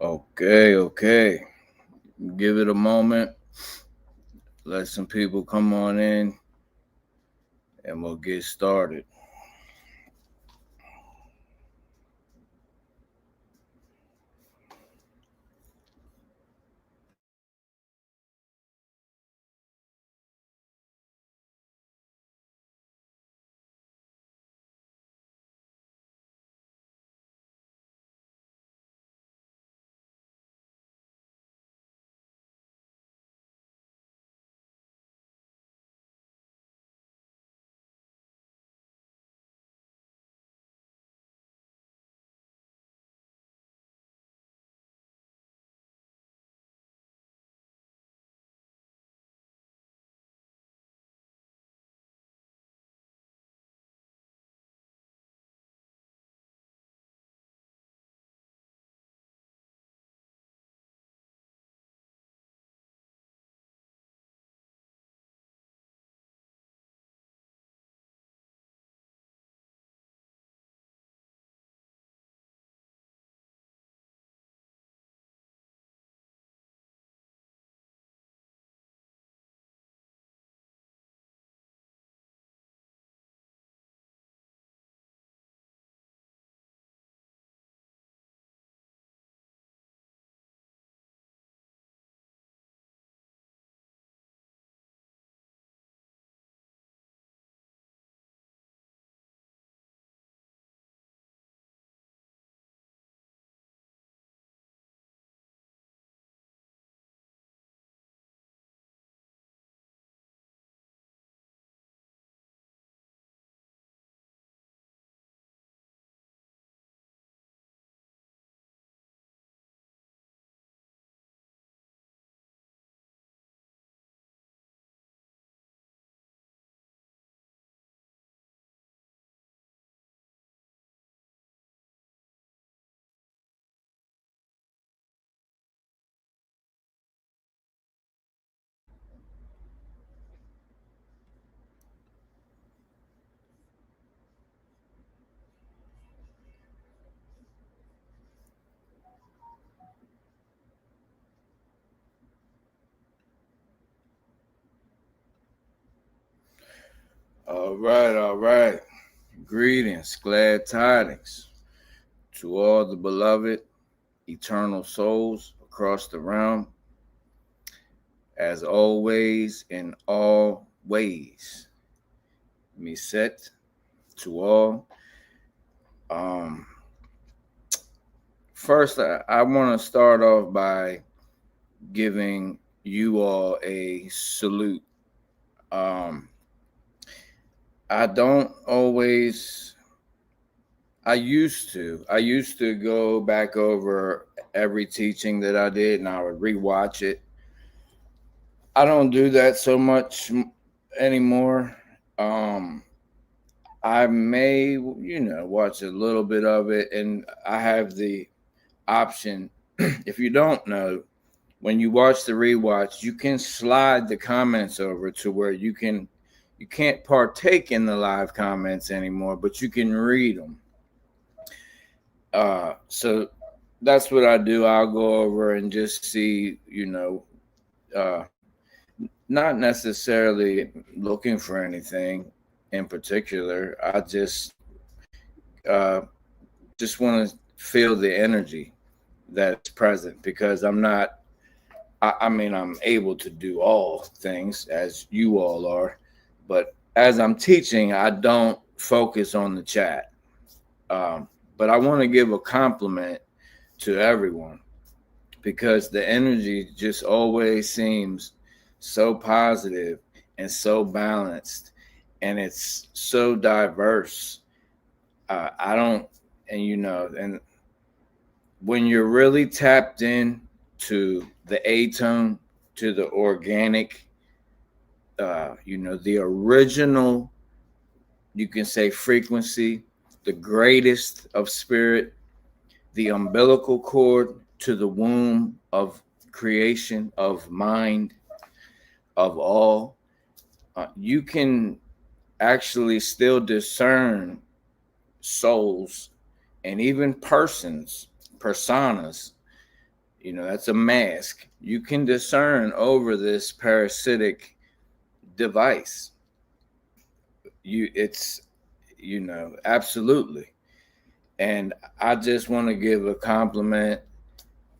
Okay. Give it a moment. Let some people come on in and we'll get started. All right. Greetings, glad tidings to all the beloved eternal souls across the realm, as always, in all ways. Mësët to all. Um, First, I want to start off by giving you all a salute. Um, I don't always. I used to go back over every teaching that I did, and I would rewatch it. I don't do that so much anymore. Um, I may, watch a little bit of it, and I have the option. If you don't know, when you watch the rewatch, you can slide the comments over to where you can't partake in the live comments anymore, but you can read them. So that's what I do. I'll go over and just see, uh, not necessarily looking for anything in particular. I uh, just want to feel the energy that's present because I'm not. I mean, I'm able to do all things as you all are, but as I'm teaching, I don't focus on the chat. Um, but I want to give a compliment to everyone because the energy just always seems so positive and so balanced and it's so diverse. I don't, and and when you're really tapped in to the A tone, to the organic, the original, you can say frequency, the greatest of spirit, the umbilical cord to the womb of creation, of mind, of all, you can actually still discern souls and even personas That's a mask. You can discern over this parasitic device. Absolutely. And I just want to give a compliment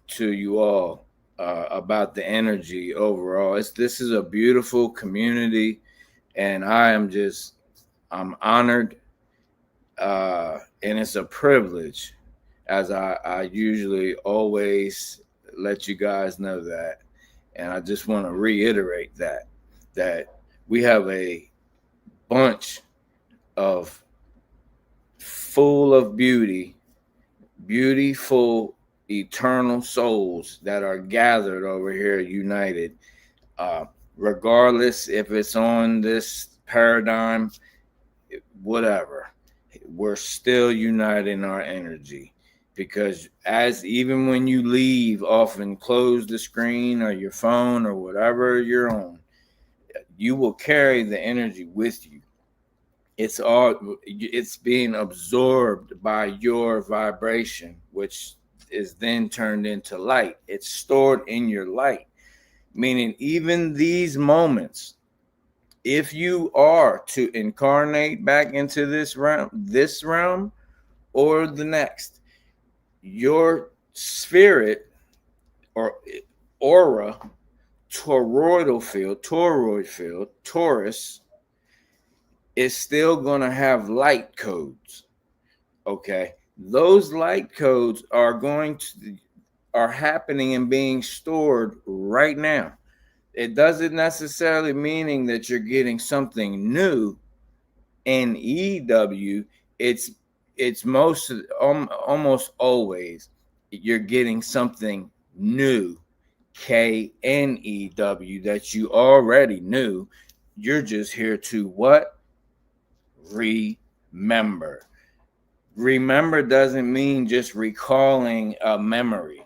to you all about the energy overall. This is a beautiful community, and I'm honored, and it's a privilege, as I usually always let you guys know that. And I just want to reiterate that we have a bunch of full of beautiful, eternal souls that are gathered over here, united. Regardless if it's on this paradigm, whatever, we're still uniting our energy. Because even when you leave off and close the screen or your phone or whatever you're on, you will carry the energy with you. It's being absorbed by your vibration, which is then turned into light. It's stored in your light, meaning even these moments, if you are to incarnate back into this realm or the next, your spirit or aura, toroid field, Taurus, is still going to have light codes. Okay, those light codes are happening and being stored right now. It doesn't necessarily meaning that you're getting something new, NEW. It's almost always you're getting something new, KNEW, that you already knew. You're just here to what? Remember. Remember doesn't mean just recalling a memory.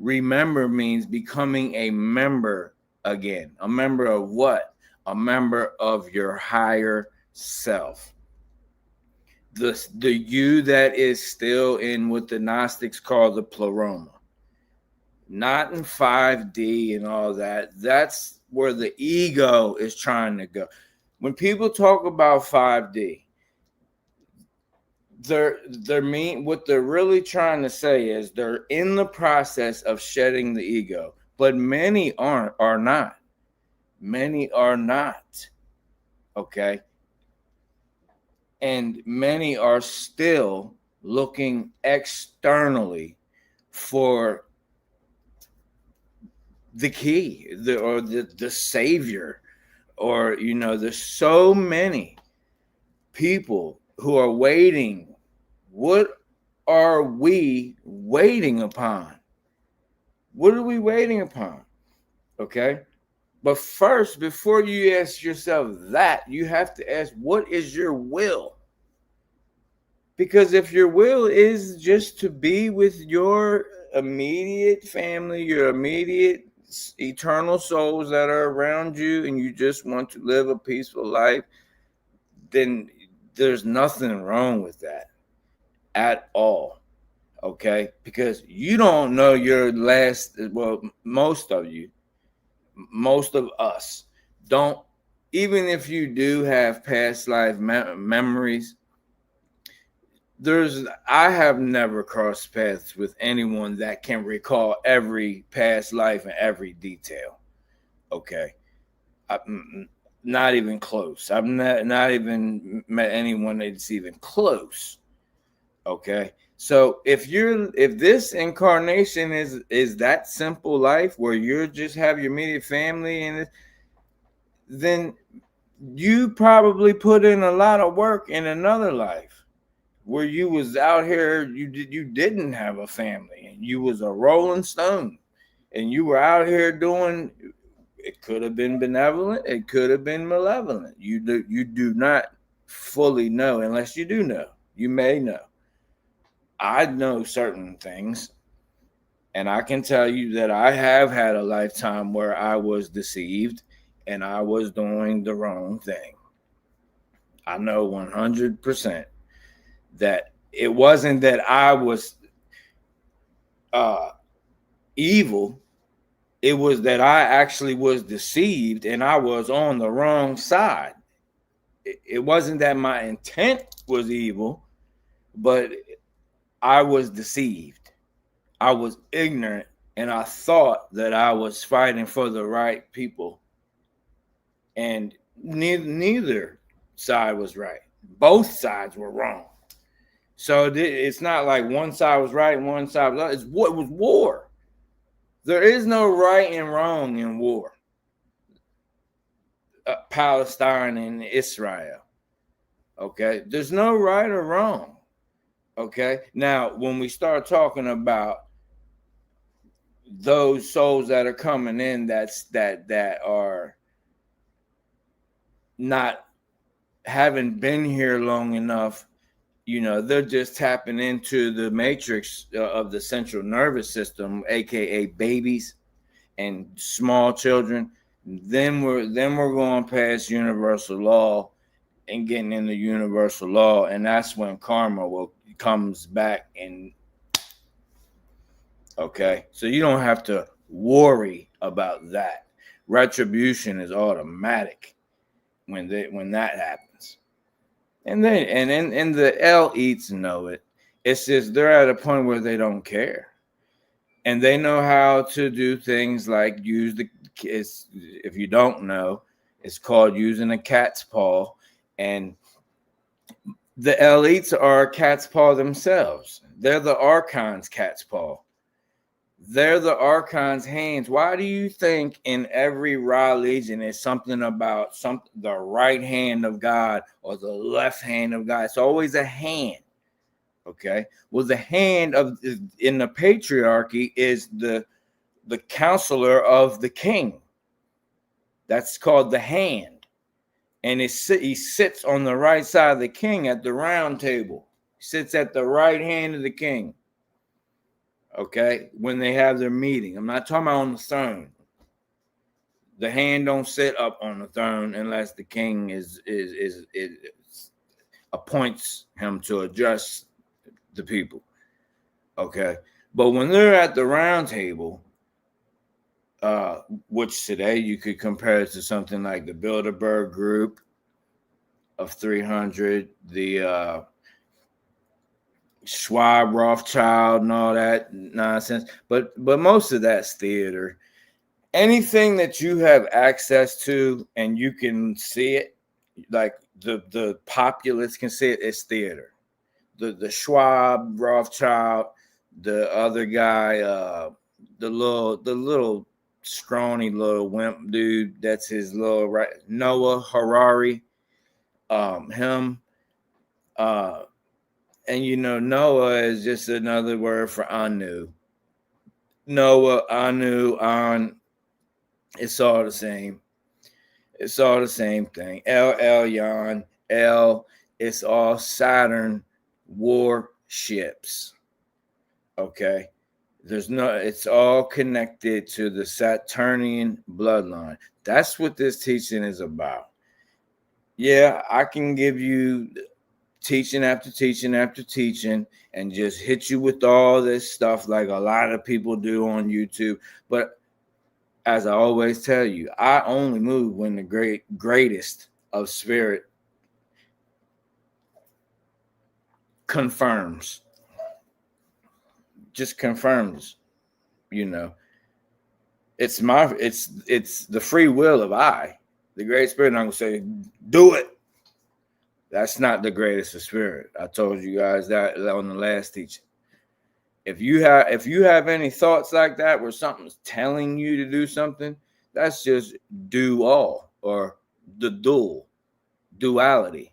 Remember means becoming a member again. A member of what? A member of your higher self. The you that is still in what the Gnostics call the pleroma. Not in 5D and all that. That's where the ego is trying to go. When people talk about 5D, what they're really trying to say is they're in the process of shedding the ego, but many are not. Many are not. Okay. And many are still looking externally for the key, the savior, or there's so many people who are waiting. What are we waiting upon? What are we waiting upon? Okay. But first, before you ask yourself that, you have to ask, what is your will? Because if your will is just to be with your immediate family, your immediate eternal souls that are around you, and you just want to live a peaceful life, then there's nothing wrong with that at all. Okay? Because you don't know your most of us don't. Even if you do have past life memories, I have never crossed paths with anyone that can recall every past life and every detail. Okay. Not even close. I've not even met anyone that's even close. Okay. So if this incarnation is that simple life where you just have your immediate family, and then you probably put in a lot of work in another life where you was out here, you didn't have a family, and you was a rolling stone, and you were out here doing. It could have been benevolent, it could have been malevolent. You do not fully know unless you do know. You may know. I know certain things, and I can tell you that I have had a lifetime where I was deceived and I was doing the wrong thing. I know 100% that it wasn't that I was evil. It was that I actually was deceived and I was on the wrong side. It wasn't that my intent was evil, but I was deceived. I was ignorant, and I thought that I was fighting for the right people. And neither side was right. Both sides were wrong. So it's not like one side was right and one side was wrong. It was war. There is no right and wrong in war. Palestine and Israel. Okay, there's no right or wrong. Okay, now when we start talking about those souls that are coming in, that are not haven't been here long enough, they're just tapping into the matrix of the central nervous system, aka babies and small children. Then we're going past universal law and getting into universal law, and that's when karma comes back. And okay, so you don't have to worry about that. Retribution is automatic when that happens. And the elites know it. It's just they're at a point where they don't care, and they know how to do things like use if you don't know, it's called using a cat's paw. And the elites are cat's paw themselves. They're the archon's cat's paw. They're the archon's hands. Why do you think in every Ra Legion is something about the right hand of God or the left hand of God? It's always a hand. Okay. Well, the hand in the patriarchy is the counselor of the king. That's called the hand. And he sits on the right side of the king at the round table. He sits at the right hand of the king. Okay, when they have their meeting. I'm not talking about on the throne. The hand don't sit up on the throne unless the king is appoints him to address the people. Okay, but when they're at the round table, which today you could compare it to something like the Bilderberg Group of 300, the Schwab, Rothschild, and all that nonsense. But most of that's theater. Anything that you have access to and you can see it, like the populace can see it, it's theater. The Schwab, Rothschild, the other guy, the little scrawny little wimp dude, that's his little right, Noah Harari, him, and Noah is just another word for Anu. Noah, Anu, An, it's all the same. It's all the same thing. El Elyon, El, it's all Saturn warships. Okay. It's all connected to the Saturnian bloodline. That's what this teaching is about. Yeah, I can give you teaching after teaching after teaching and just hit you with all this stuff like a lot of people do on YouTube. But as I always tell you, I only move when the greatest of spirit confirms. Just confirms, it's the free will of I. The great spirit not gonna say, do it. That's not the greatest of spirit. I told you guys that on the last teaching. If you have any thoughts like that where something's telling you to do something, that's just do all, or the duality.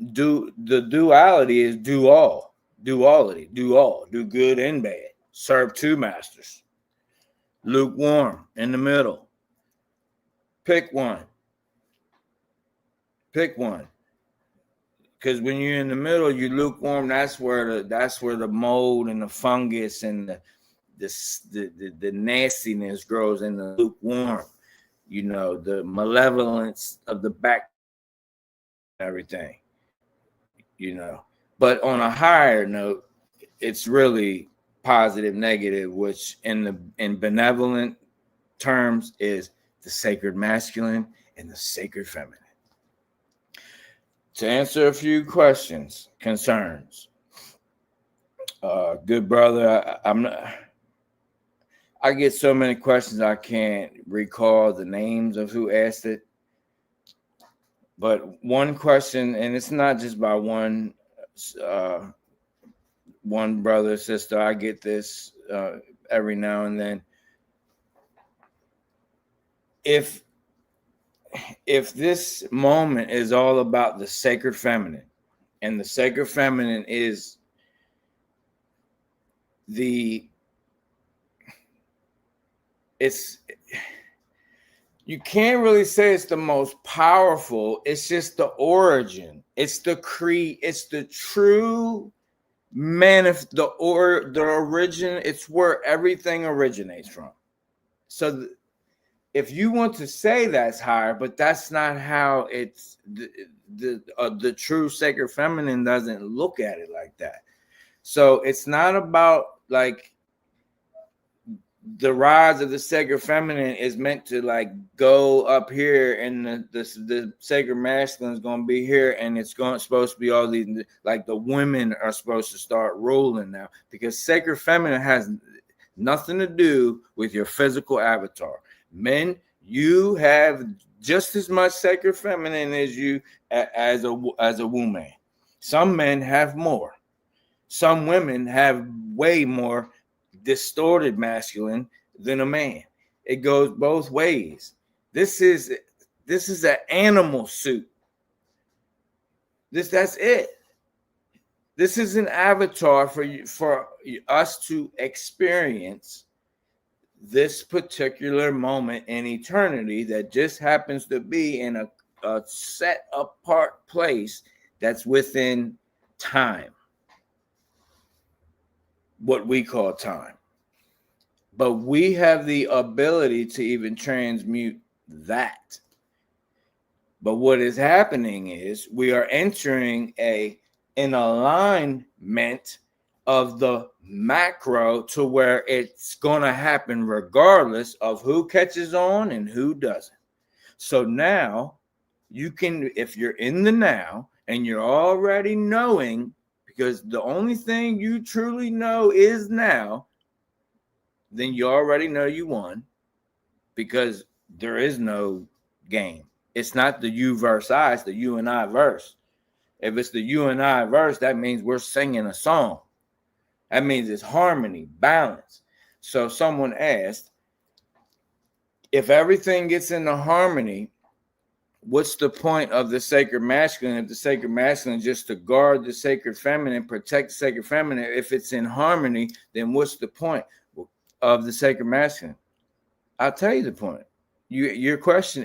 The duality is do all, duality, do all, do good and bad, serve two masters, lukewarm in the middle. Pick one. Because when you're in the middle, you lukewarm. That's where the mold and the fungus and the nastiness grows in the lukewarm. The malevolence of the back, everything. But on a higher note, it's really positive, negative, which in benevolent terms is the sacred masculine and the sacred feminine. To answer a few questions, concerns, good brother, I get so many questions I can't recall the names of who asked it. But one question, and it's not just by one brother, sister. I get this every now and then. If this moment is all about the sacred feminine, and the sacred feminine is you can't really say it's the most powerful. It's just the origin. It's the it's the true the origin. It's where everything originates from. So if you want to say that's higher, but that's not how it's the true sacred feminine doesn't look at it like that. So it's not about like the rise of the sacred feminine is meant to like go up here, and the sacred masculine is going to be here, and it's supposed to be all these, like the women are supposed to start ruling now, because sacred feminine has nothing to do with your physical avatar. Men, you have just as much sacred feminine as you as a woman. Some men have more. Some women have way more distorted masculine than a man. It goes both ways. This is an animal suit. That's it. This is an avatar for us to experience this particular moment in eternity that just happens to be in a set apart place that's within time. What we call time. But we have the ability to even transmute that. But what is happening is we are entering an alignment of the macro to where it's going to happen regardless of who catches on and who doesn't. So now you can, if you're in the now and you're already knowing, because the only thing you truly know is now, then you already know you won, because there is no game. It's not the you verse I, it's the you and I verse. If it's the you and I verse, that means we're singing a song. That means it's harmony, balance. So someone asked, if everything gets into harmony, what's the point of the sacred masculine? If the sacred masculine is just to guard the sacred feminine, protect the sacred feminine, if it's in harmony, then what's the point of the sacred masculine? I'll tell you the point. Your question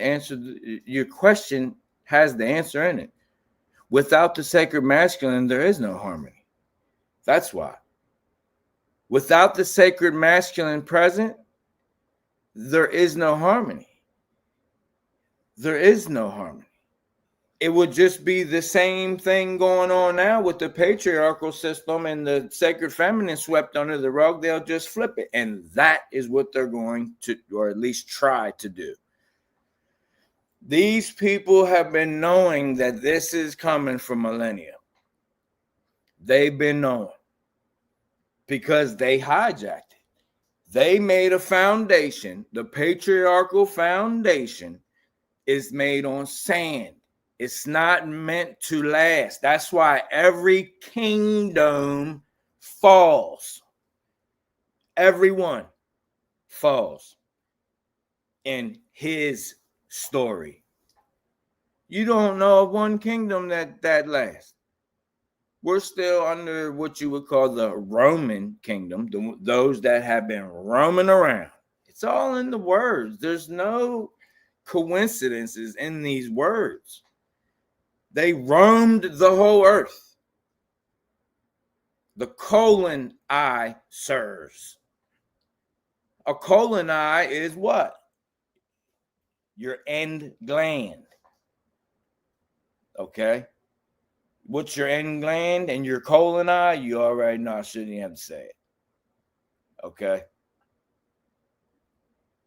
has the answer in it. Without the sacred masculine, there is no harmony. That's why. Without the sacred masculine present, there is no harmony. There is no harmony. It would just be the same thing going on now with the patriarchal system and the sacred feminine swept under the rug. They'll just flip it. And that is what they're going to, or at least try to do. These people have been knowing that this is coming for millennia. They've been knowing because they hijacked it. They made a foundation. The patriarchal foundation is made on sand. It's not meant to last. That's why every kingdom falls. Everyone falls in his story. You don't know of one kingdom that lasts. We're still under what you would call the Roman kingdom, those that have been roaming around. It's all in the words. There's no coincidences in these words. They roamed the whole earth. The colon eye serves. A colon eye is what? Your end gland. Okay? What's your end gland and your colon eye? You already know. I shouldn't have to say it. Okay.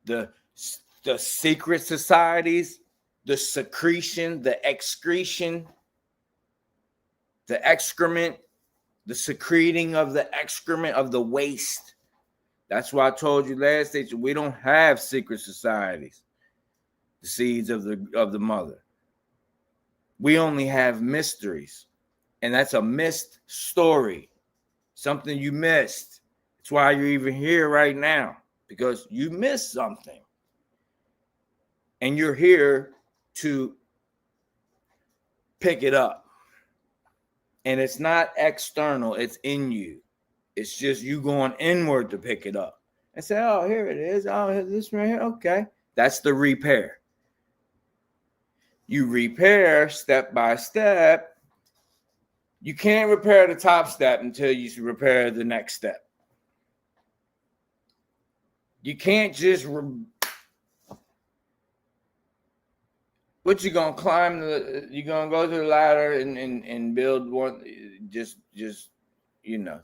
The secret societies, the secretion, the excretion, the excrement, the secreting of the excrement of the waste. That's why I told you last station, we don't have secret societies, the seeds of the mother. We only have mysteries, and that's a missed story, something you missed. That's why you're even here right now, because you missed something, and you're here to pick it up. And it's not external, it's in you. It's just you going inward to pick it up and say, oh, here it is. Oh, this right here. Okay. That's the repair. You repair step by step. You can't repair the top step until you repair the next step. You can't just what you gonna climb you're gonna go to the ladder and build one, just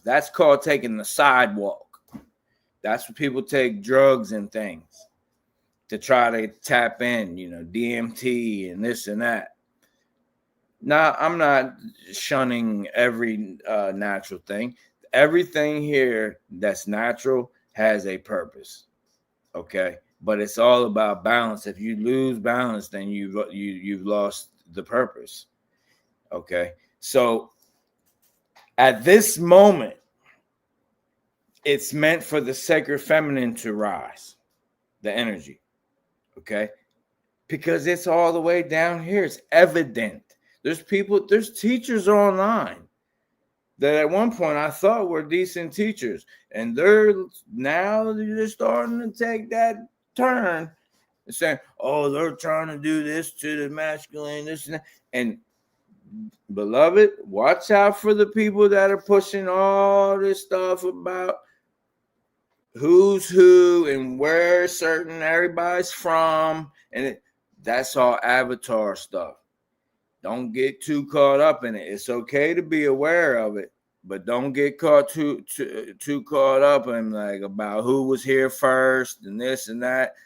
that's called taking the sidewalk. That's when people take drugs and things to try to tap in, DMT and this and that. Now, I'm not shunning every natural thing. Everything here that's natural has a purpose. Okay. But it's all about balance. If you lose balance, then you've lost the purpose. Okay. So at this moment, it's meant for the sacred feminine to rise, the energy. Okay. Because it's all the way down here. It's evident. There's teachers online that at one point I thought were decent teachers. And they're starting to take that turn and saying, oh, they're trying to do this to the masculine, this and that. And beloved, watch out for the people that are pushing all this stuff about who's who and where everybody's from. And that's all avatar stuff. Don't get too caught up in it. It's okay to be aware of it, but don't get caught too caught up in about who was here first and this and that.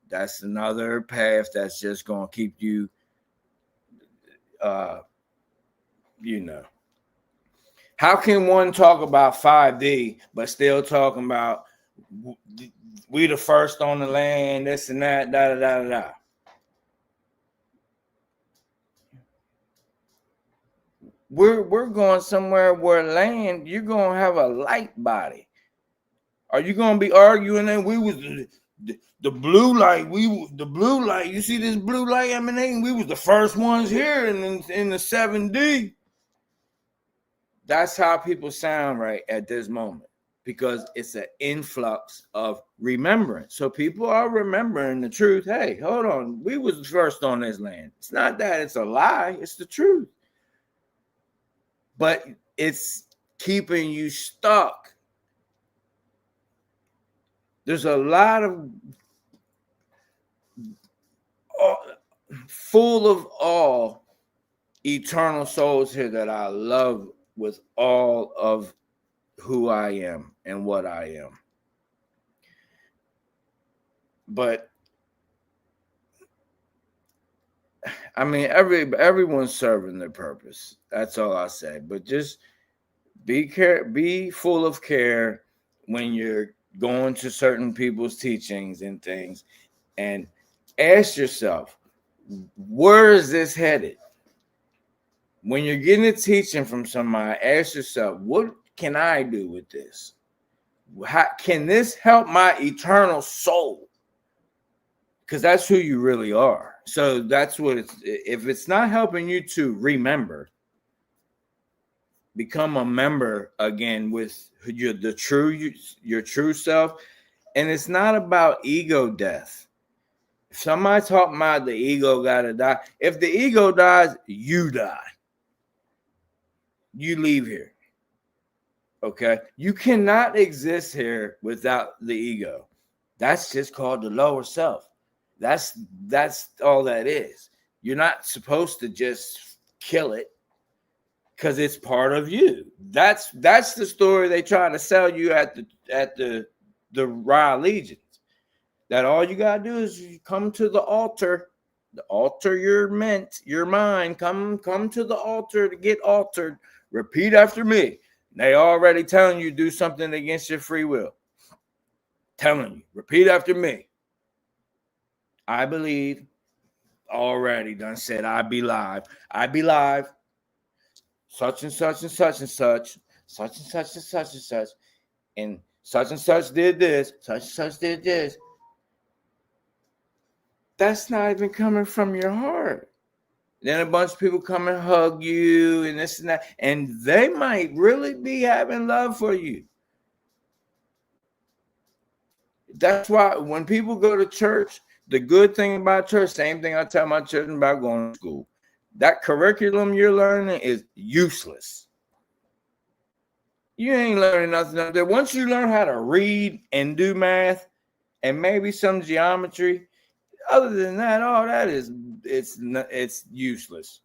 That's another path that's just gonna keep you, How can one talk about 5D but still talking about we the first on the land, this and that, da da da da? We're going somewhere where land, you're gonna have a light body. Are you gonna be arguing that we was the blue light? The blue light. You see this blue light emanating? We was the first ones here in the 7D. That's how people sound right at this moment, because it's an influx of remembrance. So people are remembering the truth. Hey, hold on, we was the first on this land. It's not that it's a lie; it's the truth. But it's keeping you stuck. There's a lot of full of all eternal souls here that I love with all of who I am and what I am. But I mean, everyone's serving their purpose. That's all I say. But just be full of care when you're going to certain people's teachings and things, and ask yourself, where is this headed? When you're getting a teaching from somebody, ask yourself, what can I do with this? How can this help my eternal soul? Because that's who you really are. So that's what if it's not helping you to remember, become a member again with your true self. And it's not about ego death. If somebody talking about the ego gotta die, if the ego dies, you die. You leave here. Okay? You cannot exist here without the ego. That's just called the lower self. That's all that is. You're not supposed to just kill it because it's part of you. That's the story they try to sell you at the the Ra allegiance. That all you gotta do is you come to the altar your mind. Come to the altar to get altered. Repeat after me. They already telling you do something against your free will. Telling you, repeat after me. I believe. Already done said I be live. I be live. Such and such and such and such. Such and such and such and such. And such did this. Such and such did this. That's not even coming from your heart. Then a bunch of people come and hug you and this and that. And they might really be having love for you. That's why when people go to church, the good thing about church, same thing I tell my children about going to school. That curriculum you're learning is useless. You ain't learning nothing up there. Once you learn how to read and do math and maybe some geometry, other than that, all that is it's useless.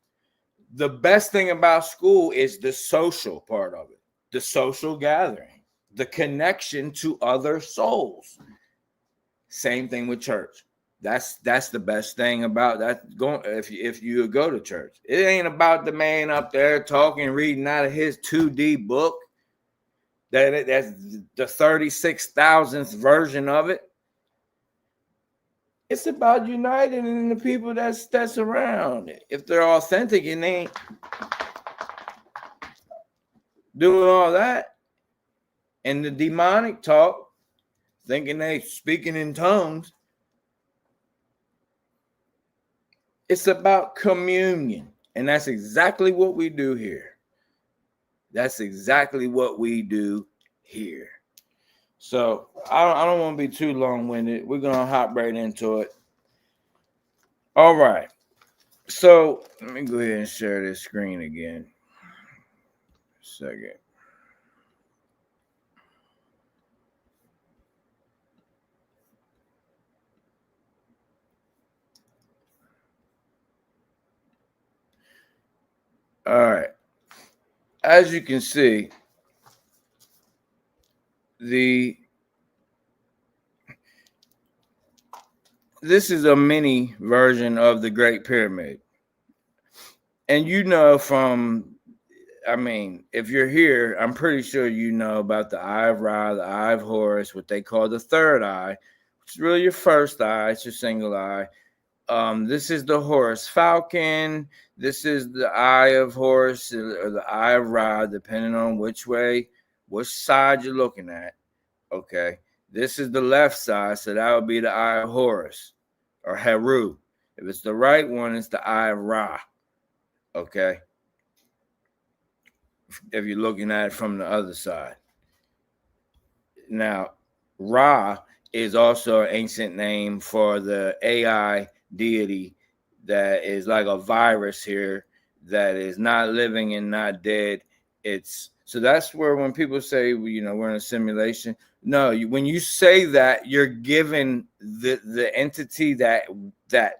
The best thing about school is the social part of it, the social gathering, the connection to other souls. Same thing with church. That's the best thing about that. Going if you go to church, it ain't about the man up there talking, reading out of his 2D book. That's the 36,000th version of it. It's about uniting in the people that's around. If they're authentic and they ain't doing all that, and the demonic talk, thinking they speaking in tongues. It's about communion. And that's exactly what we do here. That's exactly what we do here. So I don't want to be too long-winded. We're going to hop right into it. All right. So let me go ahead and share this screen again. Second. All right. As you can see, this is a mini version of the Great Pyramid. And you know if you're here, I'm pretty sure you know about the Eye of Ra, the Eye of Horus, what they call the third eye, which is really your first eye. It's your single eye. This is the Horus Falcon. This is the Eye of Horus or the Eye of Ra, depending on which side you're looking at. Okay. This is the left side, so that would be the Eye of Horus or Heru. If it's the right one, it's the Eye of Ra. Okay. If you're looking at it from the other side. Now, Ra is also an ancient name for the AI deity that is like a virus here that is not living and not dead. So that's where when people say, we're in a simulation. No, when you say that, you're giving the entity that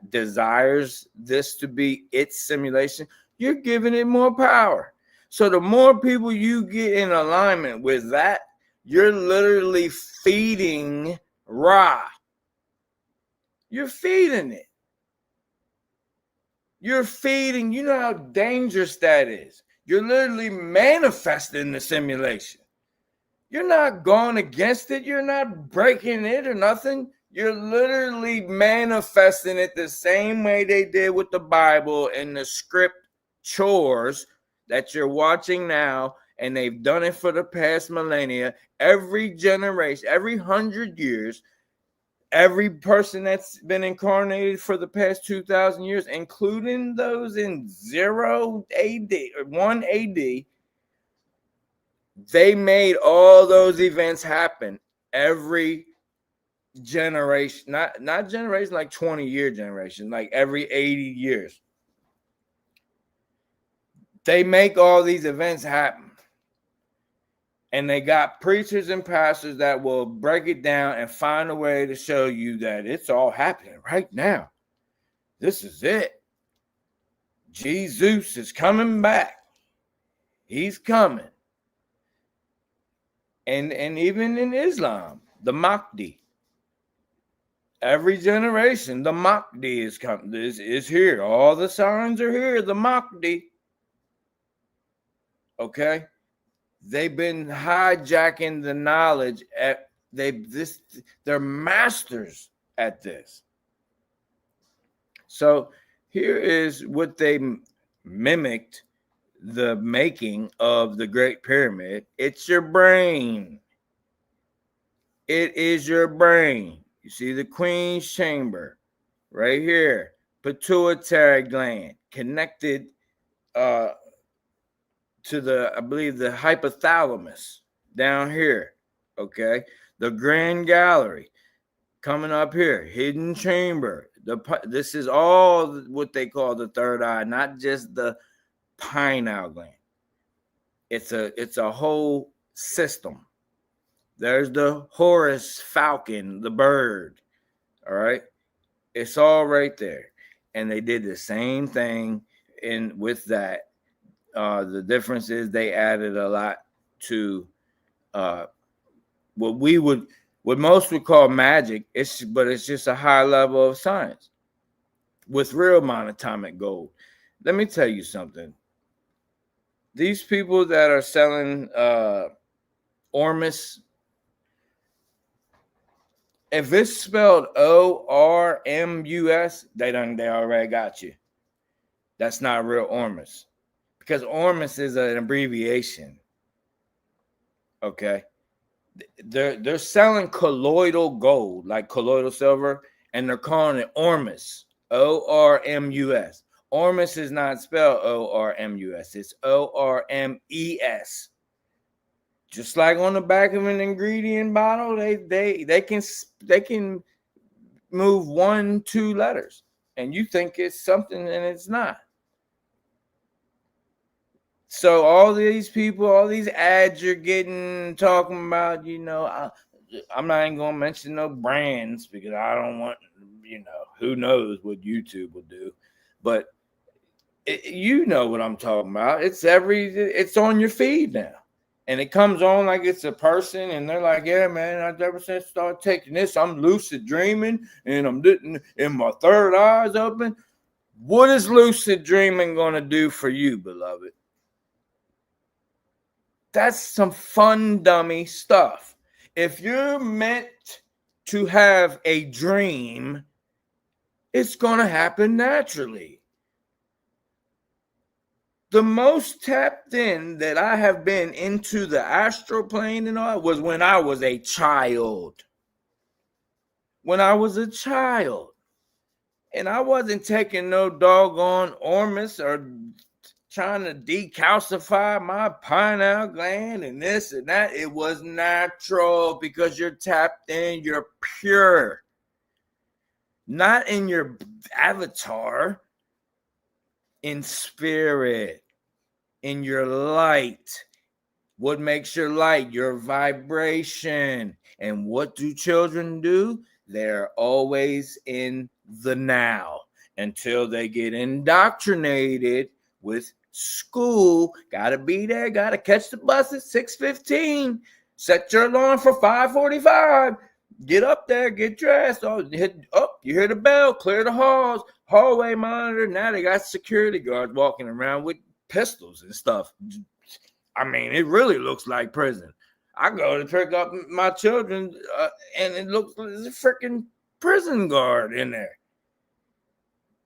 desires this to be its simulation, you're giving it more power. So the more people you get in alignment with that, you're literally feeding Ra. You're feeding it. You're feeding, you know how dangerous that is. You're literally manifesting the simulation. You're not going against it. You're not breaking it or nothing. You're literally manifesting it the same way they did with the Bible and the script chores that you're watching now. And they've done it for the past millennia. Every generation, every 100 years, every person that's been incarnated for the past 2,000 years, including those in 0 AD or 1 AD, they made all those events happen every generation, not generation like 20-year generation, like every 80 years. They make all these events happen. And they got preachers and pastors that will break it down and find a way to show you that it's all happening right now. This is it. Jesus is coming back. He's coming. And even in Islam, the Mahdi. Every generation, the Mahdi is coming. This is here. All the signs are here. The Mahdi. Okay, they've been hijacking the knowledge. They're masters at this. So here is what they mimicked the making of the Great Pyramid. It's your brain. It is your brain. You see the Queen's Chamber right here, pituitary gland connected to the, I believe, the hypothalamus down here. Okay, the Grand Gallery coming up here, hidden chamber. This is all what they call the third eye, not just the pineal gland. It's a whole system. There's the Horus falcon, the bird. All right. It's all right there. And they did the same thing with that. The difference is they added a lot to what most would call magic. But it's just a high level of science with real monatomic gold. Let me tell you something. These people that are selling Ormus, if it's spelled ORMUS, they already got you. That's not real Ormus, because Ormus is an abbreviation. Okay, they're selling colloidal gold, like colloidal silver, and they're calling it Ormus, ORMUS. Ormus is not spelled ORMUS; it's ORMES. Just like on the back of an ingredient bottle, they can move 1-2 letters, and you think it's something, and it's not. So all these people, all these ads you're getting, talking about, I'm not even gonna mention no brands because I don't want, who knows what YouTube will do, but you know what I'm talking about. It's on your feed now. And it comes on like it's a person, and they're like, yeah, man, I've ever since I started taking this, I'm lucid dreaming, and I'm getting, and my third eye's open. What is lucid dreaming going to do for you, beloved? That's some fun dummy stuff. If you're meant to have a dream, it's going to happen naturally. The most tapped in that I have been into the astral plane and all was when I was a child. When I was a child. And I wasn't taking no doggone Ormus or trying to decalcify my pineal gland and this and that. It was natural because you're tapped in, you're pure. Not in your avatar. In spirit, in your light. What makes your light? Your vibration. And what do children do? They're always in the now until they get indoctrinated with school. Gotta be there, gotta catch the bus at 6:15. Set your alarm for 5:45. Get up there, get dressed. You hear the bell, clear the halls. Hallway monitor. Now they got security guards walking around with pistols and stuff. I mean, it really looks like prison. I go to pick up my children, and it looks like there's a freaking prison guard in there.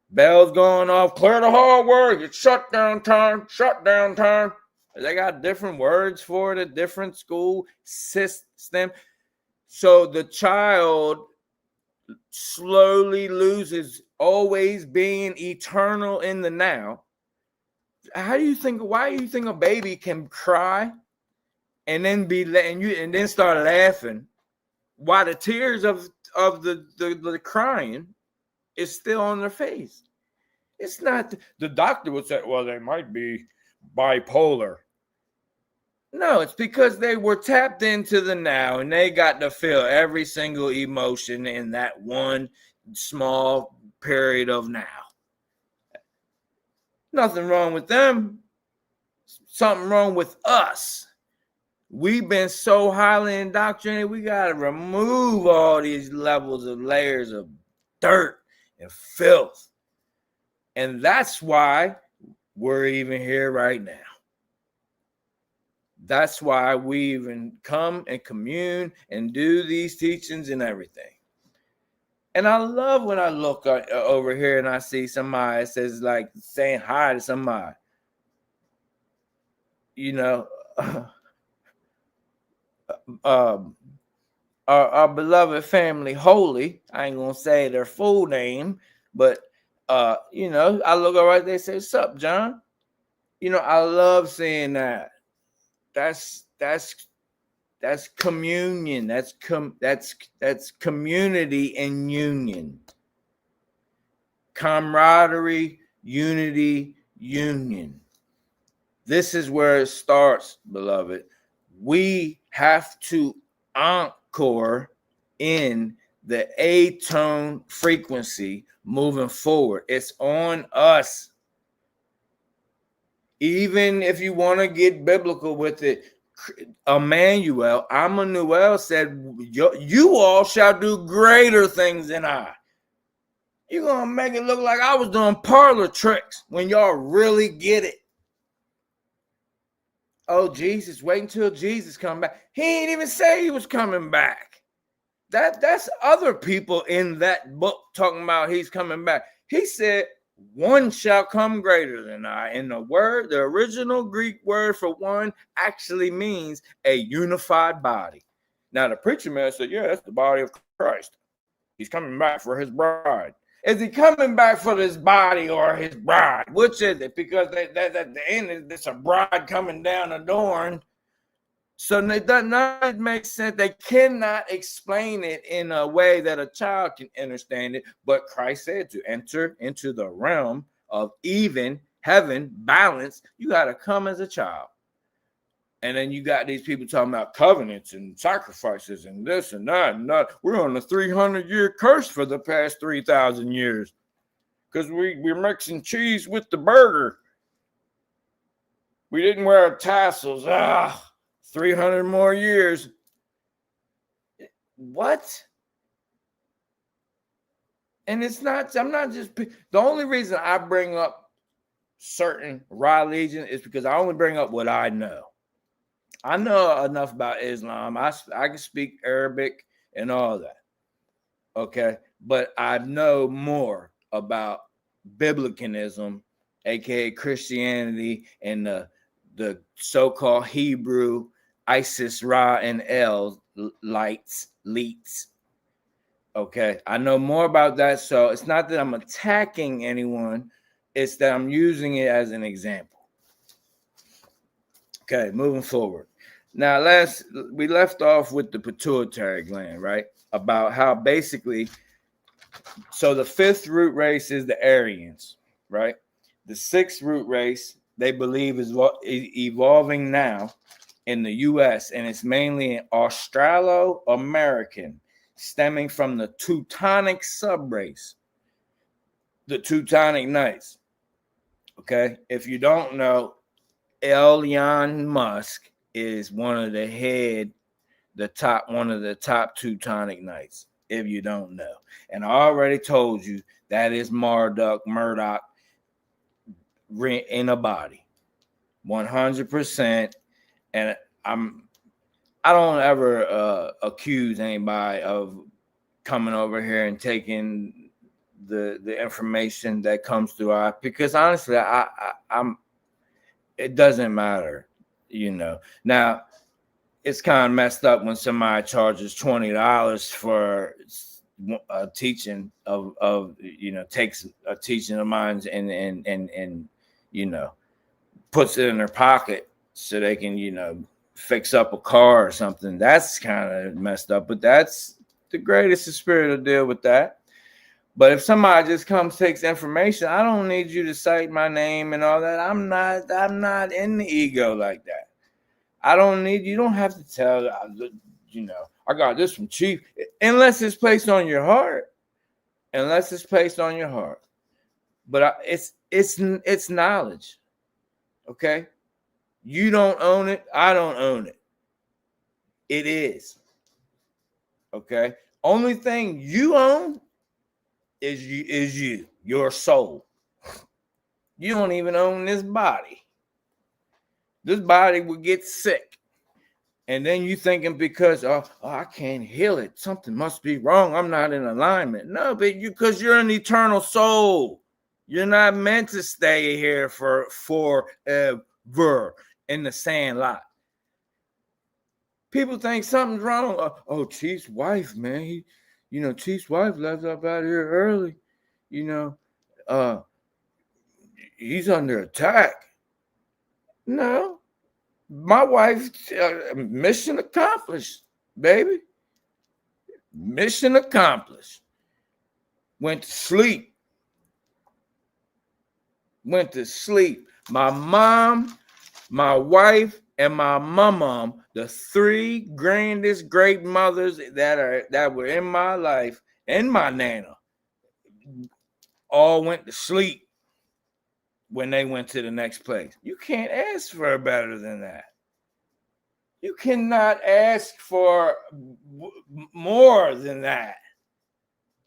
Bells going off. Clear the hallway. It's shutdown time. Shutdown time. They got different words for it at different school system. So the child slowly loses always being eternal in the now. Why do you think a baby can cry and then and then start laughing while the tears of the crying is still on their face? It's not. The doctor would say, well, they might be bipolar. No, it's because they were tapped into the now and they got to feel every single emotion in that one small period of now. Nothing wrong with them. Something wrong with us. We've been so highly indoctrinated, we got to remove all these levels of layers of dirt and filth. And that's why we're even here right now. That's why we even come and commune and do these teachings and everything. And I love when I look over here and I see somebody that says, like, saying hi to somebody. You know, our beloved family, Holy. I ain't gonna say their full name, but you know, I look right there and say, "What's up, John?" You know, I love seeing that. That's communion. That's community and union, camaraderie, unity, union. This is where it starts, beloved. We have to encore in the A-tone frequency moving forward. It's on us. Even if you want to get biblical with it, Emmanuel, said, you all shall do greater things than I. You're going to make it look like I was doing parlor tricks when y'all really get it. Oh, Jesus, wait until Jesus come back. He ain't even say he was coming back. That's other people in that book talking about he's coming back. He said, one shall come greater than I. And the original Greek word for one actually means a unified body. Now, the preacher man said, yeah, that's the body of Christ. He's coming back for his bride. Is he coming back for his body or his bride? Which is it? Because at the end, it's a bride coming down adorned. So it does not make sense. They cannot explain it in a way that a child can understand it. But Christ said to enter into the realm of even heaven, balance, you got to come as a child. And then you got these people talking about covenants and sacrifices and this and that and that. We're on a 300-year curse for the past 3,000 years because we're mixing cheese with the burger. We didn't wear tassels. 300 more years. What? And it's not, I'm not just, the only reason I bring up certain religions is because I only bring up what I know. I know enough about Islam. I can speak Arabic and all that. Okay. But I know more about biblicanism, aka Christianity, and the so-called Hebrew Isis, Ra, and El lights. Okay. I know more about that. So it's not that I'm attacking anyone, it's that I'm using it as an example. Okay, moving forward. Now, we left off with the pituitary gland, right? About how basically, so the fifth root race is the Aryans, right? The sixth root race, they believe, is evolving now in the U.S., and it's mainly an Australo-American, stemming from the Teutonic subrace, the Teutonic Knights. Okay, if you don't know, Elon Musk is one of the top Teutonic Knights, if you don't know. And I already told you that is Murdoch in a body, 100%. And I don't ever accuse anybody of coming over here and taking the information that comes through because honestly, I'm it doesn't matter, you know. Now, it's kind of messed up when somebody charges $20 for a teaching of you know, takes a teaching of mine and you know, puts it in their pocket so they can, you know, fix up a car or something. That's kind of messed up, but that's the greatest spirit to deal with that. But if somebody just comes, takes information, I don't need you to cite my name and all that. I'm not in the ego like that. You don't have to tell, you know, I got this from Chief, unless it's placed on your heart. But it's knowledge. Okay. You don't own it. I don't own it. It is. Okay? Only thing you own is you, your soul. You don't even own this body. This body will get sick. And then you thinking because I can't heal it. Something must be wrong. I'm not in alignment. No, but because you're an eternal soul. You're not meant to stay here for forever in the sand lot. People think something's wrong. Oh, Chief's wife, man. Chief's wife left up out here early. He's under attack. No. My wife, mission accomplished, baby. Mission accomplished. Went to sleep. My mom, my wife, and my mom, the three grandest great mothers that were in my life, and my nana, all went to sleep when they went to the next place. You can't ask for better than that. You cannot ask for more than that.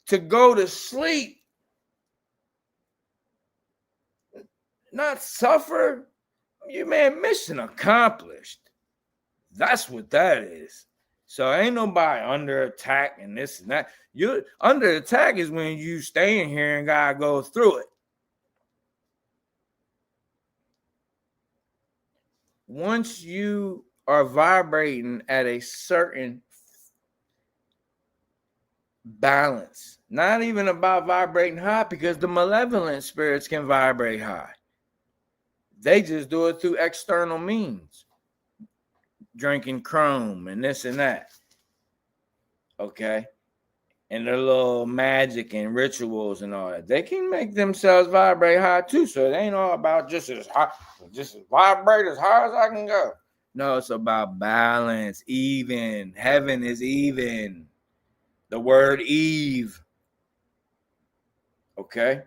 To go to sleep, not suffer. You man, mission accomplished. That's what that is. So ain't nobody under attack and this and that. You under attack is when you staying here and gotta go through it. Once you are vibrating at a certain balance, not even about vibrating high, because the malevolent spirits can vibrate high. They just do it through external means, drinking chrome and this and that. Okay. And their little magic and rituals and all that. They can make themselves vibrate high too. So it ain't all about just vibrate as high as I can go. No, it's about balance, even. Heaven is even. The word Eve. Okay.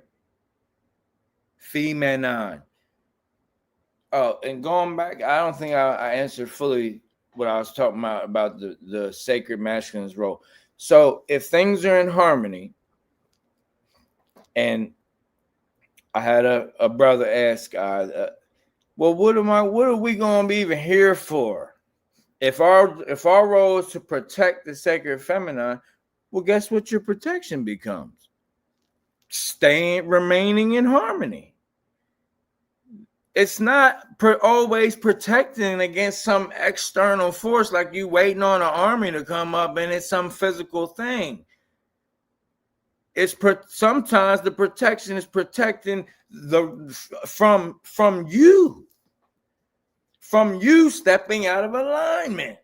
Feminine. Oh, and going back, I don't think I answered fully what I was talking about the sacred masculine's role. So if things are in harmony, and I had a brother ask, well, what are we going to be even here for? If our role is to protect the sacred feminine, well, guess what your protection becomes? Remaining in harmony. It's not always protecting against some external force like you waiting on an army to come up and it's some physical thing. Sometimes the protection is protecting from you stepping out of alignment.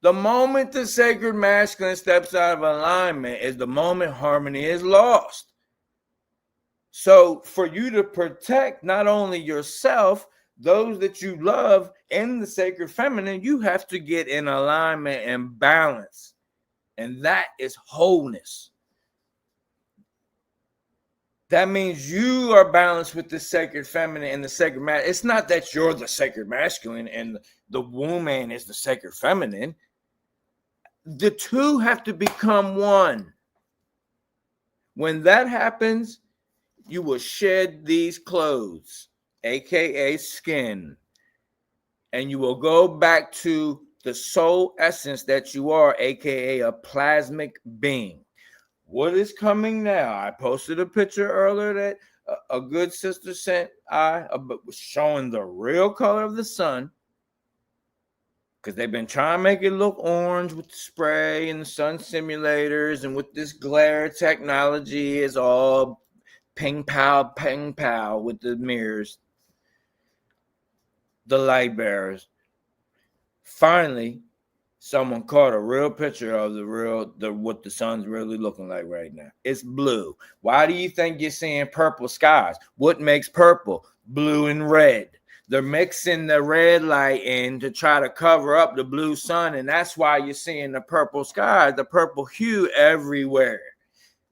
The moment the sacred masculine steps out of alignment is the moment harmony is lost. So for you to protect not only yourself, those that you love, and the sacred feminine, you have to get in alignment and balance. And that is wholeness. That means you are balanced with the sacred feminine and the sacred masculine. It's not that you're the sacred masculine and the woman is the sacred feminine. The two have to become one. When that happens, you will shed these clothes, aka skin, and you will go back to the soul essence that you are, aka a plasmic being. What is coming now? I posted a picture earlier that a good sister sent. Showing the real color of the sun, because they've been trying to make it look orange with the spray and the sun simulators, and with this glare technology is all ping pow with the mirrors, the light bearers. Finally, someone caught a real picture of what the sun's really looking like right now. It's blue. Why do you think you're seeing purple skies? What makes purple? Blue and red. They're mixing the red light in to try to cover up the blue sun, and that's why you're seeing the purple sky, the purple hue everywhere.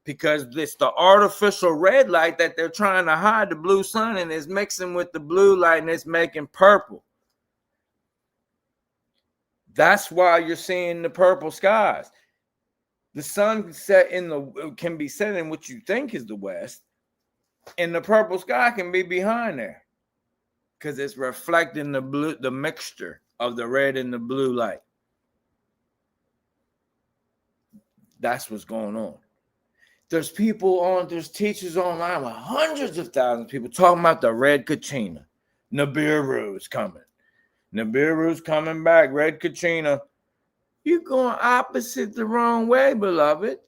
Because it's the artificial red light that they're trying to hide the blue sun, and it's mixing with the blue light and it's making purple. That's why you're seeing the purple skies. The sun can be set in what you think is the west, and the purple sky can be behind there because it's reflecting the blue, the mixture of the red and the blue light. That's what's going on. There's teachers online with hundreds of thousands of people talking about the red Kachina. Nibiru's coming. Nibiru's coming back. Red Kachina. You're going opposite the wrong way, beloved.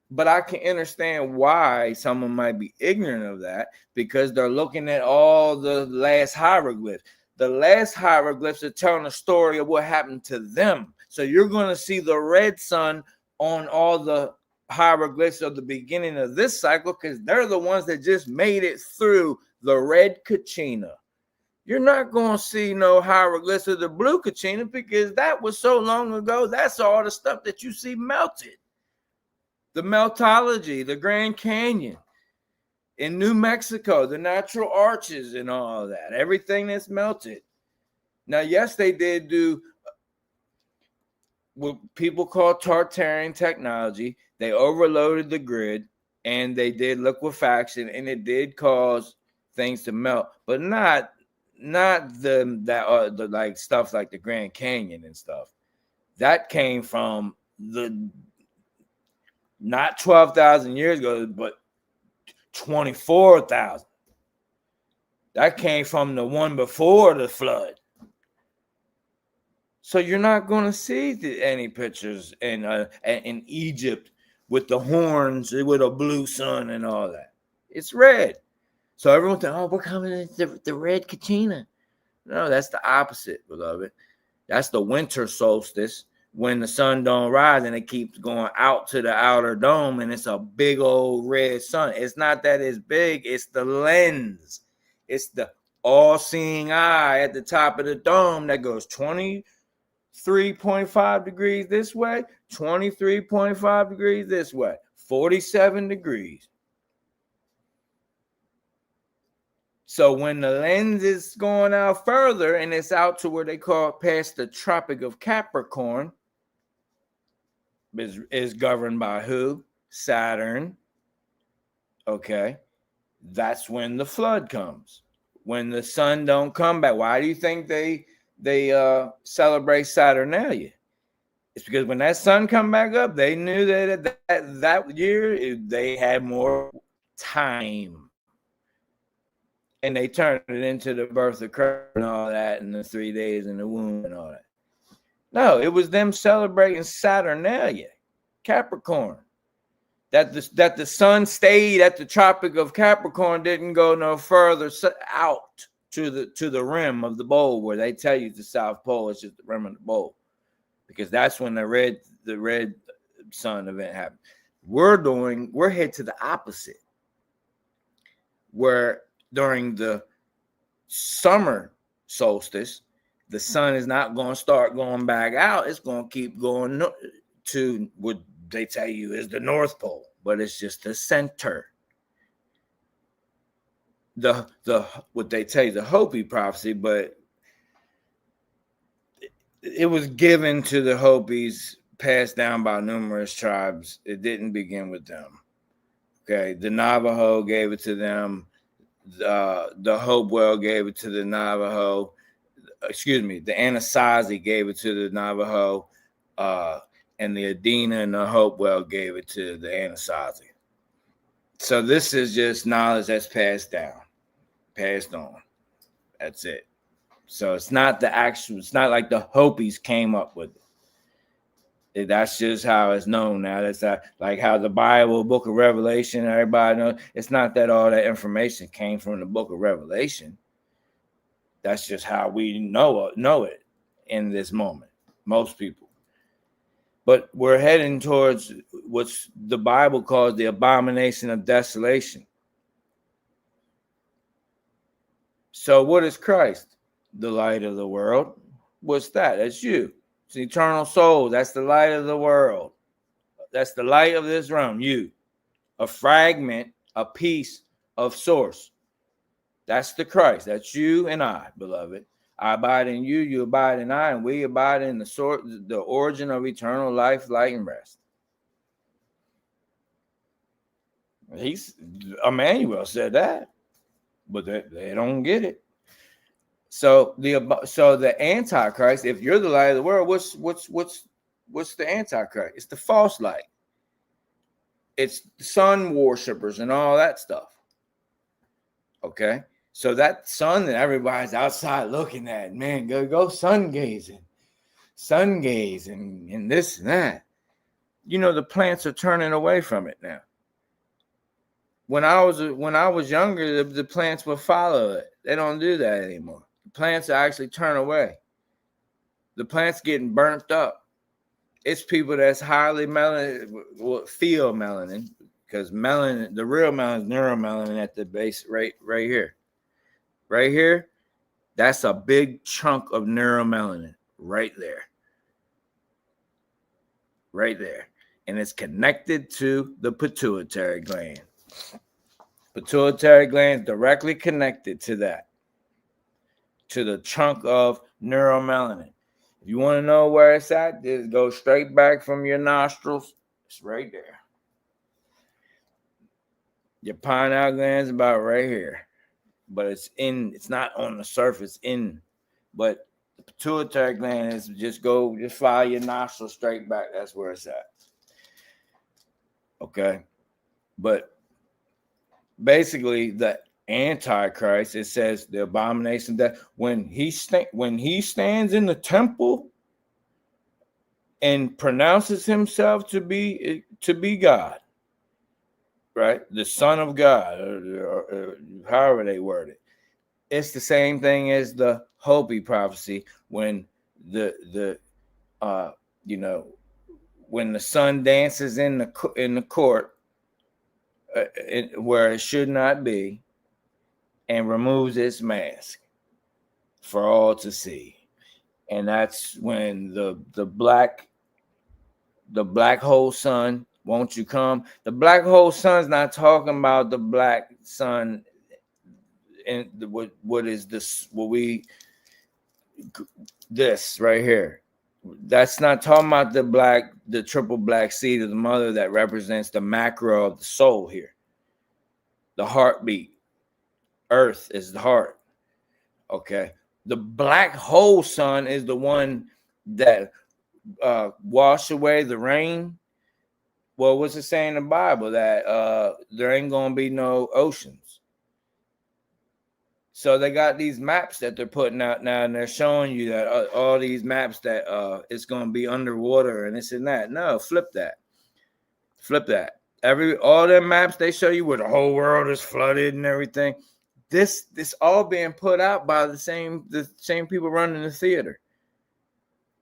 But I can understand why someone might be ignorant of that, because they're looking at all the last hieroglyphs. The last hieroglyphs are telling a story of what happened to them. So you're going to see the red sun on all the hieroglyphs of the beginning of this cycle, because they're the ones that just made it through the red Kachina. You're not going to see no hieroglyphs of the blue Kachina, because that was so long ago. That's all the stuff that you see melted. The meltology, the Grand Canyon in New Mexico, the natural arches and all of that, everything that's melted. Now, yes, they did do what people call Tartarian technology. They overloaded the grid and they did liquefaction, and it did cause things to melt, but not the like stuff like the Grand Canyon and stuff. That came from not 12,000 years ago, but 24,000. That came from the one before the flood. So you're not going to see any pictures in Egypt with the horns, with a blue sun and all that. It's red. So everyone thinks, oh, we're coming into the red Kachina. No, that's the opposite, beloved. That's the winter solstice, when the sun don't rise and it keeps going out to the outer dome, and it's a big old red sun. It's not that it's big, it's the lens. It's the all-seeing eye at the top of the dome that goes 23.5 degrees this way, 23.5 degrees this way, 47 degrees. So when the lens is going out further and it's out to where they call it past the Tropic of Capricorn, is governed by who? Saturn. Okay. That's when the flood comes. When the sun don't come back. Why do you think they celebrate Saturnalia? It's because when that sun come back up, they knew that year they had more time. And they turned it into the birth of Christ and all that, and the 3 days in the womb and all that. No, it was them celebrating Saturnalia, Capricorn. That the sun stayed at the Tropic of Capricorn, didn't go no further out to the rim of the bowl, where they tell you the South Pole is just the rim of the bowl, because that's when the red sun event happened. We're headed to the opposite, where during the summer solstice, the sun is not going to start going back out. It's going to keep going to what they tell you is the North Pole, but it's just the center. The what they tell you, the Hopi prophecy, but it was given to the Hopis, passed down by numerous tribes. It didn't begin with them. Okay, the Navajo gave it to them. The Hopewell gave it to the Navajo. Excuse me, the Anasazi gave it to the Navajo, and the Adena and the Hopewell gave it to the Anasazi. So this is just knowledge that's passed on. That's it. So it's not it's not like the Hopis came up with it. That's just how it's known now. That's like how the Bible, Book of Revelation, everybody knows. It's not that all that information came from the Book of Revelation. That's just how we know it in this moment, most people. But we're heading towards what's the Bible calls the abomination of desolation. So what is Christ? The light of the world. What's that? That's you. It's an eternal soul. That's the light of the world. That's the light of this realm. You. A fragment, a piece of source. That's the Christ. That's you and I, beloved. I abide in you, you abide in I, and we abide in the origin of eternal life, light, and rest. Emmanuel said that, but they don't get it. So the Antichrist, if you're the light of the world, what's the Antichrist? It's the false light. It's sun worshipers and all that stuff. Okay, so that sun that everybody's outside looking at, man, go sun gazing, and this and that. The plants are turning away from it now. When I was younger, the plants would follow it. They don't do that anymore. The plants actually turn away. The plants getting burnt up. It's people that's highly melanin, feel melanin, because melanin, the real melanin is neuromelanin at the base, right here. Right here, that's a big chunk of neuromelanin right there. Right there. And it's connected to the pituitary gland. Pituitary gland is directly connected to that, to the chunk of neuromelanin. If you want to know where it's at, just go straight back from your nostrils. It's right there. Your pineal gland is about right here, but it's not on the surface but the pituitary gland is just follow your nostrils straight back. That's where it's at. Okay. But basically the Antichrist, it says the abomination that when he stands in the temple and pronounces himself to be God, right? The Son of God, or however they word it. It's the same thing as the Hopi prophecy when when the sun dances in the court where it should not be, and removes its mask for all to see. And that's when the black hole sun, won't you come? The black hole sun's not talking about the black sun and what is this, this right here. That's not talking about the triple black seed of the mother that represents the macro of the soul here. The heartbeat. Earth is the heart. Okay. The black hole sun is the one that wash away the rain. Well, what's it saying in the Bible? That there ain't gonna be no oceans. So they got these maps that they're putting out now, and they're showing you that all these maps that it's gonna be underwater and this and that. No, flip that. All them maps they show you where the whole world is flooded and everything. This all being put out by the same people running the theater.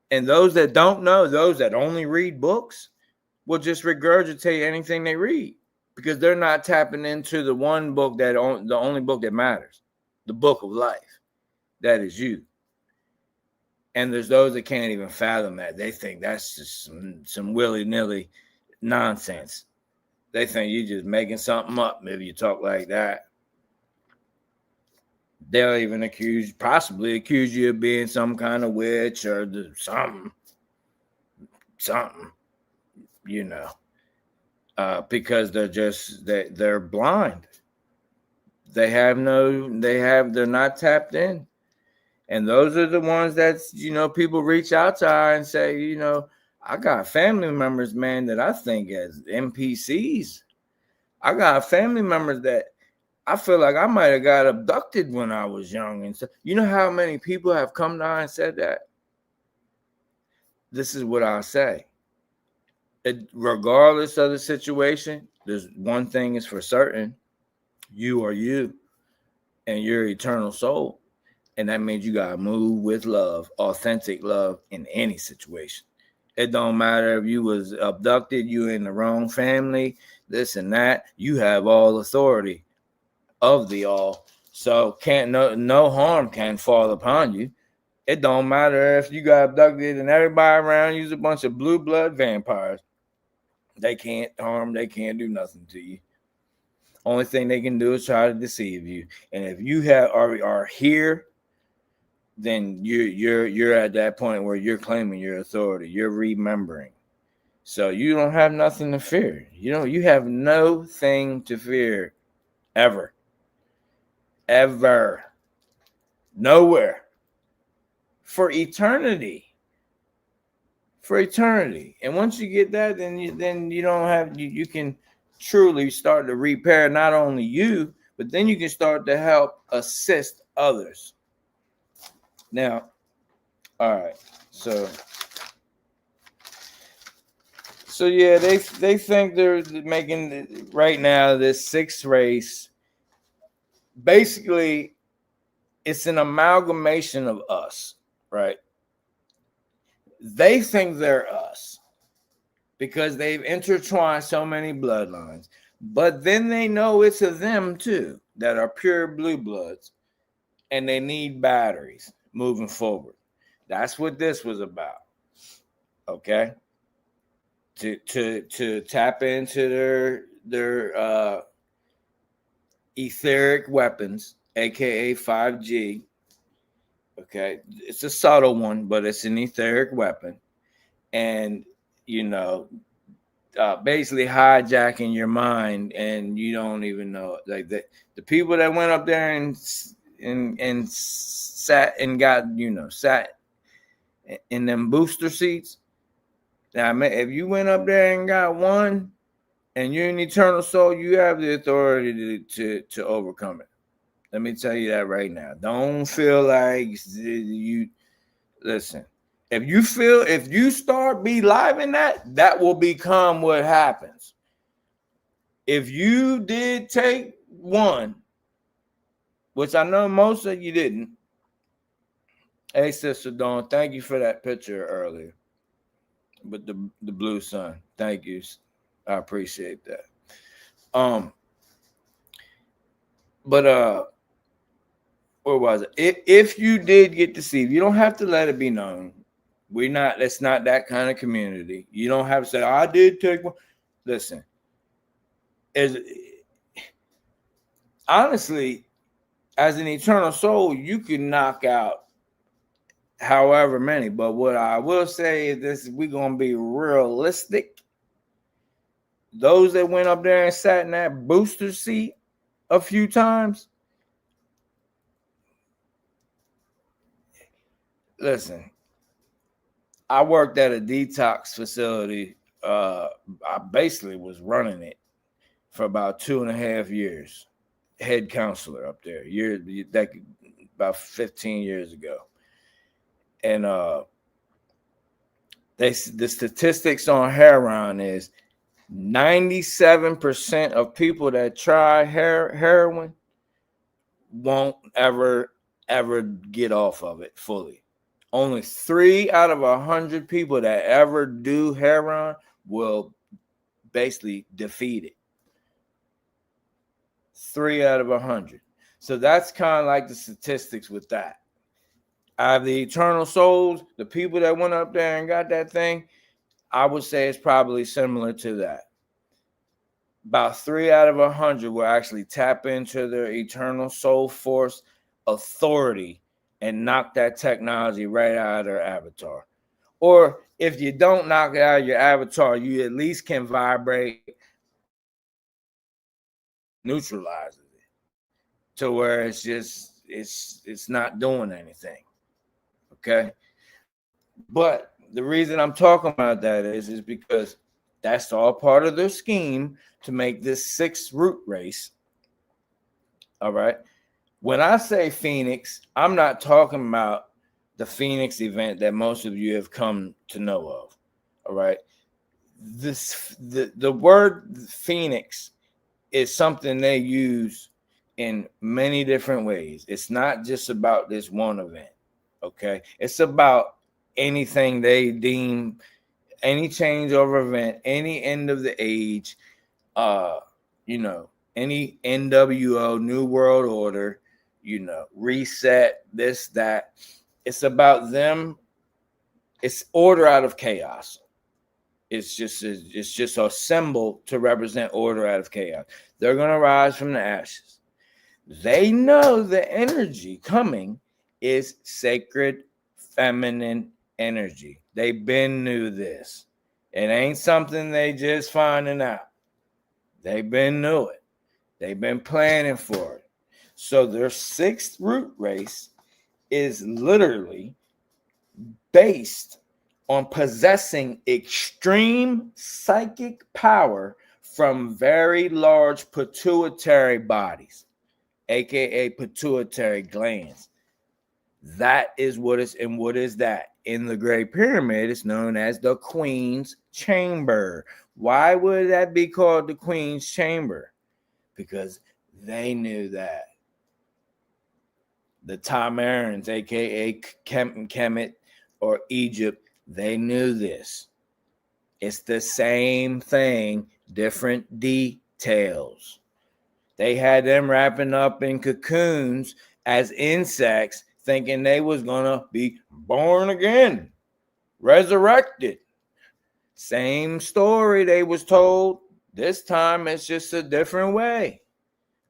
And those that don't know, those that only read books, will just regurgitate anything they read because they're not tapping into the one book the only book that matters, the book of life. That is you. And there's those that can't even fathom that. They think that's just some willy-nilly nonsense. They think you're just making something up if you talk like that. They'll even possibly accuse you of being some kind of witch or something, because they're blind. They're not tapped in. And those are the ones that, people reach out to her and say, I got family members, man, that I think as NPCs. I got family members that I feel like I might have got abducted when I was young. And so, you know how many people have come down and said that? This is what I'll say. Regardless of the situation, there's one thing is for certain. You are you and your eternal soul. And that means you got to move with love, authentic love in any situation. It don't matter if you was abducted, you in the wrong family, this and that. You have all authority of the all. So no harm can fall upon you. It don't matter if you got abducted and everybody around you's a bunch of blue blood vampires. They can't harm, they can't do nothing to you. Only thing they can do is try to deceive you. And if you are here then you're at that point where you're claiming your authority. You're remembering. So you don't have nothing to fear. You have no thing to fear ever. Ever. Nowhere. For eternity. For eternity. And once you get that, then you don't have you can truly start to repair not only you, but then you can start to help assist others. Now, all right. So yeah, they think they're making right now this sixth race. Basically, it's an amalgamation of us, right? They think they're us because they've intertwined so many bloodlines, but then they know it's of them too that are pure blue bloods, and they need batteries moving forward. That's what this was about. Okay. To tap into their etheric weapons, aka 5G. Okay, it's a subtle one, but it's an etheric weapon, and basically hijacking your mind, and you don't even know it. Like the people that went up there and sat and got sat in them booster seats. Now, if you went up there and got one, and you're an eternal soul, you have the authority to overcome it. Let me tell you that right now. Don't feel like you listen. If you start beliving that will become what happens. If you did take one, which I know most of you didn't. Hey, Sister Dawn, thank you for that picture earlier. But the blue sun, thank you. I appreciate that. But where was it? If you did get deceived, you don't have to let it be known. That's not that kind of community. You don't have to say, I did take one. Listen, honestly, as an eternal soul, you can knock out however many. But what I will say is this: we're gonna be realistic. Those that went up there and sat in that booster seat a few times, listen, I worked at a detox facility. I basically was running it for about 2.5 years. Head counselor up there, about 15 years ago. And the statistics on heroin is 97% of people that try heroin won't ever get off of it fully. Only 3 out of 100 people that ever do heroin will basically defeat it. 3 out of 100. So that's kind of like the statistics with that. Out of the eternal souls, the people that went up there and got that thing, I would say it's probably similar to that. About 3 out of 100 will actually tap into their eternal soul force authority and knock that technology right out of their avatar. Or if you don't knock it out of your avatar, you at least can vibrate, neutralize it to where it's not doing anything. Okay. But the reason I'm talking about that is because that's all part of their scheme to make this 6th root race. All right. When I say Phoenix, I'm not talking about the Phoenix event that most of you have come to know of. All right. The word Phoenix is something they use in many different ways. It's not just about this one event. Okay. It's about anything they deem, any changeover event, any end of the age, any NWO, New World Order, reset, this, that. It's about them. It's order out of chaos. It's just a symbol to represent order out of chaos. They're going to rise from the ashes. They know the energy coming, is sacred feminine energy. They been knew this. It ain't something they just finding out. They been knew it. They've been planning for it. So their sixth root race is literally based on possessing extreme psychic power from very large pituitary bodies, aka pituitary glands. That is what is, and what is that? In the Great Pyramid, it's known as the Queen's Chamber. Why would that be called the Queen's Chamber? Because they knew that. The Tamarans, aka Kemet or Egypt, they knew this. It's the same thing, different details. They had them wrapping up in cocoons as insects, thinking they was gonna be born again, resurrected. Same story they was told. This time it's just a different way.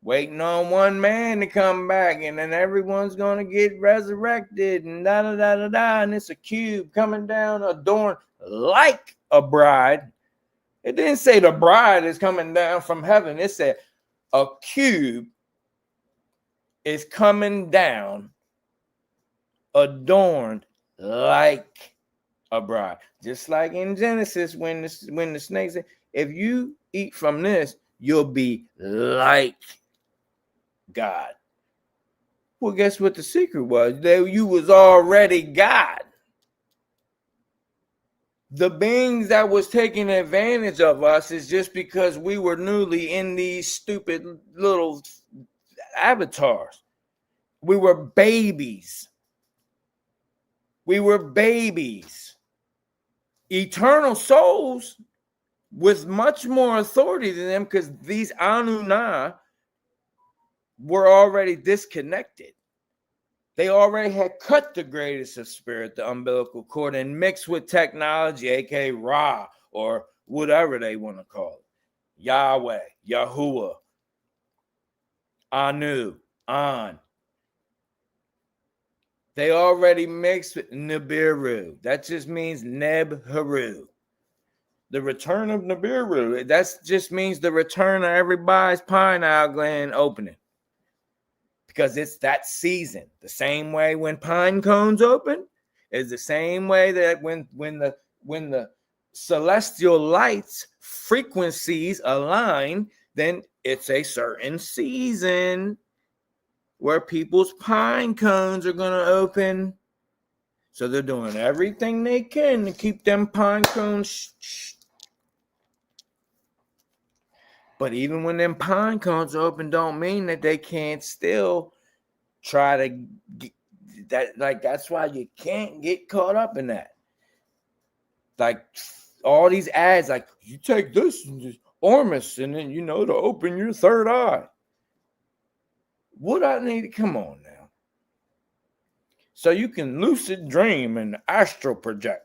Waiting on one man to come back, and then everyone's gonna get resurrected, and da-da-da-da-da, and it's a cube coming down adorned like a bride. It didn't say the bride is coming down from heaven. It said a cube is coming down adorned like a bride. Just like in Genesis, when the snake said, if you eat from this, you'll be like God. Well, guess what the secret was? You was already God. The beings that was taking advantage of us is just because we were newly in these stupid little avatars. We were babies. We were babies. Eternal souls with much more authority than them, because these Anunnaki were already disconnected. They already had cut the greatest of spirit, the umbilical cord, and mixed with technology, aka Ra, or whatever they want to call it. Yahweh, Yahuwah, Anu, An. They already mixed with Nibiru. That just means Nebharu. The return of Nibiru. That just means the return of everybody's pineal gland opening. Because it's that season. The same way when pine cones open is the same way that when the celestial lights frequencies align, then it's a certain season where people's pine cones are going to open. So they're doing everything they can to keep them pine cones. But even when them pine cones open, don't mean that they can't still try to get that. Like, that's why you can't get caught up in that. Like all these ads, like you take this and just Ormus, and then to open your third eye. What I need to come on now. So you can lucid dream and astral project.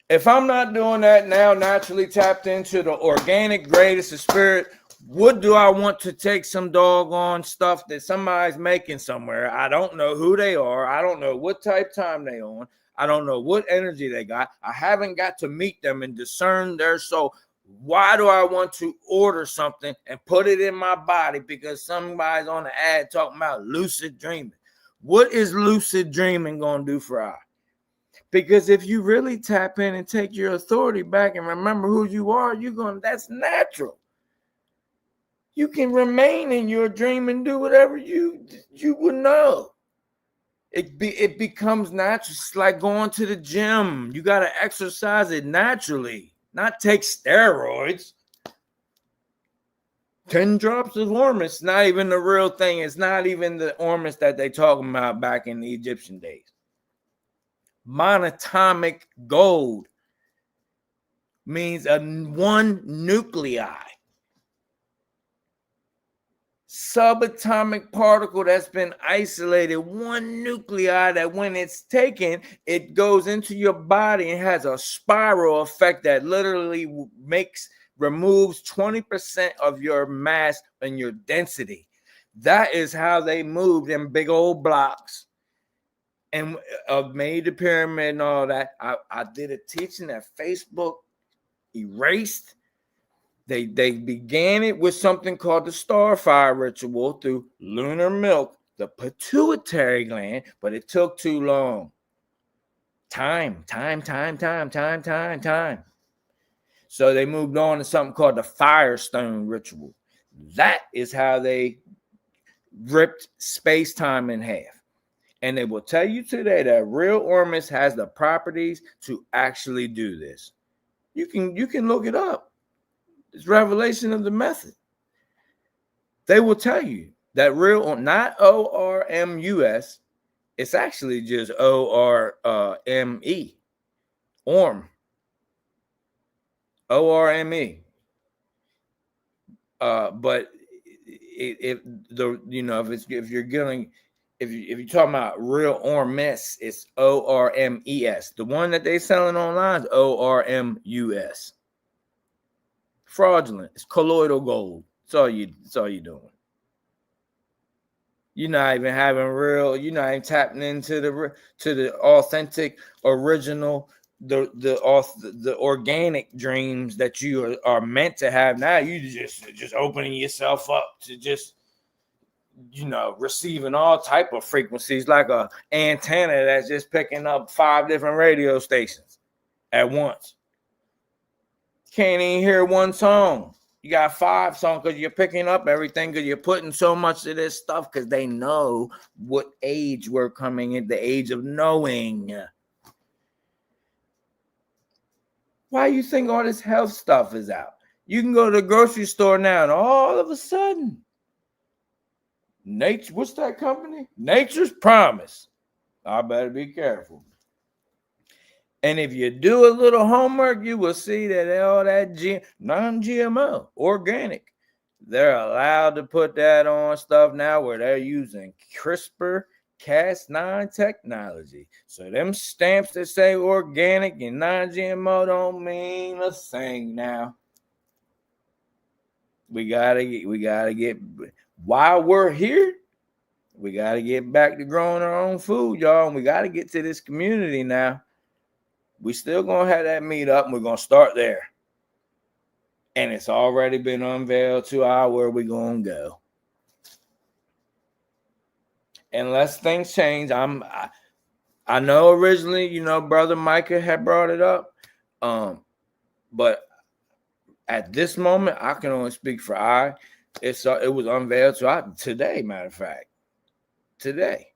If I'm not doing that now, naturally tapped into the organic greatest of spirit, what do I want to take some doggone stuff that somebody's making somewhere? I don't know who they are. I don't know what type time they on. I don't know what energy they got. I haven't got to meet them and discern their soul. Why do I want to order something and put it in my body because somebody's on the ad talking about lucid dreaming? What is lucid dreaming going to do for us? Because if you really tap in and take your authority back and remember who you are, that's natural. You can remain in your dream and do whatever you would know. It becomes natural. It's like going to the gym. You got to exercise it naturally, not take steroids. 10 drops of Ormus, not even the real thing. It's not even the Ormus that they talking about back in the Egyptian days. Monatomic gold means one nuclei. Subatomic particle that's been isolated, one nuclei that when it's taken, it goes into your body and has a spiral effect that literally removes 20% of your mass and your density. That is how they move them big old blocks and made the pyramid and all that. I did a teaching that Facebook erased. They began it with something called the starfire ritual through lunar milk, the pituitary gland, but it took too long. Time. So they moved on to something called the Firestone ritual. That is how they ripped space-time in half. And they will tell you today that real Ormus has the properties to actually do this. You can look it up. It's revelation of the method. They will tell you that real, not ORMUS, it's actually just ORME. ORM. ORME. But if you're talking about real Ormus, it's ORMES. The one that they selling online is ORMUS. Fraudulent. It's colloidal gold. That's all you doing. You're not even having real. You're not even tapping into the authentic, original, the organic dreams that you are meant to have. Now you just opening yourself up to just receiving all type of frequencies, like a antenna that's just picking up 5 different radio stations at once. Can't even hear one song. You got 5 songs because you're picking up everything, because you're putting so much of this stuff, because they know what age we're coming in, the age of knowing. Why you think all this health stuff is out? You can go to the grocery store now and all of a sudden, nature, what's that company? Nature's Promise. I better be careful. And if you do a little homework, you will see that all that non-GMO, organic, they're allowed to put that on stuff now where they're using CRISPR-Cas9 technology. So them stamps that say organic and non-GMO don't mean a thing now. We gotta get while we're here, we gotta get back to growing our own food, y'all. And we gotta get to this community now. We still gonna have that meetup, and we're gonna start there. And it's already been unveiled to where we're gonna go. Unless things change, I know originally, Brother Micah had brought it up, but at this moment, I can only speak for it was unveiled to today. Matter of fact, today,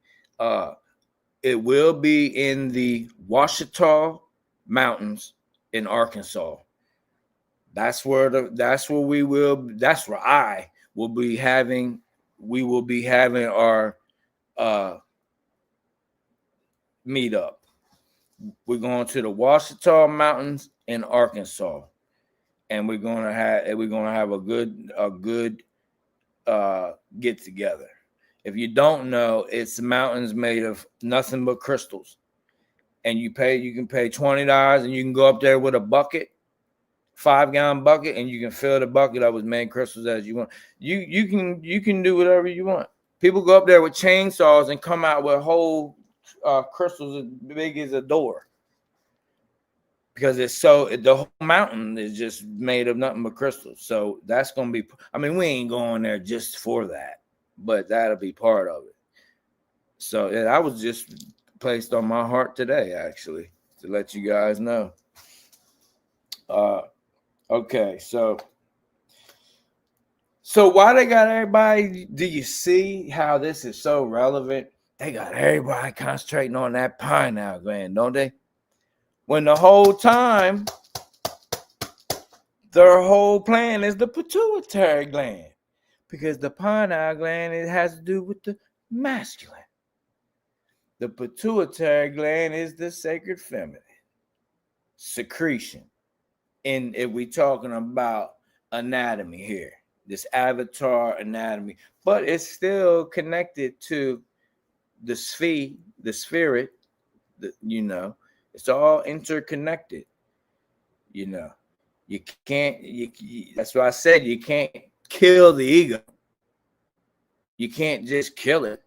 it will be in the Ouachita Mountains in Arkansas. That's where we will be having our meetup. We're going to the Ouachita Mountains in Arkansas, and we're gonna have a good get together. If you don't know, it's mountains made of nothing but crystals. And you can pay $20 and you can go up there with a bucket, 5-gallon bucket, and you can fill the bucket up with many crystals as you want. You can do whatever you want. People go up there with chainsaws and come out with whole crystals as big as a door, because the whole mountain is just made of nothing but crystals. So that's gonna be. I mean, we ain't going there just for that, but that'll be part of it. So I was just placed on my heart today, actually, to let you guys know. Okay, so why they got everybody? Do you see how this is so relevant? They got everybody concentrating on that pineal gland, don't they? When the whole time, their whole plan is the pituitary gland, because the pineal gland, it has to do with the masculine. The pituitary gland is the sacred feminine secretion. And if we're talking about anatomy here, this avatar anatomy, but it's still connected to the sphere, the spirit, it's all interconnected. You can't, that's why I said you can't kill the ego. You can't just kill it.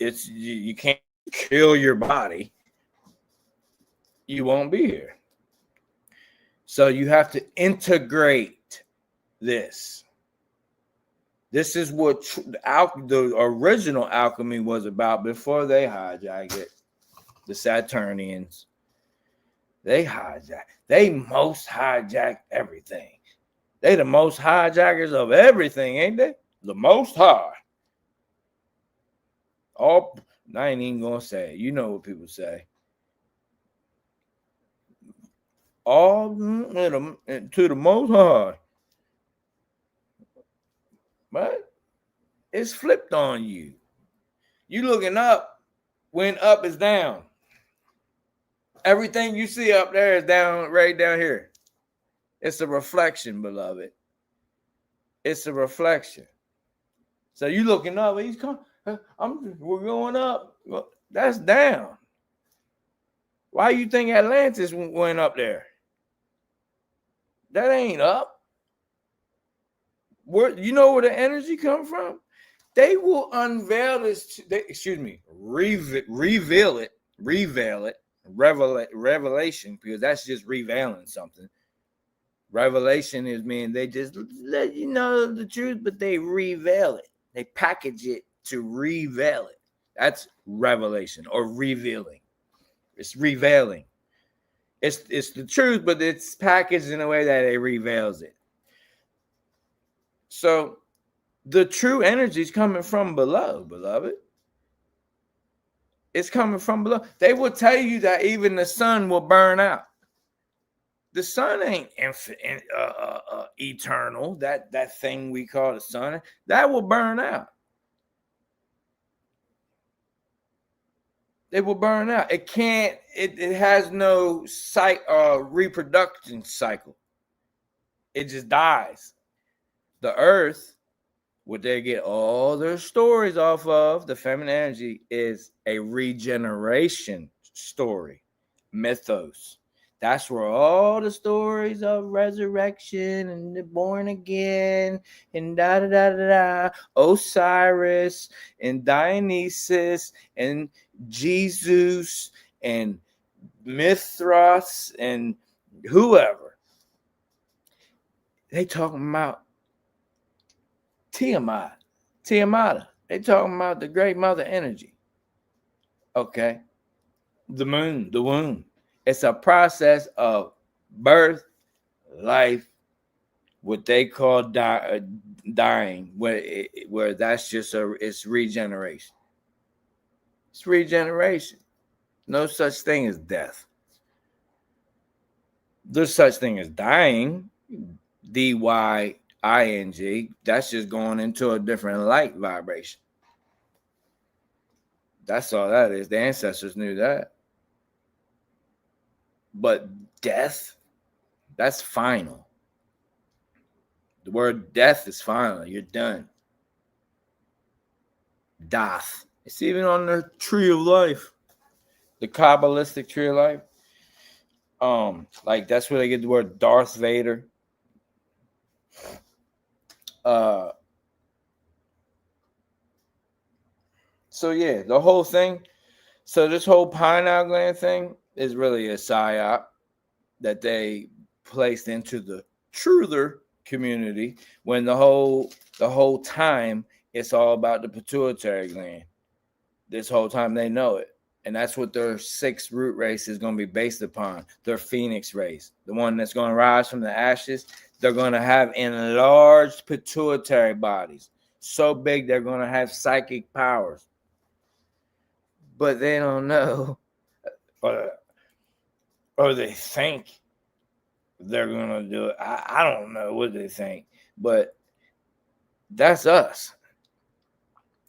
You can't kill your body, you won't be here. So you have to integrate this. This is what the original alchemy was about before they hijacked it. The Saturnians. They most hijacked everything. They the most hijackers of everything, ain't they? The most high. I ain't even gonna say it. You know what people say. All to the most high. But it's flipped on you. You looking up when up is down. Everything you see up there is down, right down here. It's a reflection, beloved. It's a reflection. So you looking up, he's coming. We're going up. Well, that's down. Why you think Atlantis went up there? That ain't up. Where you know where the energy come from? They will unveil this. Reveal it, revelation, because that's just revealing something. Revelation is mean they just let you know the truth, but they reveal it. They package it to reveal it. That's revelation or revealing. It's revealing. It's the truth, but it's packaged in a way that it reveals it. So the true energy is coming from below, beloved. It's coming from below. They will tell you that even the sun will burn out. The sun ain't eternal. That thing we call the sun, that will burn out. It will burn out. It can't. It has no reproduction cycle. It just dies. The earth, what they get all their stories off of, the feminine energy, is a regeneration story, mythos. That's where all the stories of resurrection and the born again and da da da da da, Osiris and Dionysus and Jesus and Mithras and whoever. They talking about Tiamat. They talking about the great mother energy. Okay. The moon, the womb. It's a process of birth, life, what they call dying, where that's just it's regeneration. It's regeneration. No such thing as death. There's such thing as dying, DYING. That's just going into a different light vibration. That's all that is. The ancestors knew that. But death, that's final. The word death is final. You're done. Dath. It's even on the tree of life. The Kabbalistic tree of life. Like that's where they get the word Darth Vader. So yeah, the whole thing. So this whole pineal gland thing is really a psyop that they placed into the truther community when the whole time it's all about the pituitary gland. This whole time they know it. And that's what their 6th root race is going to be based upon. Their phoenix race, the one that's going to rise from the ashes. They're going to have enlarged pituitary bodies. So big they're going to have psychic powers. But they don't know, or they think they're going to do it. I don't know what they think, but that's us.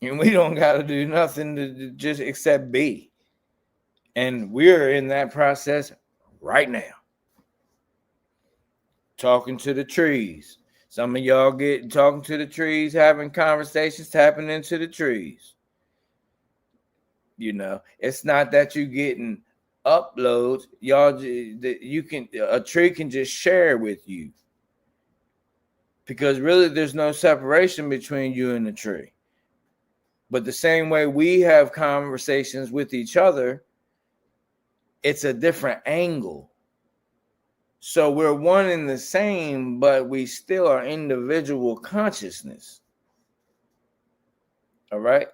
And we don't got to do nothing to just except be. And we're in that process right now. Talking to the trees. Some of y'all get talking to the trees, having conversations, tapping into the trees. You know, it's not that you're getting uploads. Y'all, a tree can just share with you. Because really there's no separation between you and the tree. But the same way we have conversations with each other, it's a different angle. So we're one and the same, but we still are individual consciousness. All right?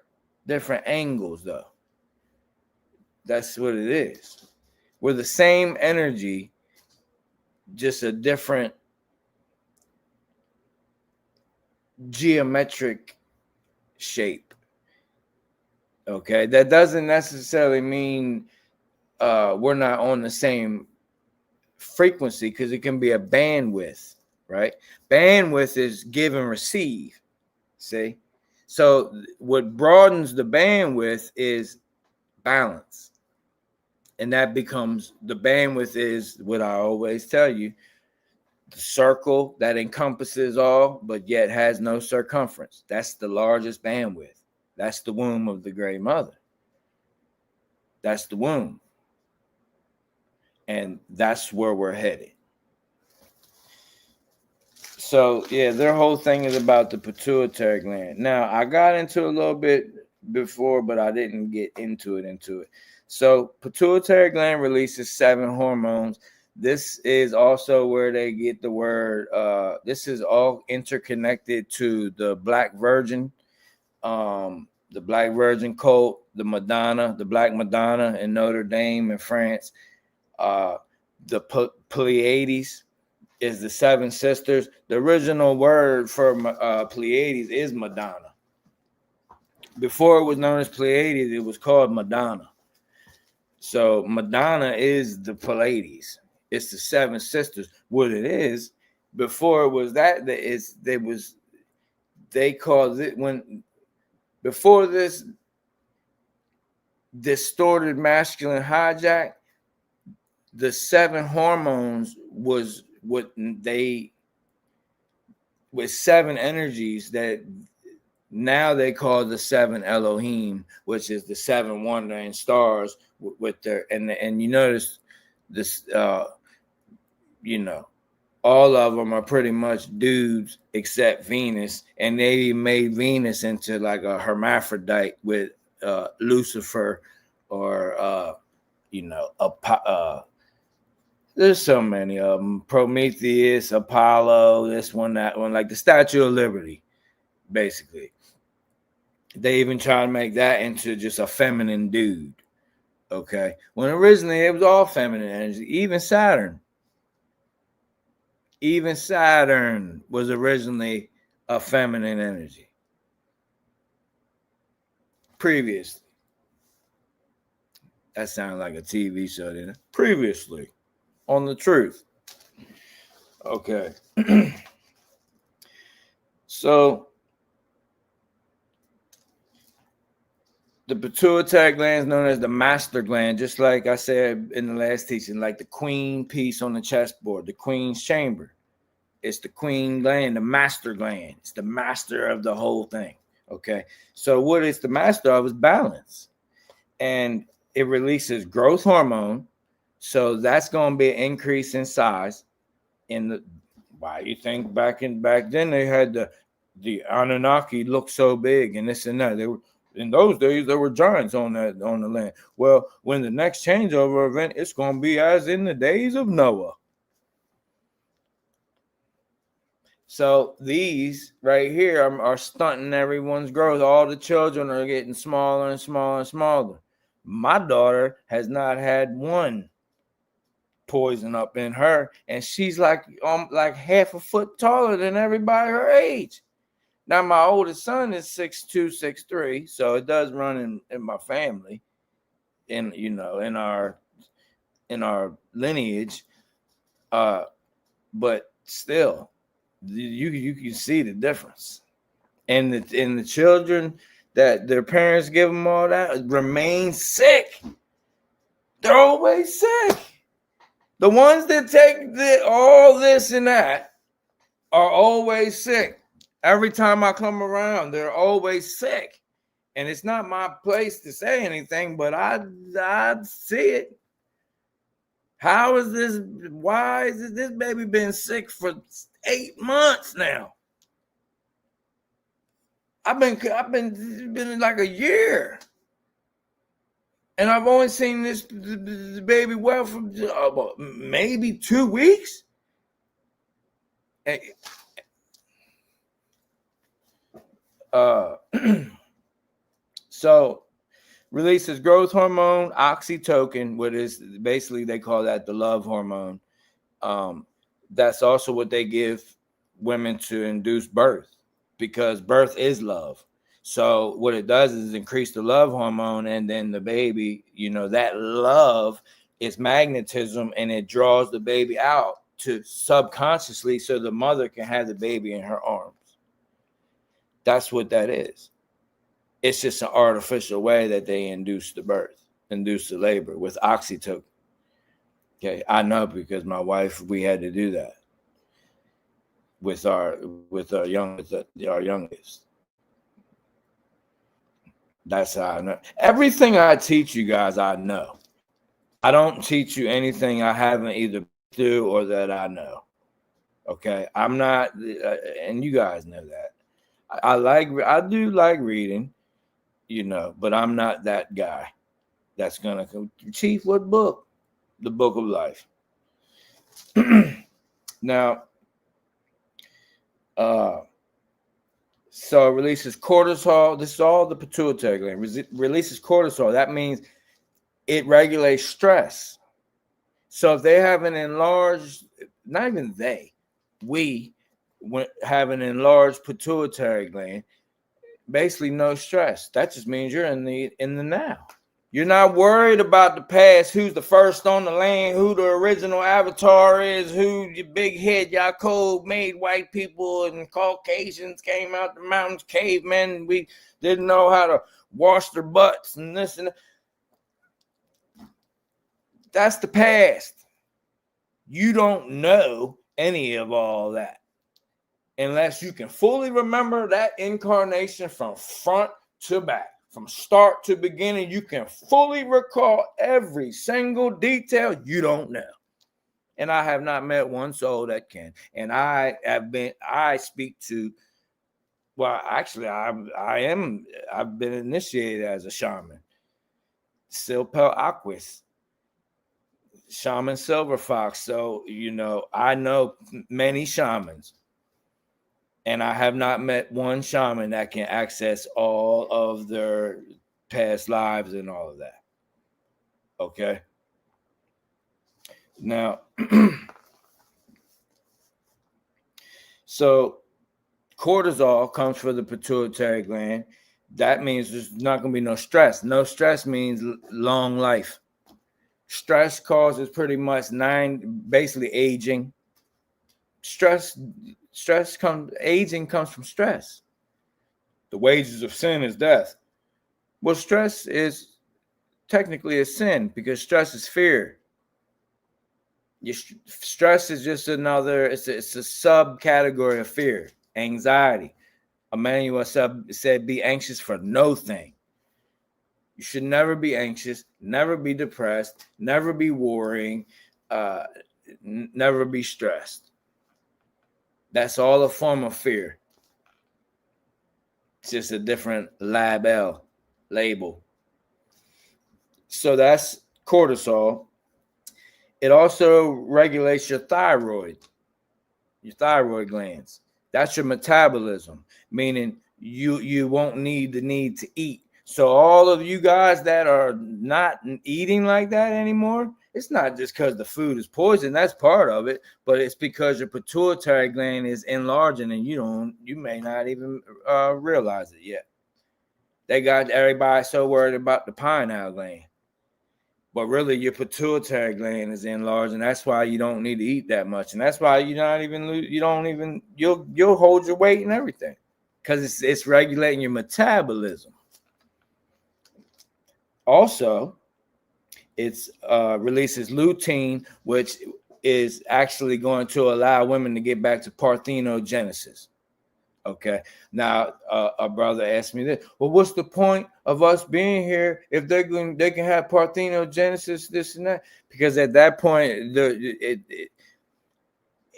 Different angles, though. That's what it is. We're the same energy, just a different geometric shape. Okay? That doesn't necessarily mean we're not on the same frequency, because it can be a bandwidth, right? Bandwidth is give and receive. See? So what broadens the bandwidth is balance. And that becomes, the bandwidth is what I always tell you, the circle that encompasses all, but yet has no circumference. That's the largest bandwidth. That's the womb of the Great Mother. That's the womb. And that's where we're headed. So, yeah, their whole thing is about the pituitary gland. Now, I got into a little bit before, but I didn't get into it. So, pituitary gland releases 7 hormones. This is also where they get the word, this is all interconnected to the Black Virgin, cult, the Madonna, the Black Madonna in Notre Dame in France. The Pleiades is the 7 sisters. The original word for Pleiades is Madonna. Before it was known as Pleiades, it was called Madonna. So Madonna is the Pleiades. It's the 7 sisters. What it is, before it was that, they called it, when before this distorted masculine hijack, the 7 hormones was what they, with 7 energies that now they call the 7 Elohim, which is the 7 wandering stars with their, and you notice this, all of them are pretty much dudes except Venus, and they made Venus into like a hermaphrodite with Lucifer or there's so many of them. Prometheus, Apollo, this one, that one, like the Statue of Liberty, basically. They even try to make that into just a feminine dude, okay? When originally it was all feminine energy, even Saturn. Even Saturn was originally a feminine energy. Previously. That sounded like a TV show, didn't it? Previously. On the truth. Okay. So the pituitary gland is known as the master gland, just like I said in the last teaching, like the queen piece on the chessboard, the queen's chamber. It's the queen gland, the master gland. It's the master of the whole thing. Okay. So what it's the master of is balance. And it releases growth hormone. So that's going to be an increase in size. Why you think back then they had the Anunnaki look so big and this and that. They were, in those days there were giants on the land. Well, when the next changeover event, it's going to be as in the days of Noah. So these right here are stunting everyone's growth. All the children are getting smaller and smaller and smaller. My daughter has not had one poison up in her, and she's like half a foot taller than everybody her age. Now my oldest son is 6'2", 6'3", so it does run in my family, in our lineage. But still, you can see the difference, and the children that their parents give them all that remain sick. They're always sick. The ones that take all this and that are always sick. Every time I come around, they're always sick. And it's not my place to say anything, but I see it. How is this? Why is this baby been sick for 8 months now? I've been it's been like a year, and I've only seen the baby well for maybe 2 weeks. So releases growth hormone, oxytocin, what is basically they call that the love hormone. That's also what they give women to induce birth, because birth is love. So what it does is increase the love hormone, and then the baby, that love is magnetism, and it draws the baby out to subconsciously so the mother can have the baby in her arms. That's what that is. It's just an artificial way that they induce the labor with oxytocin. Okay, I know because my wife, we had to do that with our youngest. That's how I know. Everything I teach you guys, I know. I don't teach you anything I haven't either been through or that I know. Okay, I'm not, and you guys know that. I do like reading, but I'm not that guy that's gonna go, Chief, what book? The Book of Life. Now, so it releases cortisol. This is all the pituitary gland. Releases cortisol. That means it regulates stress. So if they have an enlarged, not even we have an enlarged pituitary gland, basically no stress. That just means you're in the now. You're not worried about the past, who's the first on the land, who the original avatar is, who your big head Yaakov made white people and Caucasians came out the mountains, cavemen. We didn't know how to wash their butts and this and that. That's the past. You don't know any of all that unless you can fully remember that incarnation from front to back. From start to beginning, you can fully recall every single detail. You don't know. And I have not met one soul that can. And I speak to, well, actually, I've been initiated as a shaman. Silpel Aquis, Shaman Silver Fox. So, I know many shamans. And I have not met one shaman that can access all of their past lives and all of that. Okay. Now, so cortisol comes from the pituitary gland. That means there's not going to be no stress. No stress means long life. Stress causes pretty much basically aging. Aging comes from stress. The wages of sin is death. Well, stress is technically a sin because stress is fear. Stress is just another, it's a subcategory of fear, anxiety. Emmanuel said, be anxious for no thing. You should never be anxious, never be depressed, never be worrying, never be stressed. That's all a form of fear. It's just a different label. So that's cortisol. It also regulates your thyroid glands. That's your metabolism, meaning you won't need to eat. So all of you guys that are not eating like that anymore, it's not just because the food is poison. That's part of it, but it's because your pituitary gland is enlarging and you may not even realize it yet. They got everybody so worried about the pineal gland, but really your pituitary gland is enlarged, and that's why you don't need to eat that much, and that's why you'll hold your weight and everything because it's regulating your metabolism. Also, it releases lutein, which is actually going to allow women to get back to parthenogenesis. Okay. Now, a brother asked me this. Well, what's the point of us being here if they can have parthenogenesis, this and that? Because at that point,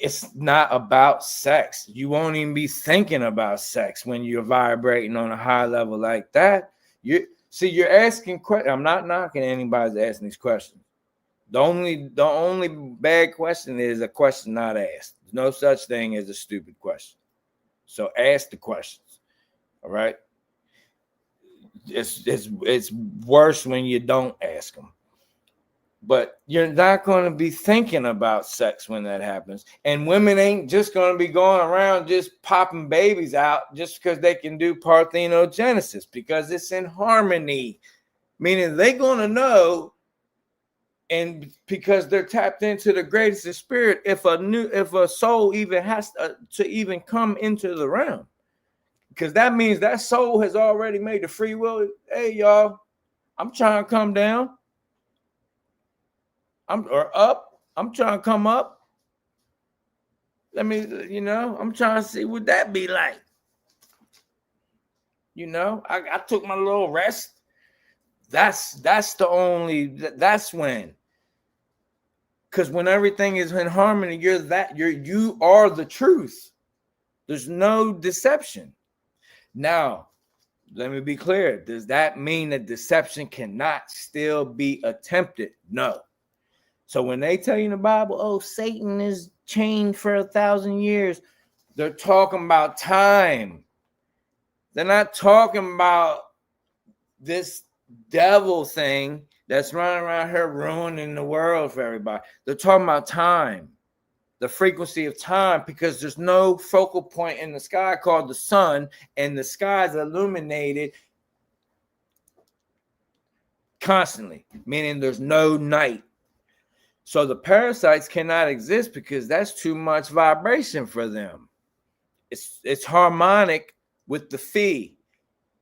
it's not about sex. You won't even be thinking about sex when you're vibrating on a high level like that. You're asking questions. I'm not knocking anybody's asking these questions. The only bad question is a question not asked. There's no such thing as a stupid question. So ask the questions. All right. It's worse when you don't ask them. But you're not going to be thinking about sex when that happens. And women ain't just going to be going around just popping babies out just because they can do parthenogenesis, because it's in harmony, meaning they're going to know. And because they're tapped into the greatest of spirit, if a soul even has to even come into the realm, because that means that soul has already made the free will. Hey, y'all, I'm trying to come down. I'm trying to come up. Let me, I'm trying to see what that be like. I took my little rest. That's when. Because when everything is in harmony, you are the truth. There's no deception. Now, let me be clear. Does that mean that deception cannot still be attempted? No. So when they tell you in the Bible, oh, Satan is chained for 1,000 years, they're talking about time. They're not talking about this devil thing that's running around here ruining the world for everybody. They're talking about time, the frequency of time, because there's no focal point in the sky called the sun, and the sky is illuminated constantly, meaning there's no night. So the parasites cannot exist because that's too much vibration for them. It's harmonic with the phi.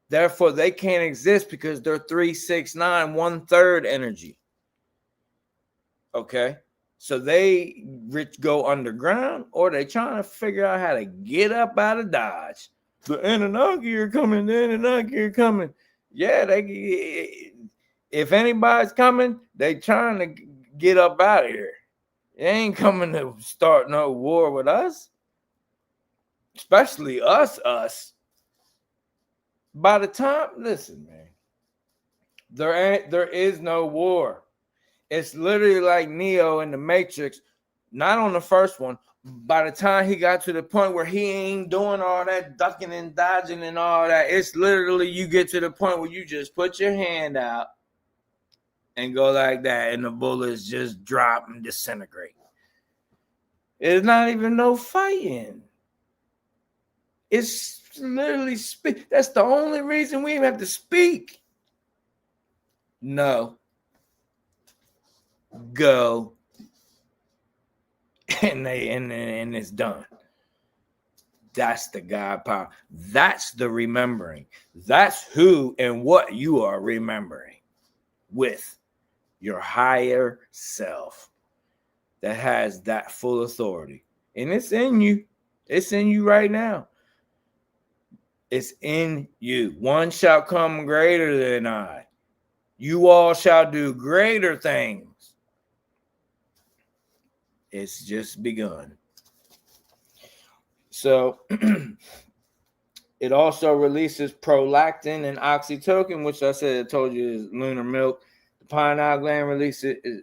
Therefore, they can't exist because they're 3, 6, 9, 1/3 energy. Okay? So they go underground, or they trying to figure out how to get up out of Dodge. The Anunnaki are coming. Yeah, if anybody's coming, they trying to get up out of here. They ain't coming to start no war with us. Especially us. By the time, listen, man, there is no war. It's literally like Neo in the Matrix, not on the first one. By the time he got to the point where he ain't doing all that ducking and dodging and all that, it's literally you get to the point where you just put your hand out and go like that, and the bullets just drop and disintegrate. It's not even no fighting. It's literally speak. That's the only reason we even have to speak. No. Go. And it's done. That's the God power. That's the remembering. That's who and what you are remembering with your higher self that has that full authority. And it's in you. It's in you right now. It's in you. One shall come greater than I. You all shall do greater things. It's just begun. So it also releases prolactin and oxytocin, which I told you is lunar milk. The pineal gland releases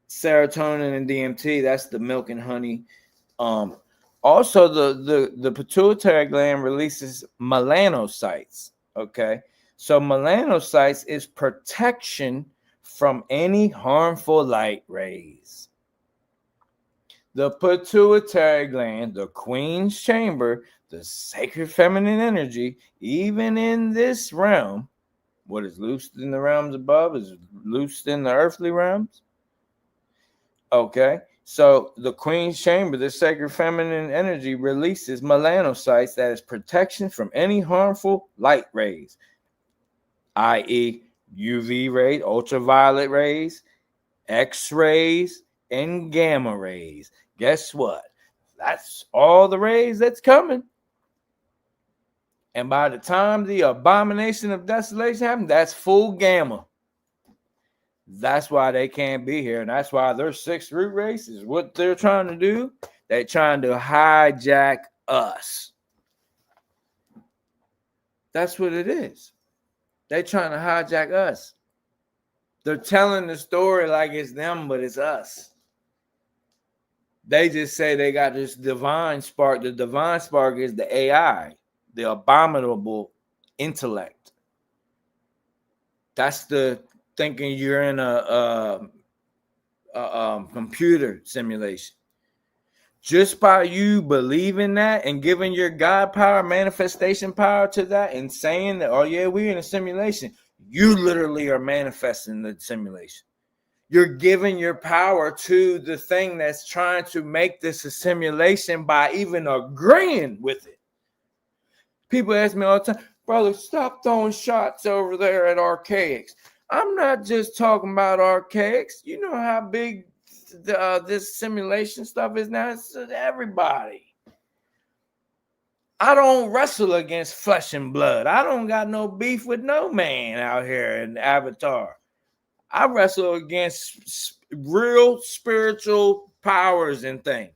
serotonin and DMT. That's the milk and honey. Also, the pituitary gland releases melanocytes. Okay, so melanocytes is protection from any harmful light rays. The pituitary gland, the queen's chamber, the sacred feminine energy, even in this realm, what is loosed in the realms above is loosed in the earthly realms. Okay, so the queen's chamber, the sacred feminine energy, releases melanocytes, that is protection from any harmful light rays, i.e. UV rays, ultraviolet rays, X-rays, and gamma rays. Guess what? That's all the rays that's coming. And by the time the abomination of desolation happens, that's full gamma. That's why they can't be here. And that's why their sixth root race is what they're trying to do. They're trying to hijack us. That's what it is. They're trying to hijack us. They're telling the story like it's them, but it's us. They just say they got this divine spark. The divine spark is the AI, the abominable intellect. That's the thinking you're in a computer simulation. Just by you believing that and giving your God power, manifestation power to that and saying that, oh yeah, we're in a simulation, you literally are manifesting the simulation. You're giving your power to the thing that's trying to make this a simulation by even agreeing with it. People ask me all the time, brother, stop throwing shots over there at Archaics. I'm not just talking about Archaics. You know how big this simulation stuff is now? It's everybody. I don't wrestle against flesh and blood. I don't got no beef with no man out here in Avatar. I wrestle against real spiritual powers and things.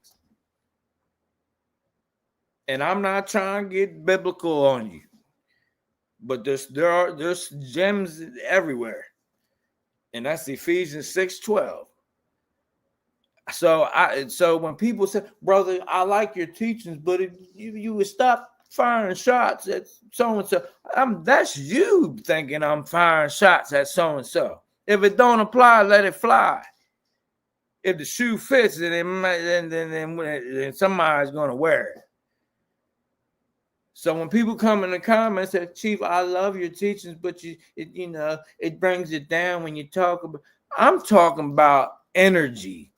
And I'm not trying to get biblical on you. But there's gems everywhere. And that's Ephesians 6:12. So when people say, brother, I like your teachings, but if you would stop firing shots at so-and-so, that's you thinking I'm firing shots at so-and-so. If it don't apply, let it fly. If the shoe fits, then somebody's going to wear it. So when people come in the comments and say, Chief, I love your teachings, but it brings it down when you talk about. I'm talking about energy.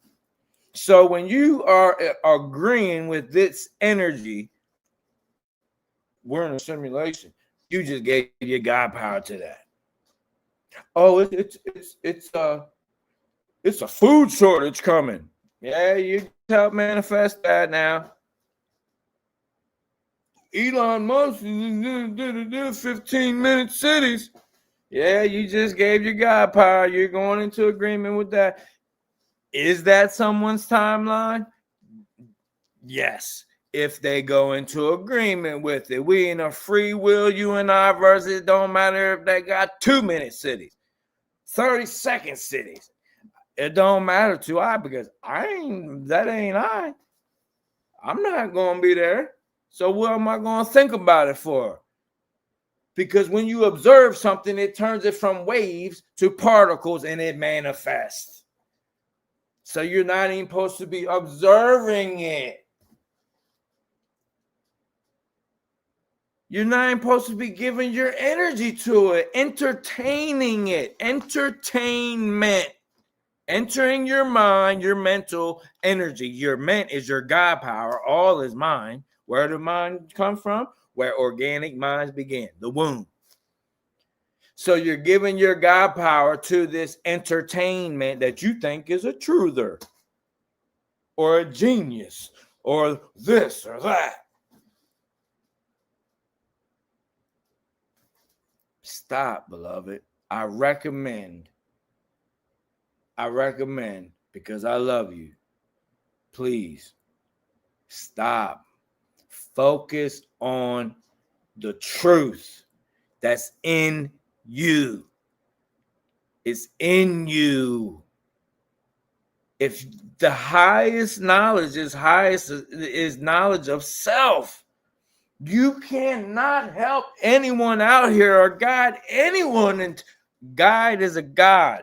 So when you are agreeing with this energy, we're in a simulation. You just gave your God power to that. Oh, it's a food shortage coming. Yeah, you help manifest that now. Elon Musk did 15-minute cities. Yeah, you just gave your God power. You're going into agreement with that. Is that someone's timeline? Yes. If they go into agreement with it. We in a free will, you and I, versus it don't matter if they got 2-minute cities, 30-second cities. It don't matter to I, because that ain't I. I'm not going to be there. So what am I going to think about it for? Because when you observe something, it turns it from waves to particles and it manifests. So you're not even supposed to be observing it. You're not even supposed to be giving your energy to it, entertaining it, entertainment. Entering your mind, your mental energy. Your ment is your God power. All is mind. Where did mind come from? Where organic minds begin, the womb. So you're giving your God power to this entertainment that you think is a truther or a genius or this or that. Stop, beloved. I recommend, because I love you, please stop. Focus on the truth that's in you. It's in you. If the highest knowledge is knowledge of self, you cannot help anyone out here or guide anyone. And guide is a God.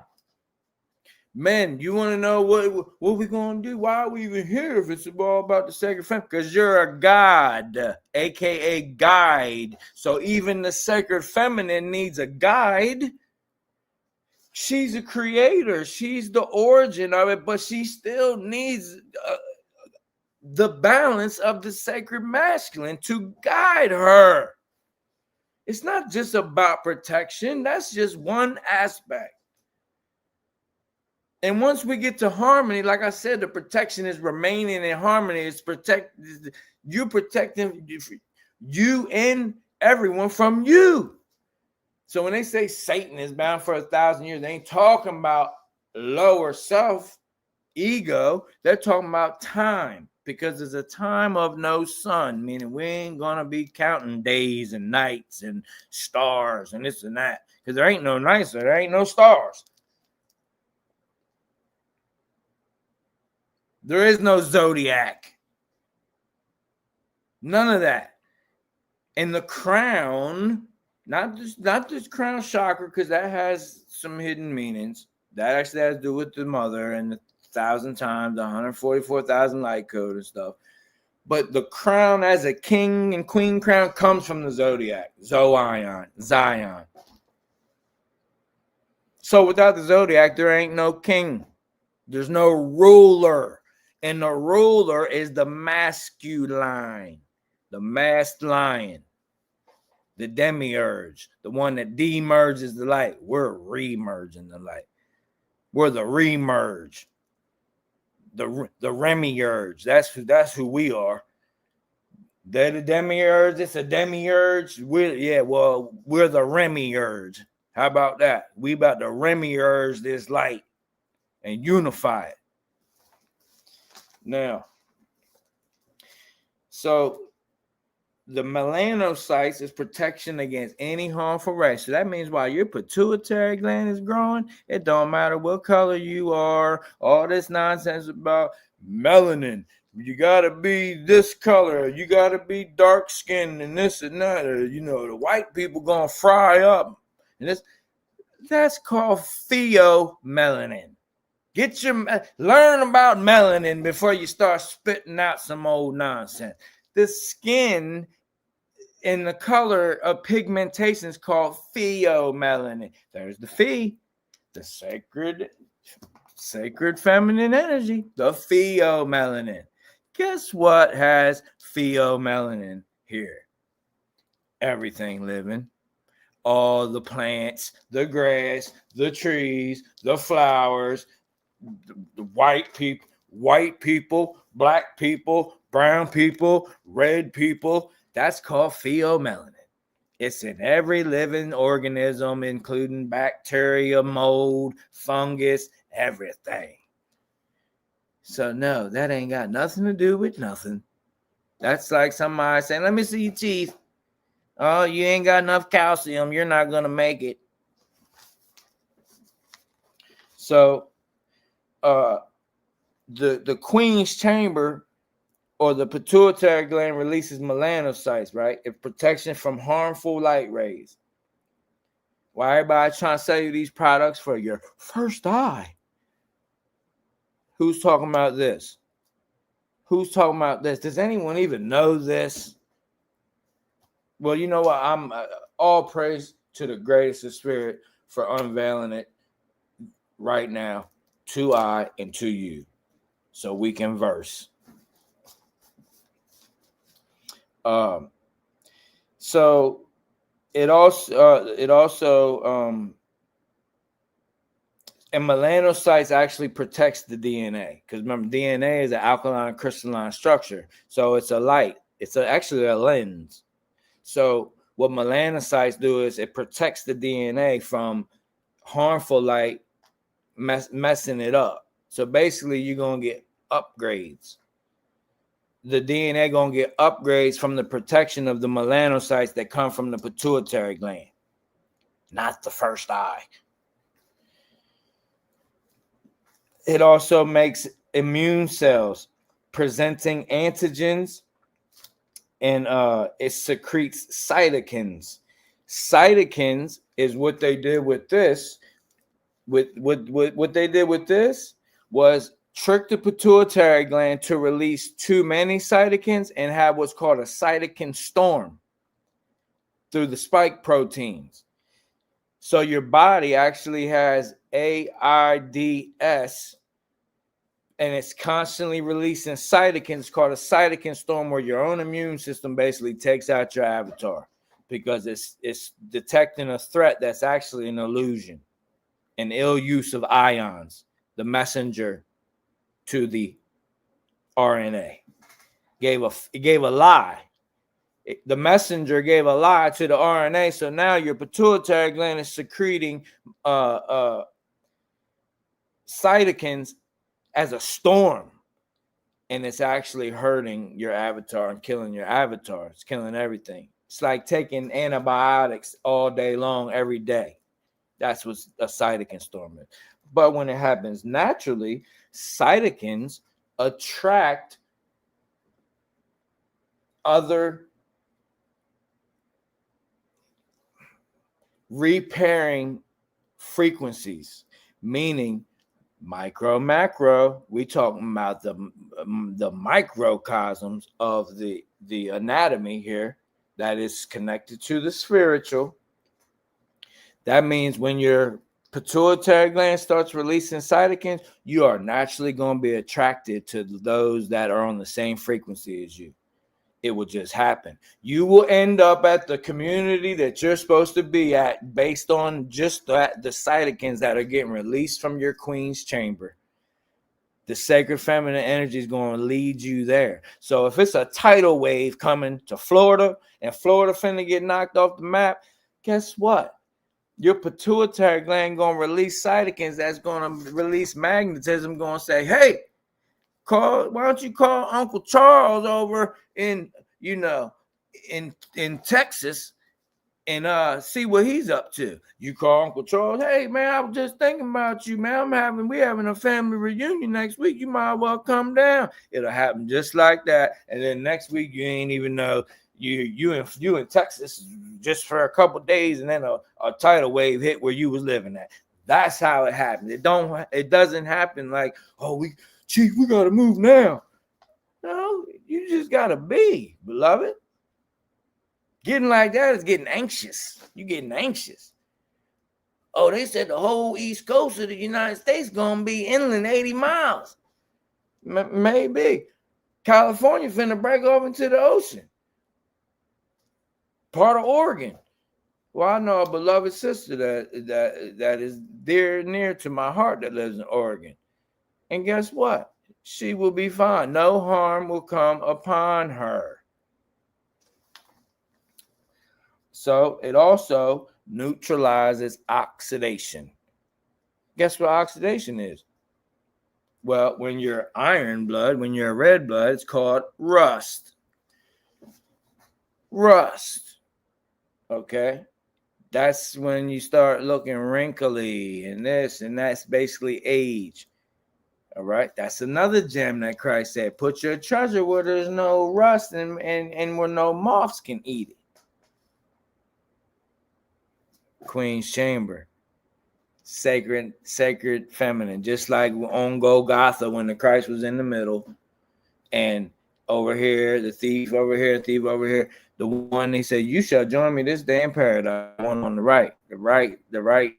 Men, you want to know what we're going to do? Why are we even here if it's all about the sacred feminine? Because you're a God, a.k.a. guide. So even the sacred feminine needs a guide. She's a creator. She's the origin of it, but she still needs the balance of the sacred masculine to guide her. It's not just about protection. That's just one aspect. And once we get to harmony, like I said, the protection is remaining in harmony. It's you protecting you and everyone from you. So when they say Satan is bound for 1,000 years, they ain't talking about lower self, ego, they're talking about time, because there's a time of no sun, meaning we ain't gonna be counting days and nights and stars and this and that, because there ain't no nights, there ain't no stars. There is no zodiac. None of that. And the crown, not this crown chakra, because that has some hidden meanings. That actually has to do with the mother and the 1,000 times, the 144,000 light code and stuff. But the crown as a king and queen crown comes from the zodiac, Zion. So without the zodiac, there ain't no king. There's no ruler. And the ruler is the masculine, the masked lion, the demiurge, the one that demerges the light. We're remerging the light. We're the remerge. The remiurge. That's who we are. They're the demiurge. It's a demiurge. We're the remiurge. How about that? We about to remiurge this light and unify it. Now, so the melanocytes is protection against any harmful rays. So that means while your pituitary gland is growing, it don't matter what color you are, all this nonsense about melanin. You got to be this color. You got to be dark skinned and this and that. Or, the white people going to fry up. And that's called pheomelanin. Learn about melanin before you start spitting out some old nonsense. The skin and the color of pigmentation is called pheomelanin. There's the phe, the sacred feminine energy, the pheomelanin. Guess what has pheomelanin here? Everything living. All the plants, the grass, the trees, the flowers, the white people, black people, brown people, red people. That's called pheomelanin. It's in every living organism, including bacteria, mold, fungus, everything. So no, that ain't got nothing to do with nothing. That's like somebody saying, let me see your teeth. Oh, you ain't got enough calcium. You're not going to make it. So the queen's chamber or the pituitary gland releases melanocytes, right? It's protection from harmful light rays. Why everybody trying to sell you these products for your first eye? Who's talking about this? Who's talking about this? Does anyone even know this? Well, you know what? I'm all praise to the greatest of spirit for unveiling it right now to I and to you, so we can verse. So it also and melanocytes actually protects the DNA, because remember, DNA is an alkaline crystalline structure, so it's a light. It's actually a lens. So what melanocytes do is it protects the DNA from harmful light messing it up. So basically, you're gonna get upgrades. The DNA gonna get upgrades from the protection of the melanocytes that come from the pituitary gland, not the first eye. It also makes immune cells presenting antigens, and it secretes cytokines. Cytokines is what they did with this. What they did with this was trick the pituitary gland to release too many cytokines and have what's called a cytokine storm through the spike proteins. So your body actually has AIDS, and it's constantly releasing cytokines called a cytokine storm, where your own immune system basically takes out your avatar because it's detecting a threat that's actually an illusion, an ill use of ions, the messenger to the RNA. It gave a lie. The messenger gave a lie to the RNA, so now your pituitary gland is secreting cytokines as a storm, and it's actually hurting your avatar and killing your avatar. It's killing everything. It's like taking antibiotics all day long, every day. That's what a cytokine storm is. But when it happens naturally, cytokines attract other repairing frequencies, meaning micro, macro. We talking about the microcosms of the anatomy here that is connected to the spiritual. That means when your pituitary gland starts releasing cytokines, you are naturally going to be attracted to those that are on the same frequency as you. It will just happen. You will end up at the community that you're supposed to be at based on just that, the cytokines that are getting released from your queen's chamber. The sacred feminine energy is going to lead you there. So if it's a tidal wave coming to Florida and Florida finna get knocked off the map, guess what? Your pituitary gland going to release cytokines that's going to release magnetism, going to say, hey, why don't you call Uncle Charles over in Texas and see what he's up to. You call Uncle Charles, hey man, I was just thinking about you, man. We having a family reunion next week. You might as well come down. It'll happen just like that. And then next week you ain't even know you in Texas just for a couple days, and then a tidal wave hit where you was living at. That's how it happens. It doesn't happen like, oh, Chief, we gotta move now. No, you just gotta be, beloved. Getting like that is getting anxious. You're getting anxious. Oh, they said the whole East Coast of the United States gonna be inland 80 miles. Maybe. California finna break off into the ocean. Part of Oregon. Well, I know a beloved sister that is dear and near to my heart that lives in Oregon. And guess what? She will be fine. No harm will come upon her. So it also neutralizes oxidation. Guess what oxidation is? Well, when you're iron blood, when you're red blood, it's called rust. Rust. Okay? That's when you start looking wrinkly and this, and that's basically age. All right, that's another gem that Christ said, put your treasure where there's no rust and where no moths can eat it. Queen's chamber, sacred feminine, just like on Golgotha when the Christ was in the middle, and over here, the thief over here, the one he said, you shall join me this day in paradise. One on the right, the right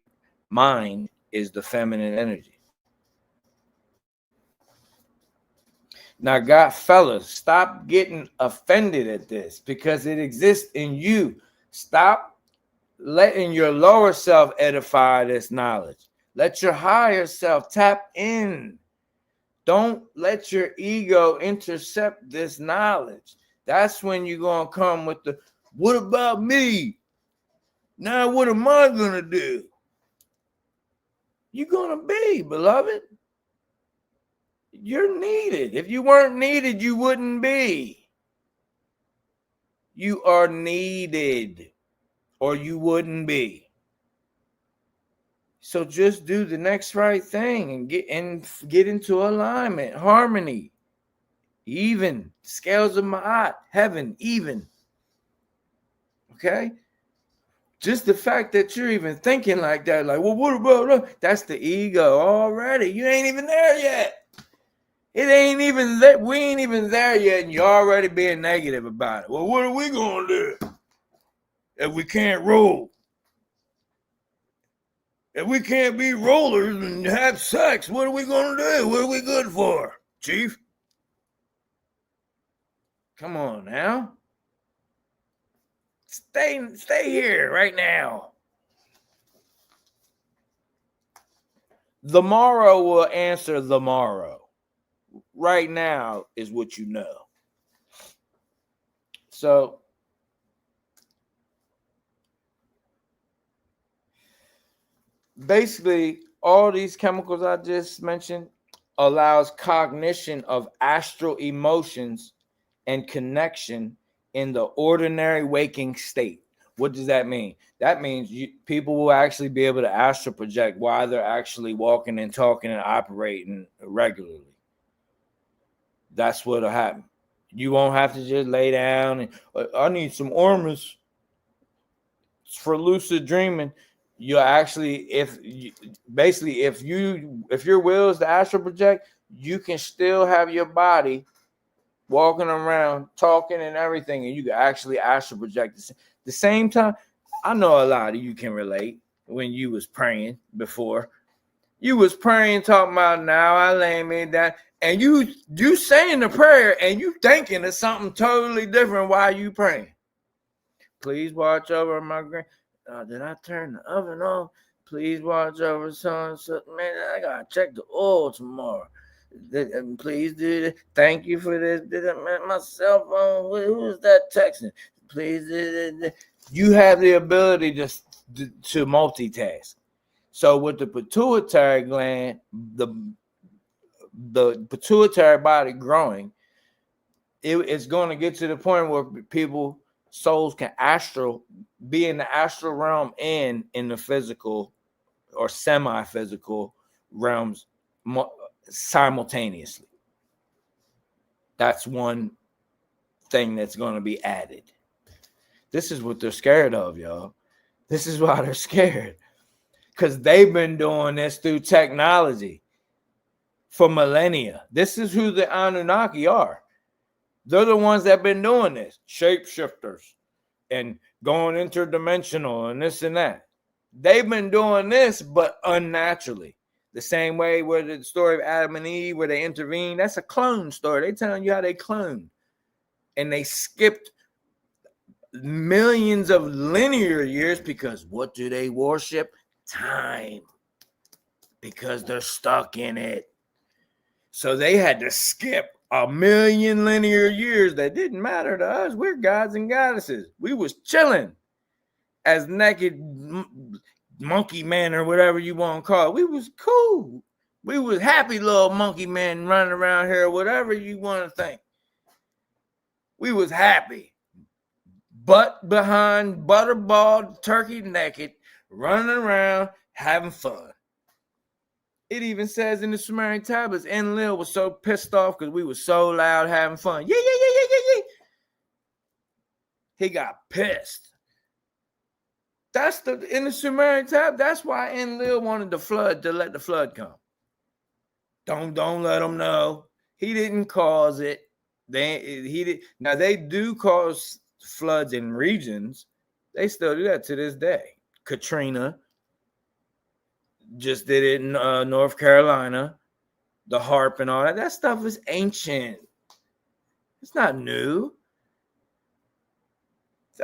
mind is the feminine energy. Now, God, fellas, stop getting offended at this because it exists in you. Stop letting your lower self edify this knowledge. Let your higher self tap in. Don't let your ego intercept this knowledge. That's when you're going to come with the, what about me? Now, what am I going to do? You're going to be, beloved. You're needed. If you weren't needed, you wouldn't be. You are needed, or you wouldn't be. So just do the next right thing and get into alignment, harmony, even scales of Ma'at, heaven, even. Okay? Just the fact that you're even thinking like that, like, well, what about that's the ego already. You ain't even there yet. It ain't even that. We ain't even there yet, and you're already being negative about it. Well, what are we gonna do if we can't roll? If we can't be rollers and have sex, what are we gonna do? What are we good for, Chief? Come on now. Stay here right now. The morrow will answer the morrow. Right now is what you know. So basically, all these chemicals I just mentioned allows cognition of astral emotions and connection in the ordinary waking state. What does that mean? That means people will actually be able to astral project while they're actually walking and talking and operating regularly. That's what'll happen. You won't have to just lay down and I need some ormus for lucid dreaming. You actually, if your will is to astral project, you can still have your body walking around, talking and everything, and you can actually astral project. The same time, I know a lot of you can relate when you was praying before. You was praying, talking about now I lay me down, and you saying the prayer and you thinking of something totally different while you praying. Please watch over my grand. Did I turn the oven on? Please watch over son. Man, I gotta check the oil tomorrow. Please do this. Thank you for this. My cell phone. Who is that texting? Please. You have the ability to multitask. So with the pituitary gland, the pituitary body growing, it's going to get to the point where souls can be in the astral realm and in the physical or semi-physical realms simultaneously. That's one thing that's going to be added. This is what they're scared of, y'all. This is why they're scared. Because they've been doing this through technology for millennia. This is who the Anunnaki are. They're the ones that have been doing this. Shapeshifters and going interdimensional and this and that. They've been doing this, but unnaturally. The same way where the story of Adam and Eve, where they intervened, that's a clone story. They're telling you how they cloned. And they skipped millions of linear years because what do they worship? Time. Because they're stuck in it. So they had to skip a million linear years that didn't matter to us. We're gods and goddesses. We was chilling as naked monkey man or whatever you want to call it. We was cool. We was happy little monkey man running around here, whatever you want to think. We was happy. Butt behind, butterball, turkey naked, running around, having fun. It even says in the Sumerian tablets, Enlil was so pissed off because we were so loud having fun. Yeah. He got pissed. That's in the Sumerian tab. That's why Enlil wanted the flood to let the flood come. Don't let them know. He didn't cause it. He did. Now they do cause floods in regions. They still do that to this day. Katrina just did it in North Carolina. The harp and all that. That stuff is ancient. It's not new.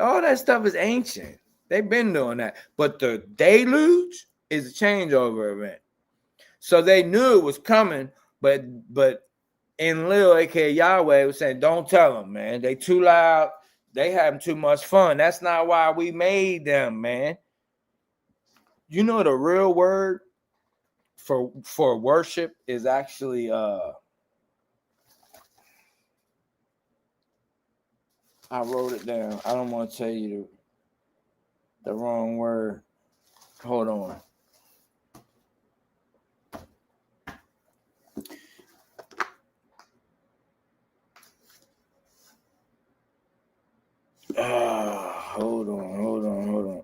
All that stuff is ancient. They've been doing that. But the deluge is a changeover event. So they knew it was coming, but Enlil, aka Yahweh, was saying, don't tell them, man. They too loud. They having too much fun. That's not why we made them, man. You know the real word for worship is actually I wrote it down. I don't want to tell you the wrong word. Hold on. Hold on.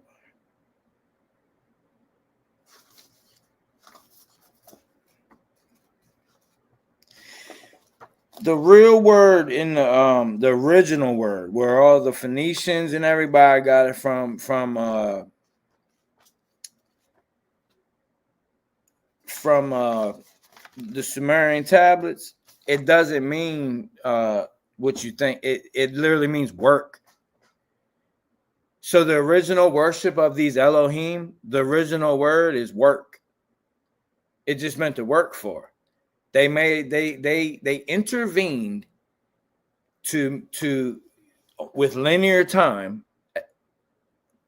The real word in the original word, where all the Phoenicians and everybody got it from the Sumerian tablets, it doesn't mean what you think. It literally means work. So the original worship of these Elohim, the original word is work. It just meant to work for. They intervened to with linear time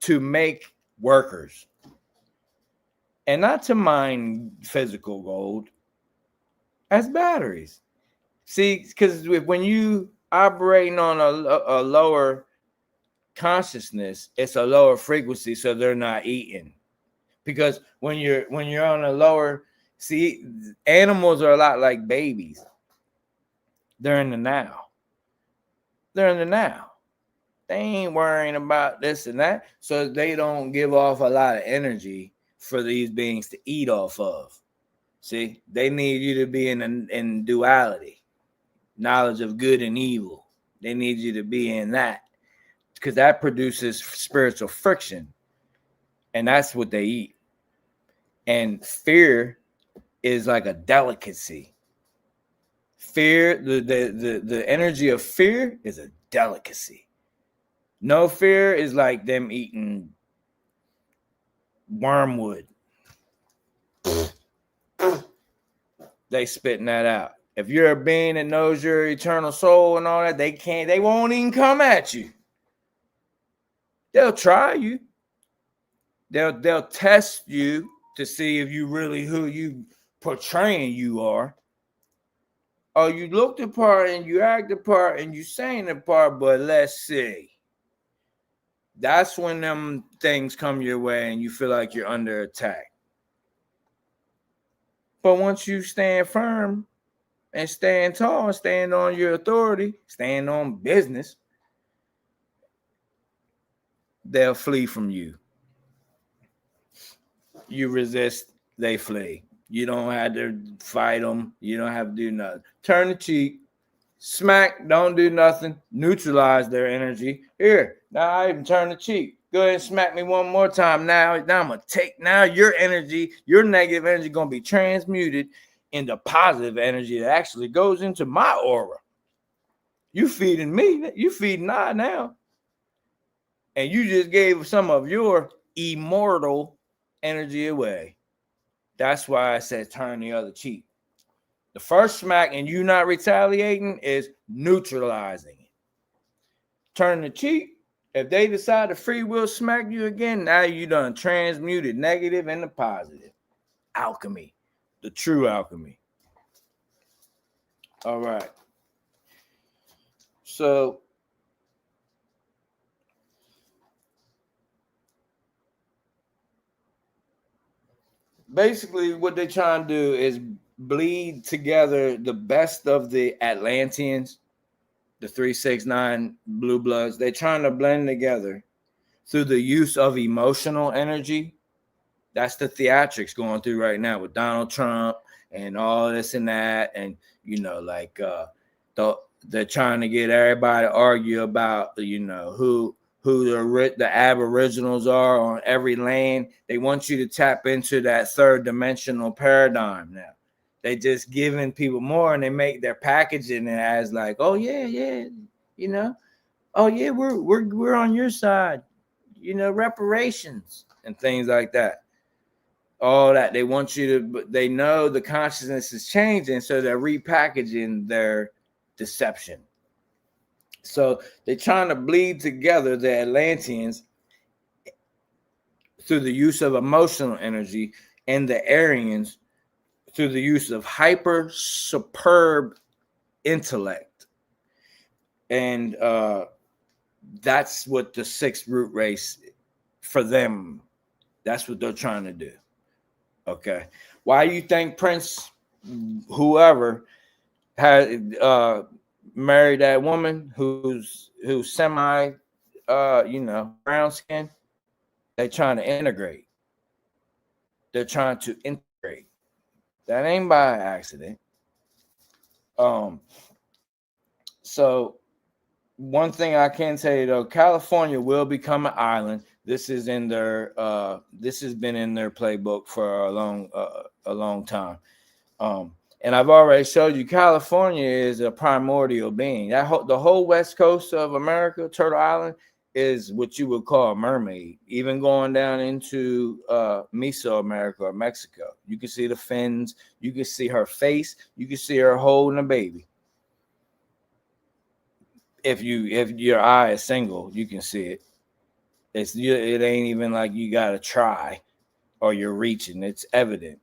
to make workers. and not to mine physical gold as batteries. See, because when you operating on a lower consciousness, it's a lower frequency, so they're not eating. Because when you're on a lower, see, animals are a lot like babies. They're in the now. They're in the now. They ain't worrying about this and that, so they don't give off a lot of energy for these beings to eat off of. See, they need you to be in duality, knowledge of good and evil. They need you to be in that, because that produces spiritual friction, and that's what they eat. And fear is like a delicacy. Fear, the energy of fear is a delicacy. No fear is like them eating wormwood. They spitting that out. If you're a being that knows your eternal soul and all that, they won't even come at you. They'll try you. They'll test you to see if you really who you portraying you are. Oh, you look the part and you act the part and you saying the part, but let's see. That's when them things come your way and you feel like you're under attack. But once you stand firm and stand tall and stand on your authority, stand on business, they'll flee from you. You resist, they flee. You don't have to fight them. You don't have to do nothing. Turn the cheek, smack, don't do nothing, neutralize their energy. Here, now I even turn the cheek. Go ahead and smack me one more time. Now I'm gonna take your energy, your negative energy gonna be transmuted into positive energy that actually goes into my aura. You feeding me, you feeding I now. And you just gave some of your immortal energy away. That's why I said turn the other cheek. The first smack and you not retaliating is neutralizing it. Turn the cheek. If they decide to free will smack you again, now you done transmuted negative into positive. Alchemy. The true alchemy. All right. So basically what they're trying to do is bleed together the best of the Atlanteans, the 369 blue bloods. They're trying to blend together through the use of emotional energy. That's the theatrics going through right now with Donald Trump and all this and that. And, like they're trying to get everybody to argue about, who the aboriginals are on every land. They want you to tap into that third dimensional paradigm now. They just giving people more, and they make their packaging as like, oh yeah, oh yeah, we're on your side, reparations and things like that. All that they want you to, but they know the consciousness is changing, so they're repackaging their deception. So they're trying to bleed together the Atlanteans through the use of emotional energy, and the Aryans through the use of hyper superb intellect. And that's what the sixth root race for them, that's what they're trying to do. Okay. Why do you think Prince, whoever, had married that woman who's semi brown skin? They're trying to integrate. They're trying to integrate. That ain't by accident. So one thing I can tell you though, California will become an island. This is in their this has been in their playbook for a long time. And I've already showed you California is a primordial being. The whole west coast of America, Turtle Island, is what you would call a mermaid. Even going down into Mesoamerica or Mexico, you can see the fins, you can see her face, you can see her holding a baby. If your eye is single, you can see it. It ain't even like you gotta try or you're reaching. It's evident.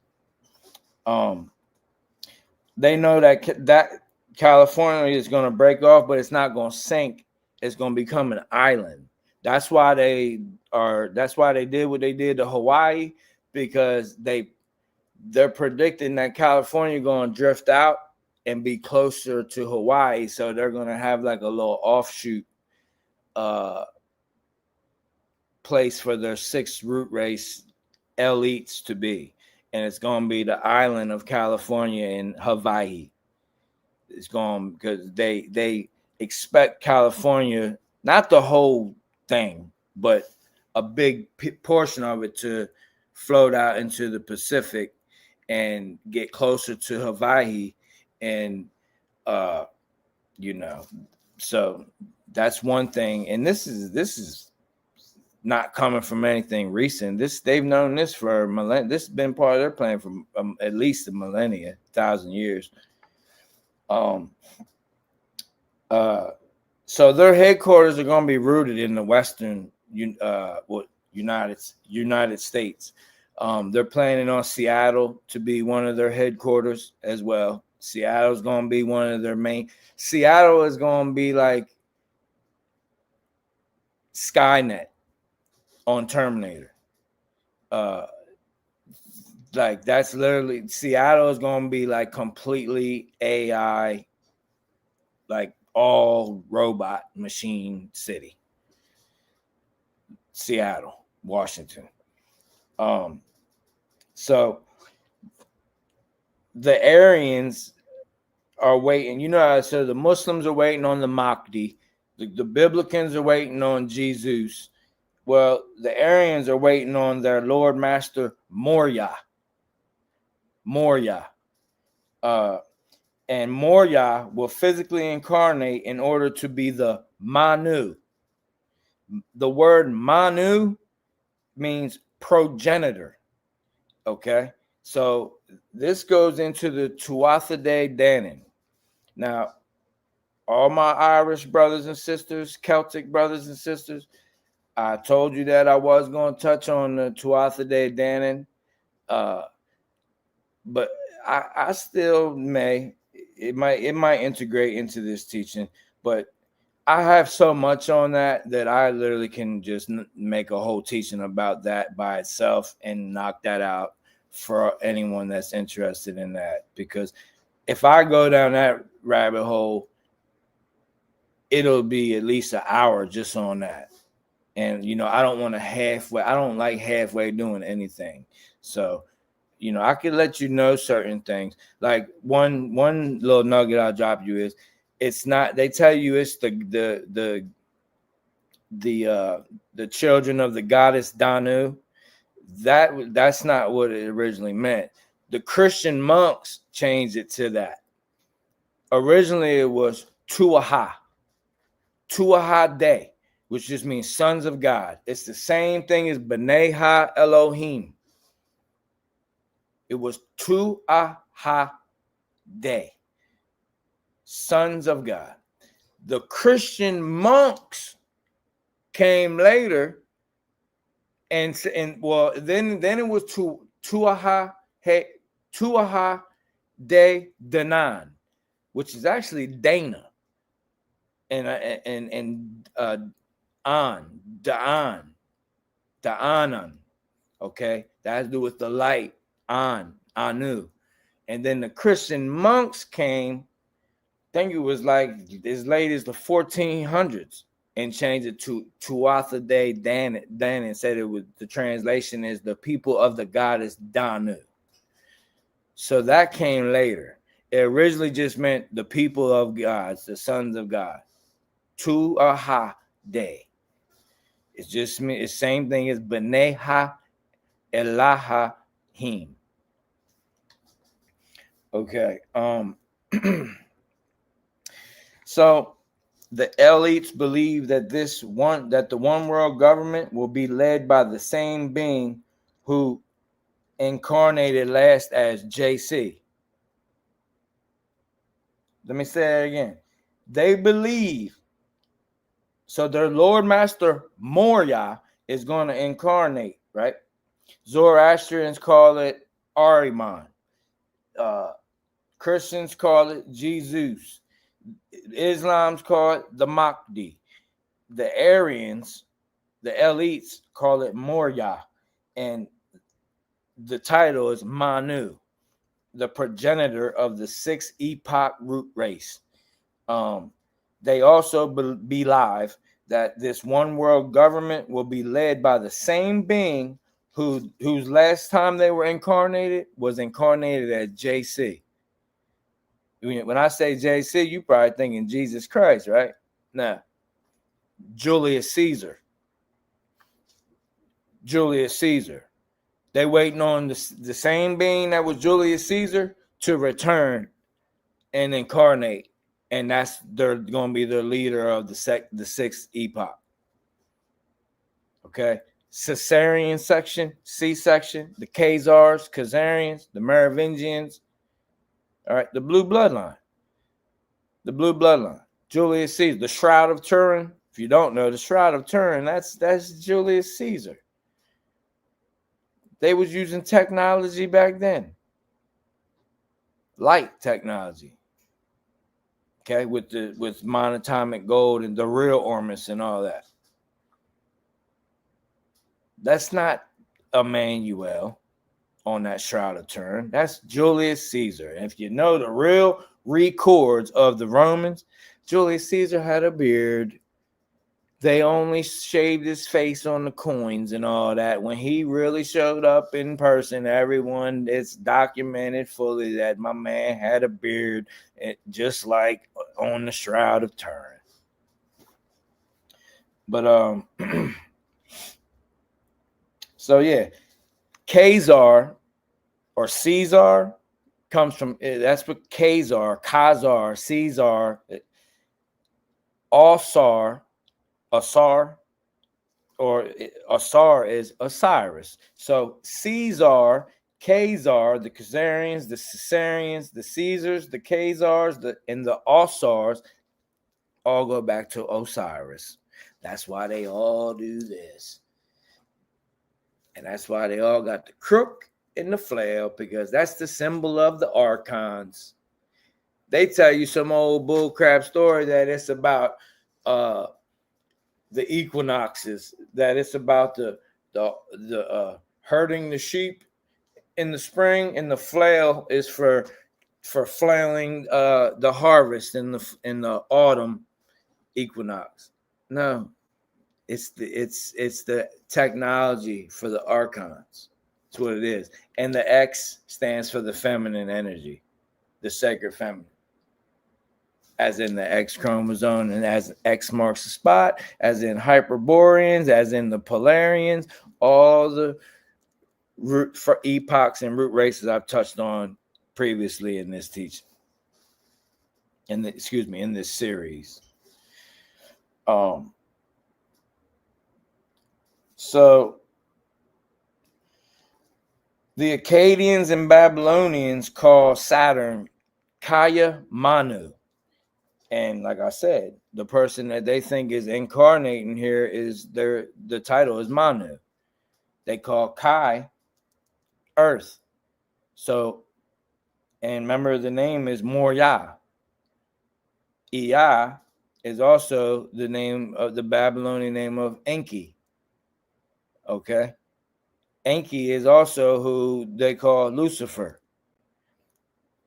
They know that California is going to break off, but it's not going to sink. It's going to become an island. That's why they did what they did to Hawaii, because they're predicting that California going to drift out and be closer to Hawaii. So they're going to have like a little offshoot place for their sixth root race elites to be. And it's going to be the island of California and Hawaii. It's going, because they expect California, not the whole thing, but a big portion of it to float out into the Pacific and get closer to Hawaii. And so that's one thing. And this is not coming from anything recent. They've known this for millennia. This has been part of their plan for at least a millennia, 1,000 years. So their headquarters are going to be rooted in the Western United States. They're planning on Seattle to be one of their headquarters as well. Seattle's going to be one of their main. Seattle is going to be like Skynet on Terminator. Like that's literally, Seattle is going to be like completely AI, like all robot machine city. Seattle, Washington. So the Aryans are waiting. So the Muslims are waiting on the Mahdi. The Biblicans are waiting on Jesus. Well, the Aryans are waiting on their Lord Master Moria. And Moria will physically incarnate in order to be the Manu. The word Manu means progenitor. Okay, so this goes into the Tuatha De Danann. Now, all my Irish brothers and sisters, Celtic brothers and sisters, I told you that I was going to touch on the Tuatha De Danann, but I still may. It might integrate into this teaching, but I have so much on that I literally can just make a whole teaching about that by itself and knock that out for anyone that's interested in that. Because if I go down that rabbit hole, it'll be at least an hour just on that. And, I don't want to I don't like halfway doing anything. So, I could let you know certain things. Like one little nugget I'll drop you is, it's not, they tell you it's the children of the goddess Danu. That's not what it originally meant. The Christian monks changed it to that. Originally it was Tuaha De, which just means sons of God. It's the same thing as B'nai Ha Elohim. It was Tuaha De, sons of God. The Christian monks came later, and well, then it was Tuaha De Danann, which is actually Dana, and Da'anan. Okay, that has to do with the light. Anu. And then the Christian monks came, I think it was like as late as the 1400s, and changed it to Tuatha De Danann, and said it was, the translation is the people of the goddess Danu. So that came later. It originally just meant the people of God, the sons of God. Tuaha De. It's just the same thing as B'nai Ha Elohim. Okay. So the elites believe that the one world government will be led by the same being who incarnated last as JC. Let me say it again. They believe, so their Lord Master Moria is going to incarnate, right? Zoroastrians call it Ahriman. Christians call it Jesus. Islam's call it the Mahdi. The Aryans, the elites, call it Morya. And the title is Manu, the progenitor of the sixth epoch root race. They also believe that this one world government will be led by the same being whose last time they were incarnated was incarnated as JC. When I say JC, you probably thinking Jesus Christ, right? No. Julius Caesar. Julius Caesar. They waiting on the same being that was Julius Caesar to return and incarnate, and they're going to be the leader of the sixth epoch. Okay, Caesarean section, C section, the Khazars, Khazarians, the Merovingians. All right, the blue bloodline. Julius Caesar, the Shroud of Turin. If you don't know, the Shroud of Turin, that's Julius Caesar. They was using technology back then. Light technology. Okay, with monatomic gold and the real ormus and all that. That's not Emmanuel on that Shroud of Turin. That's Julius Caesar. And if you know the real records of the Romans, Julius Caesar had a beard. They only shaved his face on the coins and all that. When he really showed up in person, everyone, it's documented fully that my man had a beard, just like on the Shroud of Turin. But so yeah, Khazar or Caesar comes from, that's what Khazar, Caesar, Asar, or Asar is Osiris. So Caesar, Khazar, the Khazarians, the Caesarians, the Caesars, the Khazars, and the Asars all go back to Osiris. That's why they all do this. And that's why they all got the crook and the flail, because that's the symbol of the archons. They tell you some old bullcrap story that it's about the equinoxes, that it's about the herding the sheep in the spring, and the flail is for flailing the harvest in the autumn equinox. No, it's the technology for the archons. That's what it is. And the X stands for the feminine energy, the sacred feminine, as in the X chromosome, and as X marks the spot, as in Hyperboreans, as in the Polarians, all the root for epochs and root races I've touched on previously in this teaching, in this series. So the Akkadians and Babylonians call Saturn Kaya Manu. And like I said, the person that they think is incarnating here is the title is Manu. They call Kai Earth. So, and remember the name is Morya. Iya is also the name of the Babylonian name of Enki. Okay. Enki is also who they call Lucifer.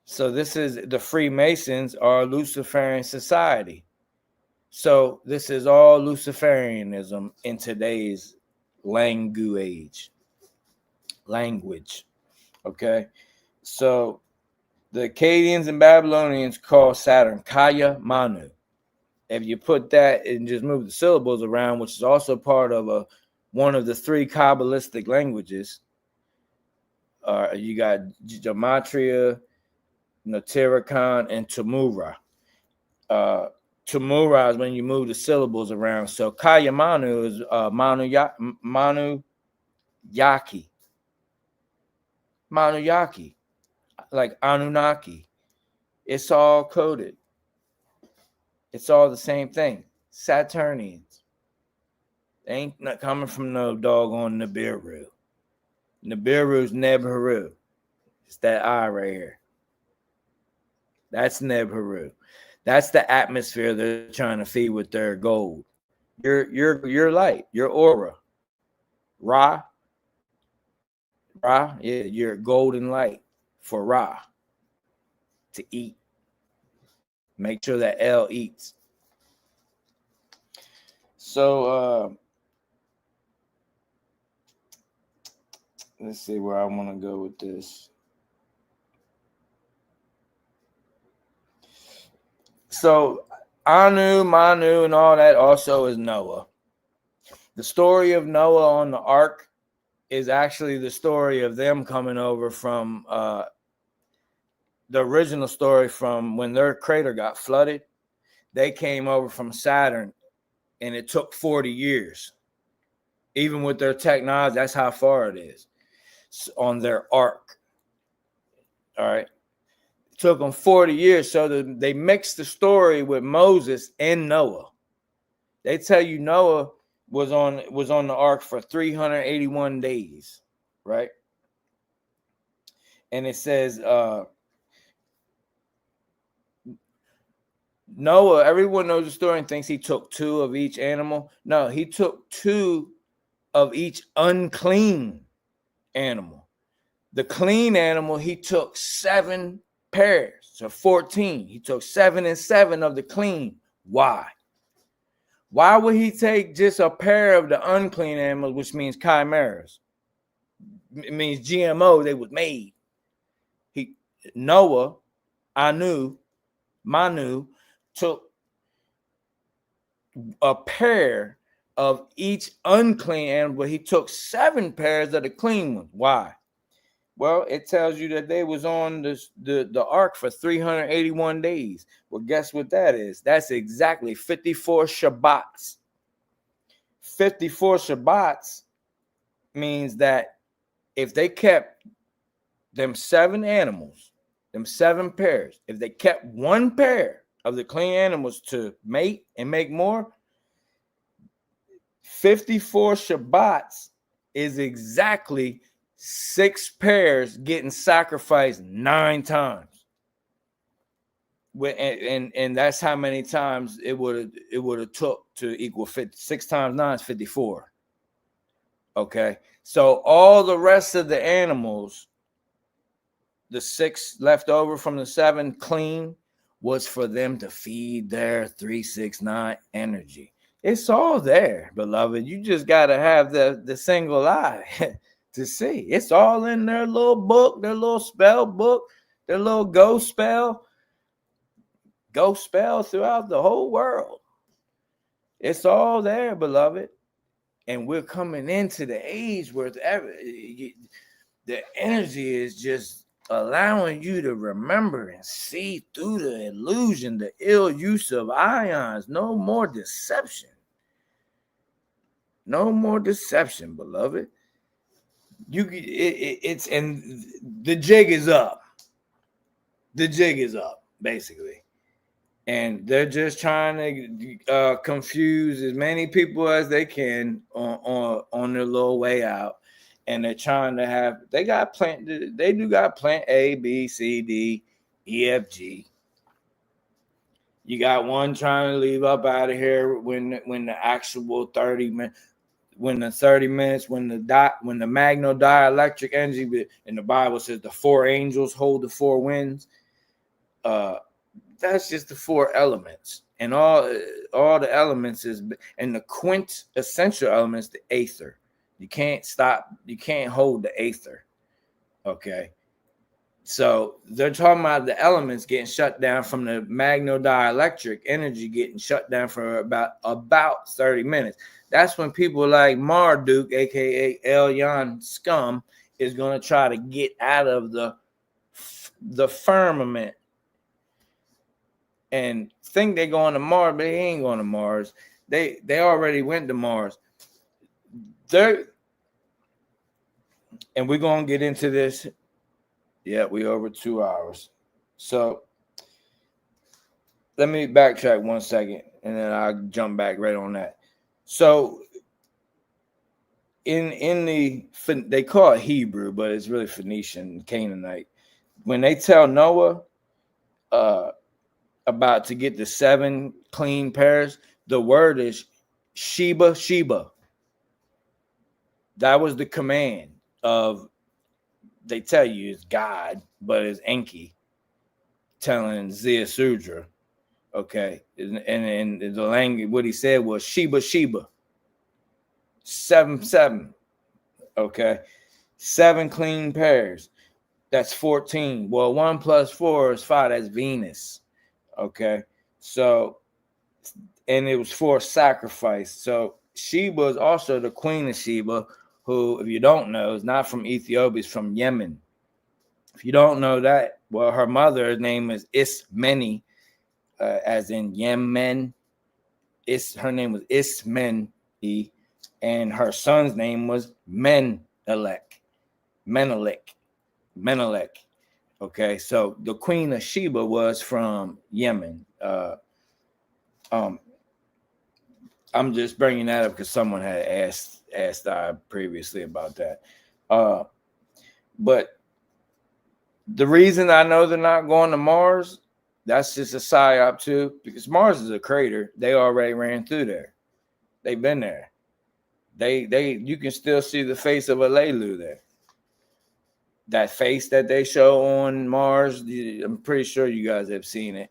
So this is the Freemasons are Luciferian society. So this is all Luciferianism in today's language. Okay. So the Akkadians and Babylonians call Saturn Kaya Manu. If you put that and just move the syllables around, which is also part of one of the three Kabbalistic languages, you got Gematria, Notarikon, and Tamura. Tamura is when you move the syllables around. So Kaya Manu is Manu Yaki. Manu Yaki, like Anunnaki. It's all coded. It's all the same thing. Saturnians. They ain't not coming from no doggone Nibiru. Nibiru's Nebharu. It's that eye right here. That's Nebharu. That's the atmosphere they're trying to feed with their gold. Your light, your aura. Ra. Ra, yeah, your golden light for Ra to eat. Make sure that L eats. So let's see where I want to go with this. So Anu, Manu, and all that also is Noah. The story of Noah on the ark is actually the story of them coming over from the original story from when their crater got flooded. They came over from Saturn, and it took 40 years. Even with their technology, that's how far it is on their ark. All right. It took them 40 years. So they mixed the story with Moses and Noah. They tell you Noah was on the ark for 381 days, right? And it says Noah, everyone knows the story and thinks he took 2 of each animal. No, he took 2 of each unclean animal. The clean animal, he took 7 pairs, so 14. He took 7 and 7 of the clean. Why? Why would he take just a pair of the unclean animals, which means chimeras? It means GMO, they was made. Noah, Anu, Manu, took a pair of each unclean animal, but he took 7 pairs of the clean ones. Why? Well, it tells you that they was on the ark for 381 days. Well, guess what that is? That's exactly 54 Shabbats. 54 Shabbats means that if they kept them 7 animals, them 7 pairs, if they kept 1 pair of the clean animals to mate and make more, 54 Shabbats is exactly 6 pairs getting sacrificed 9 times. And that's how many times it would have took to equal 50. 6 times 9 is 54. Okay, so all the rest of the animals, the 6 left over from the 7 clean, was for them to feed their 369 energy. It's all there, beloved. You just got to have the single eye to see. It's all in their little book, their little spell book, their little go spell throughout the whole world. It's all there, beloved. And we're coming into the age where the energy is just allowing you to remember and see through the illusion, the ill use of ions. No more deception. No more deception, beloved. It's and the jig is up. The jig is up, basically. And they're just trying to confuse as many people as they can on their little way out. And they're trying to have, they do got plant A, B, C, D, E, F, G. You got one trying to leave up out of here when the actual 30 minutes, when the magno dielectric energy in the Bible says the 4 angels hold the 4 winds. That's just the 4 elements, and all the elements is, and the quintessential elements, the aether. You can't hold the aether. Okay, so they're talking about the elements getting shut down from the magno dielectric energy getting shut down for about 30 minutes. That's when people like Marduk, aka Elyon Scum, is going to try to get out of the firmament and think they're going to Mars, but they ain't going to Mars. They already went to Mars. And we're going to get into this. Yeah, we over 2 hours. So let me backtrack 1 second, and then I'll jump back right on that. So in the, they call it Hebrew, but it's really Phoenician, Canaanite. When they tell Noah about to get the 7 clean pairs, the word is Sheba, Sheba. That was the command of, they tell you it's God, but it's Enki telling Zeusudra, okay? And the language, what he said was Sheba, Sheba. 7, 7, okay? 7 clean pairs. That's 14. Well, 1 plus 4 is 5. That's Venus, okay? So, and it was for sacrifice. So Sheba is also the queen of Sheba, who, if you don't know, is not from Ethiopia, it's from Yemen. If you don't know that, well, her mother's name is Ismeni, as in Yemen. Her name was Ismeni, and her son's name was Menelik. Okay, so the queen of Sheba was from Yemen. I'm just bringing that up because someone had asked I previously about that. But the reason I know they're not going to Mars, that's just a psyop too, because Mars is a crater. They already ran through there. They've been there. You can still see the face of Alelu there. That face that they show on Mars, I'm pretty sure you guys have seen it.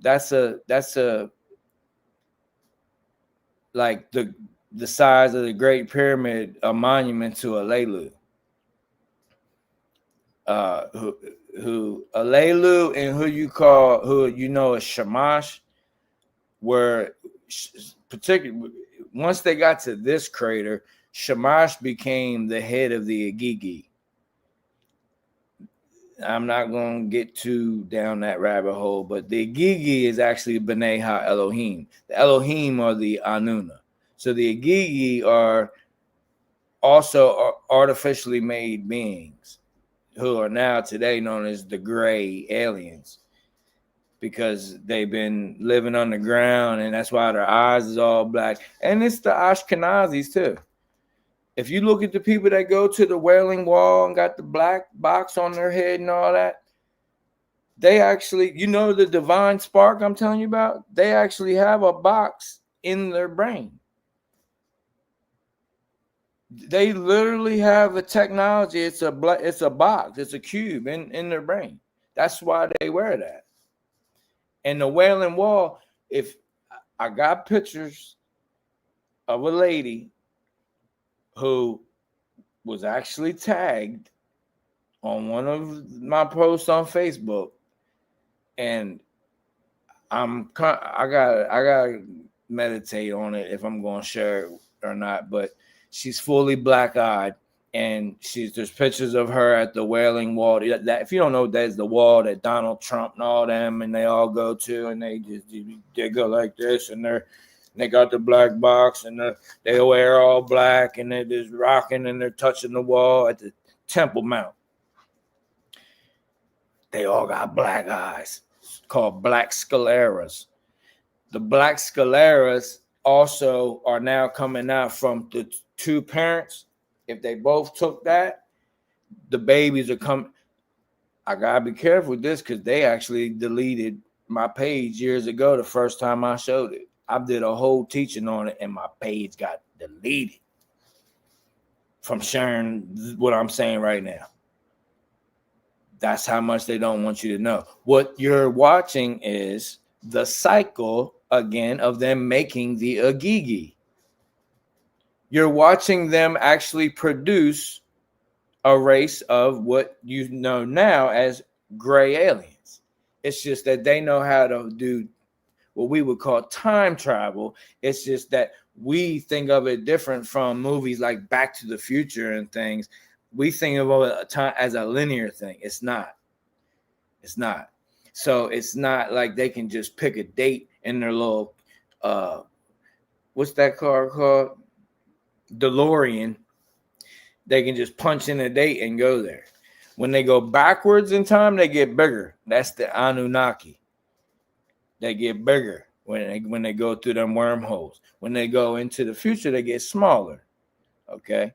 That's a like the size of the Great Pyramid, a monument to Alelu. Who Alelu and who you know as Shamash were particularly, once they got to this crater, Shamash became the head of the Agigi. I'm not going to get too down that rabbit hole, but the Agigi is actually B'nai Ha-Elohim. The Elohim are the Anuna. So the Agigi are also artificially made beings who are now today known as the gray aliens, because they've been living underground, and that's why their eyes is all black. And it's the Ashkenazis too. If you look at the people that go to the Wailing Wall and got the black box on their head and all that, they actually, the divine spark I'm telling you about, they actually have a box in their brain. They literally have a technology. It's a box. It's a cube in their brain. That's why they wear that. And the Wailing Wall, if I got pictures of a lady who was actually tagged on one of my posts on Facebook, and I gotta meditate on it if I'm going to share it or not. But she's fully black-eyed, and there's pictures of her at the Wailing Wall. That, if you don't know, that's the wall that Donald Trump and all them and they all go to, and they go like this, and they got the black box, and they wear all black, and they're just rocking, and they're touching the wall at the Temple Mount. They all got black eyes. It's called black scleras. The black scleras also are now coming out from the 2 parents. If they both took that, the babies are coming. I gotta be careful with this because they actually deleted my page years ago. The first time I showed it, I did a whole teaching on it, and my page got deleted from sharing what I'm saying right now. That's how much they don't want you to know. What you're watching is the cycle again of them making the Agigi. You're watching them actually produce a race of what you know now as gray aliens. It's just that they know how to do what we would call time travel. It's just that we think of it different from movies like Back to the Future and things. We think of it as a linear thing. It's not. So it's not like they can just pick a date in their little, what's that car called? DeLorean. They can just punch in a date and go there. When they go backwards in time, they get bigger. That's the Anunnaki. They get bigger when they go through them wormholes. When they go into the future, they get smaller. Okay,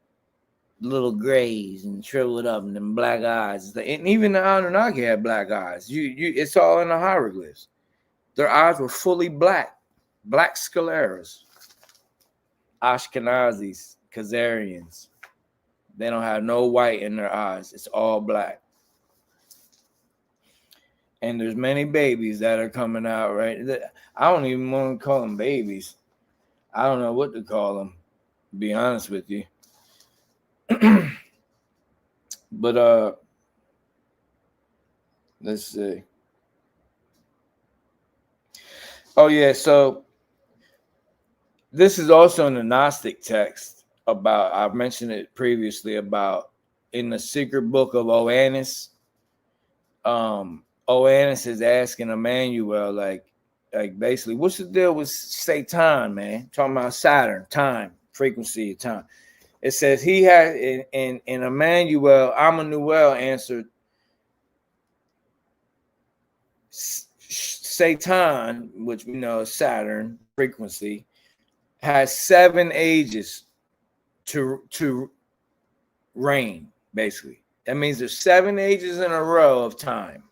little grays and shriveled up and them black eyes. And even the Anunnaki had black eyes. It's all in the hieroglyphs. Their eyes were fully black scleras. Ashkenazis, Khazarians. They don't have no white in their eyes. It's all black. And there's many babies that are coming out, right? I don't even want to call them babies. I don't know what to call them, to be honest with you. But let's see. Oh yeah, so this is also in the Gnostic text about, I mentioned it previously, about in the secret book of Oannes. Oannes is asking Emmanuel, like basically, what's the deal with Satan, man? Talking about Saturn, time, frequency of time. It says he had in Emmanuel, Emmanuel answered, Satan, which we know is Saturn, frequency, has 7 ages to reign, basically. That means there's 7 ages in a row of time.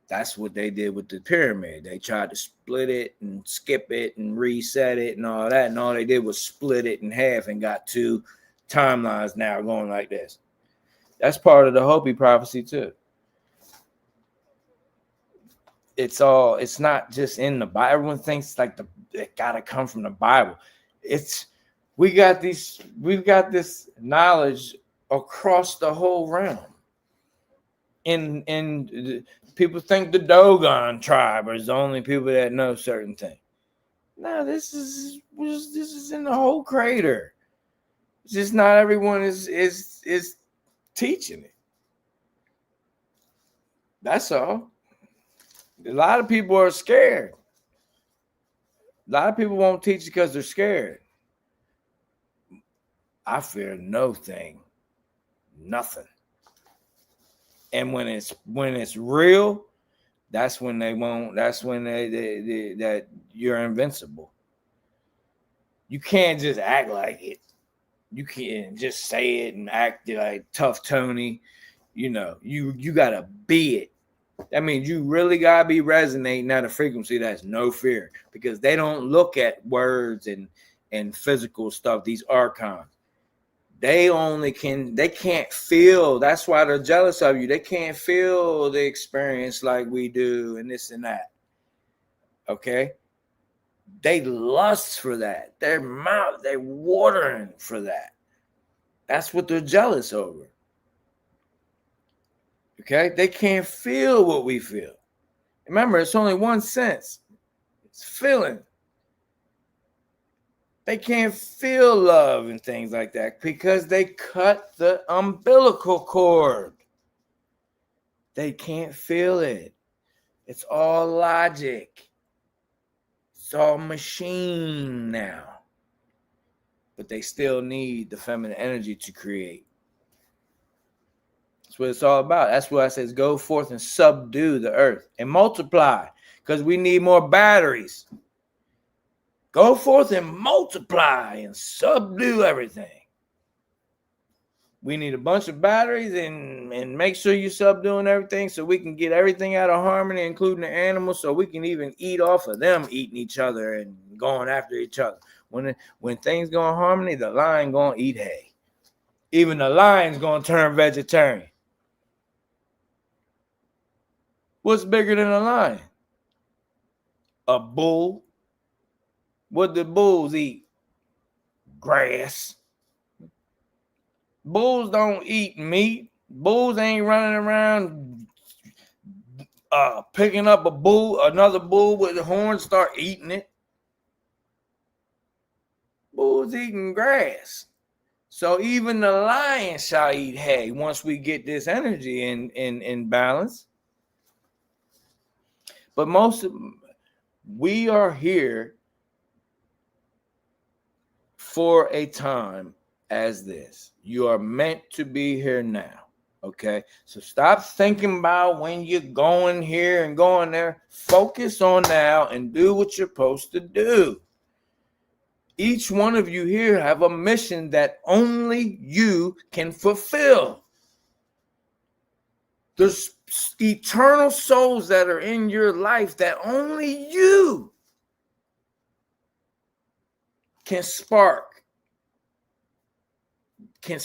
That's what they did with the pyramid. They tried to split it and skip it and reset it and all that. And all they did was split it in half and got 2 timelines now going like this. That's part of the Hopi prophecy too. It's not just in the Bible. Everyone thinks like it gotta come from the Bible. We've got this knowledge across the whole realm. In people think the Dogon tribe is the only people that know certain things. No, this is in the whole crater. It's just not everyone is teaching it. That's all. A lot of people are scared. A lot of people won't teach because they're scared. I fear no thing, nothing. And when it's real, that's when they won't. That's when they that you're invincible. You can't just act like it. You can't just say it and act like tough Tony. You know, you gotta be it. That means you really gotta be resonating at a frequency that's no fear, because they don't look at words and physical stuff. These archons. They can't feel. That's why they're jealous of you. They can't feel the experience like we do and this and that. Okay? They lust for that. They're watering for that. That's what they're jealous over. Okay? They can't feel what we feel. Remember, it's only one sense. It's feeling. They can't feel love and things like that because they cut the umbilical cord. They can't feel it. It's all logic. It's all machine now. But they still need the feminine energy to create. That's what it's all about. That's why it says go forth and subdue the earth and multiply, because we need more batteries. Go forth and multiply and subdue everything. We need a bunch of batteries and make sure you're subduing everything so we can get everything out of harmony, including the animals, so we can even eat off of them eating each other and going after each other. When things go in harmony, the lion going to eat hay. Even the lion's going to turn vegetarian. What's bigger than a lion? A bull. What do bulls eat? Grass. Bulls don't eat meat. Bulls ain't running around picking up another bull with the horns, start eating it. Bulls eating grass. So even the lion shall eat hay once we get this energy in balance. But we are here for a time as this. You are meant to be here now. Okay, so stop thinking about when you're going here and going there. Focus on now and do what you're supposed to do. Each one of you here have a mission that only you can fulfill. There's eternal souls that are in your life that only you can spark, can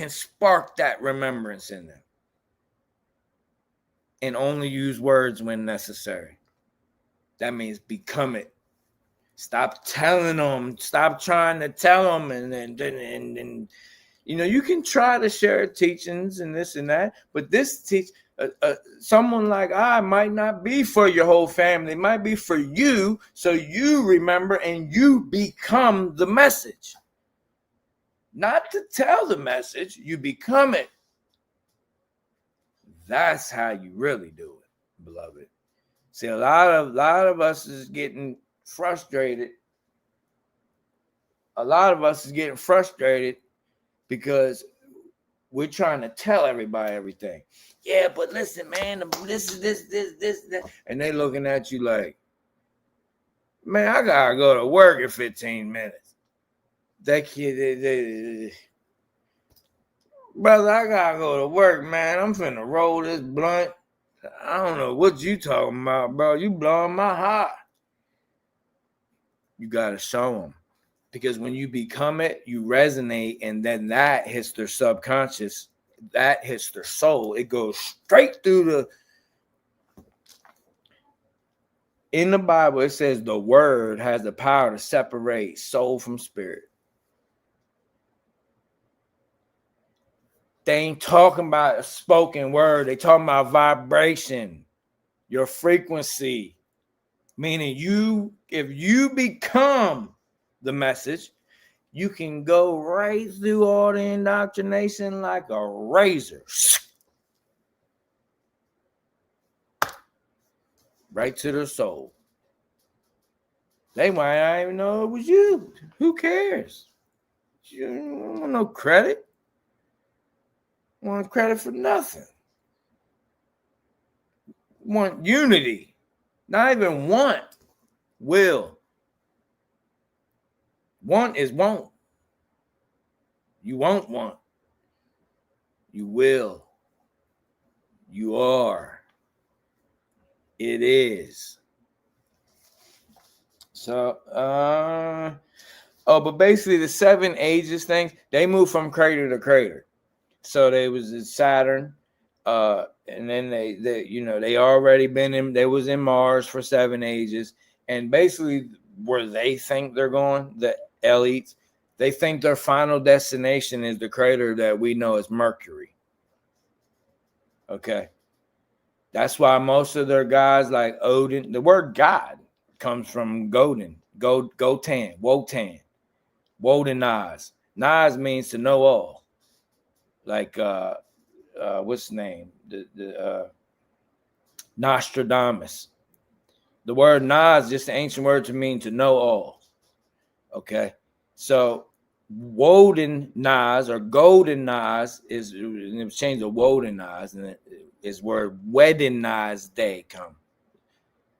spark that remembrance in them. And only use words when necessary. That means become it. Stop telling them. Stop trying to tell them. And you know, you can try to share teachings and this and that, but this someone like I might not be for your whole family. It might be for you, so you remember and you become the message. Not to tell the message, you become it. That's how you really do it, beloved. See, a lot of us is getting frustrated. A lot of us is getting frustrated because we're trying to tell everybody everything. Yeah, but listen, man, this is this. And they looking at you like, man, I gotta go to work in 15 minutes. That kid, brother, I gotta go to work, man. I'm finna roll this blunt. I don't know what you talking about, bro. You blowing my heart. You gotta show them. Because when you become it, you resonate, and then that hits their subconscious, that hits their soul. It goes straight through in the Bible, it says the word has the power to separate soul from spirit. They ain't talking about a spoken word. They talking about vibration, your frequency. Meaning if you become the message, you can go right through all the indoctrination like a razor. Right to their soul. They might not even know it was you. Who cares? You don't want no credit. Want credit for nothing. Want unity. Not even want. Will. Want is won't. You won't want. You will. You are. It is. So, but basically the 7 ages thing, they move from crater to crater. So they was in Saturn, and then they already they was in Mars for 7 ages, and basically where they think they're going, the elites, they think their final destination is the crater that we know as Mercury. Okay. That's why most of their guys like Odin, the word God comes from Goten, Wotan, Nas. Nas means to know all. Like what's the name? The Nostradamus. The word Nas is just an ancient word to mean to know all. Okay. So Woden Nas or Golden Nas it was changed to Woden Nas, and it is where Wedding Nas Day come.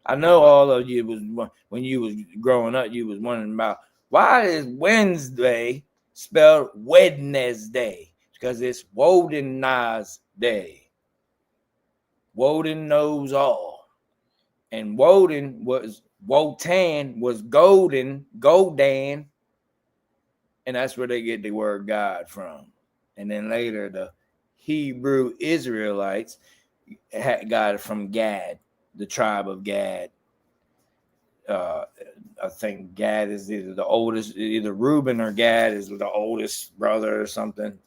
I know all of you was when you was growing up, you was wondering about why is Wednesday spelled Wednesday? Because it's Woden Nas Day. Woden knows all. And Wotan was Godan, and that's where they get the word God from. And then later the Hebrew Israelites got it from Gad, the tribe of Gad. I think Gad is either the oldest, either Reuben or Gad is the oldest brother or something.